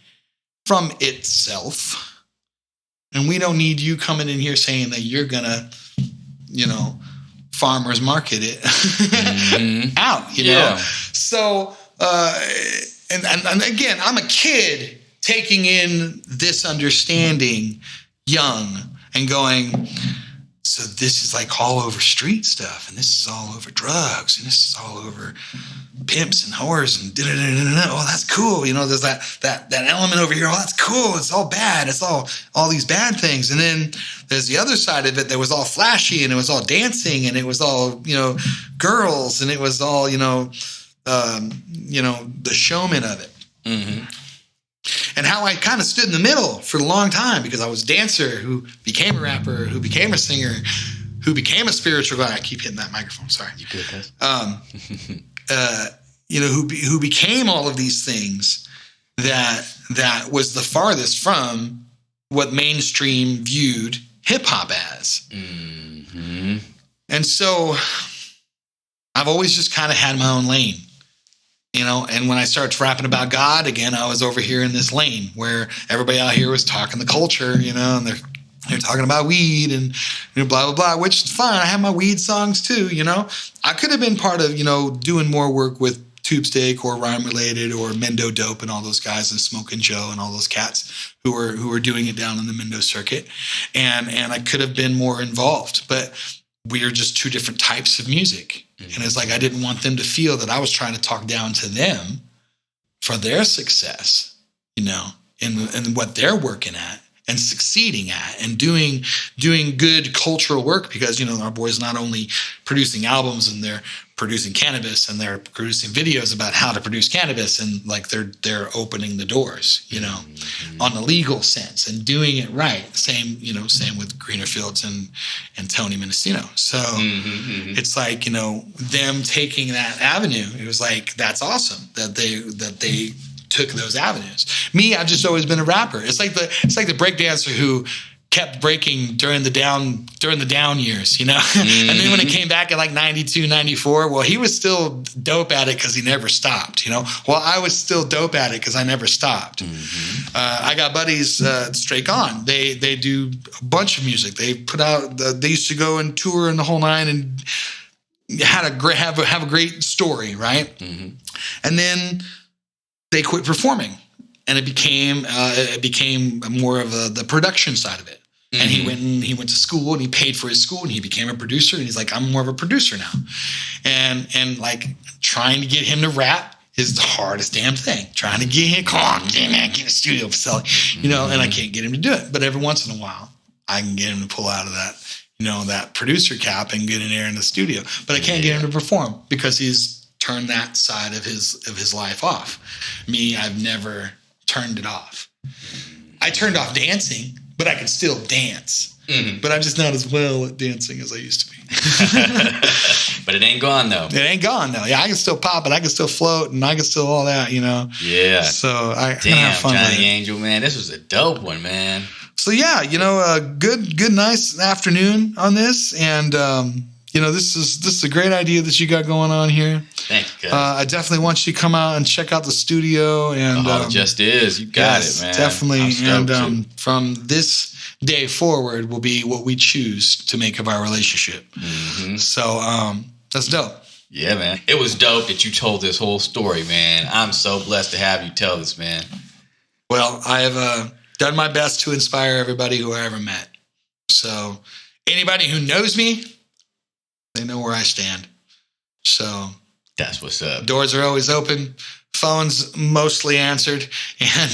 from itself. And we don't need you coming in here saying that you're going to, farmers market it out, you know? So, and again, I'm a kid taking in this understanding young and going, so this is all over street stuff, and this is all over drugs, and this is all over pimps and whores and oh, that's cool. There's that element over here. Oh, that's cool. It's all bad. It's all these bad things. And then there's the other side of it that was all flashy, and it was all dancing, and it was all, girls, and it was all, the showman of it. Mm-hmm. And how I kind of stood in the middle for a long time, because I was a dancer who became a rapper, who became a singer, who became a spiritual guy. I keep hitting that microphone. Sorry. You good, guys? Who became all of these things that was the farthest from what mainstream viewed hip hop as. Mm-hmm. And so I've always just kind of had my own lane. And when I started rapping about God again, I was over here in this lane where everybody out here was talking the culture, and they're They're talking about weed and blah, blah, blah, which is fine. I have my weed songs too, I could have been part of, doing more work with Tube Steak or Rhyme Related or Mendo Dope and all those guys and Smokin' Joe and all those cats who were doing it down in the Mendo circuit. And I could have been more involved, but we are just two different types of music. Mm-hmm. And it's like I didn't want them to feel that I was trying to talk down to them for their success, and what they're working at and succeeding at and doing good cultural work because, our boys not only producing albums and they're producing cannabis and they're producing videos about how to produce cannabis and like they're opening the doors, on the legal sense and doing it right. Same with Greener Fields and Tony Mendocino. So it's like, them taking that avenue, it was like, that's awesome that they took those avenues. Me, I've just always been a rapper. It's like the breakdancer who kept breaking during the down years, And then when it came back in like 92, 94, well, he was still dope at it because he never stopped, Well, I was still dope at it because I never stopped. I got buddies, Straight Gone. They do a bunch of music. They put out, they used to go and tour in the whole nine and had have a great story, right? Mm-hmm. And then they quit performing, and it became more of the production side of it. Mm-hmm. And he went to school and he paid for his school and he became a producer. And he's like, I'm more of a producer now, and like trying to get him to rap is the hardest damn thing. Trying to get him, come on, damn man, get a studio facility, and I can't get him to do it. But every once in a while, I can get him to pull out of that, that producer cap and get in there in the studio. But I can't get him to perform because he's turned that side of his life off. Me, I've never turned it off. I turned off dancing, but I can still dance. Mm-hmm. But I'm just not as well at dancing as I used to be. But it ain't gone though. It ain't gone though. Yeah, I can still pop it. I can still float, and I can still all that. Yeah. So I have fun Johnnee with it. Angell, man, this was a dope one, man. So yeah, a good, nice afternoon on this, and this is a great idea that you got going on here. Thank you, I definitely want you to come out and check out the studio. And it just is. You got it, man. Definitely. And from this day forward will be what we choose to make of our relationship. Mm-hmm. So that's dope. Yeah, man. It was dope that you told this whole story, man. I'm so blessed to have you tell this, man. Well, I have done my best to inspire everybody who I ever met. So anybody who knows me, they know where I stand. So that's what's up. Doors are always open. Phone's mostly answered. And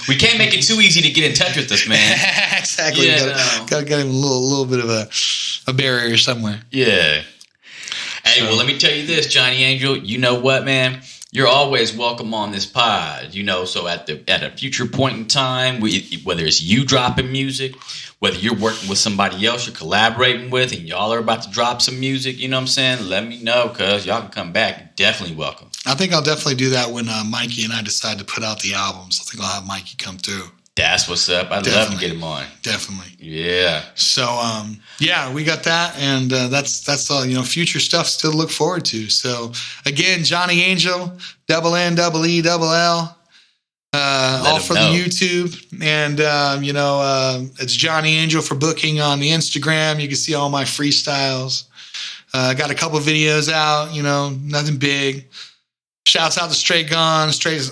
we can't make it too easy to get in touch with us, man. Exactly. Got to get him a little bit of a barrier somewhere. Yeah. Hey, well, let me tell you this, Johnnee Angell. You know what, man? You're always welcome on this pod, so at a future point in time, whether it's you dropping music, whether you're working with somebody else you're collaborating with and y'all are about to drop some music, you know what I'm saying? Let me know, because y'all can come back. You're definitely welcome. I think I'll definitely do that when Mikey and I decide to put out the albums. I think I'll have Mikey come through. That's what's up. I'd love to get him on. Definitely. Yeah. So, we got that. And that's all, future stuff still to look forward to. So, again, Johnnee Angell, NNEELL, all for the YouTube. And, it's Johnnee Angell for booking on the Instagram. You can see all my freestyles. Got a couple videos out, nothing big. Shouts out to Straight Gone, shouts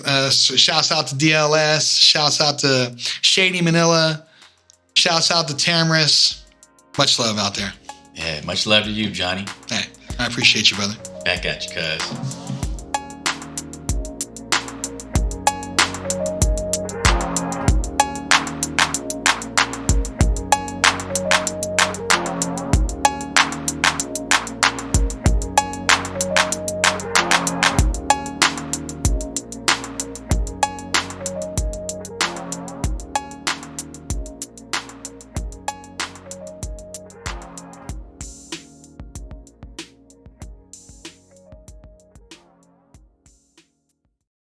out to DLS, shouts out to Shady Manila, shouts out to Tamris. Much love out there. Yeah, much love to you, Johnny. Hey, I appreciate you, brother. Back at you, cuz.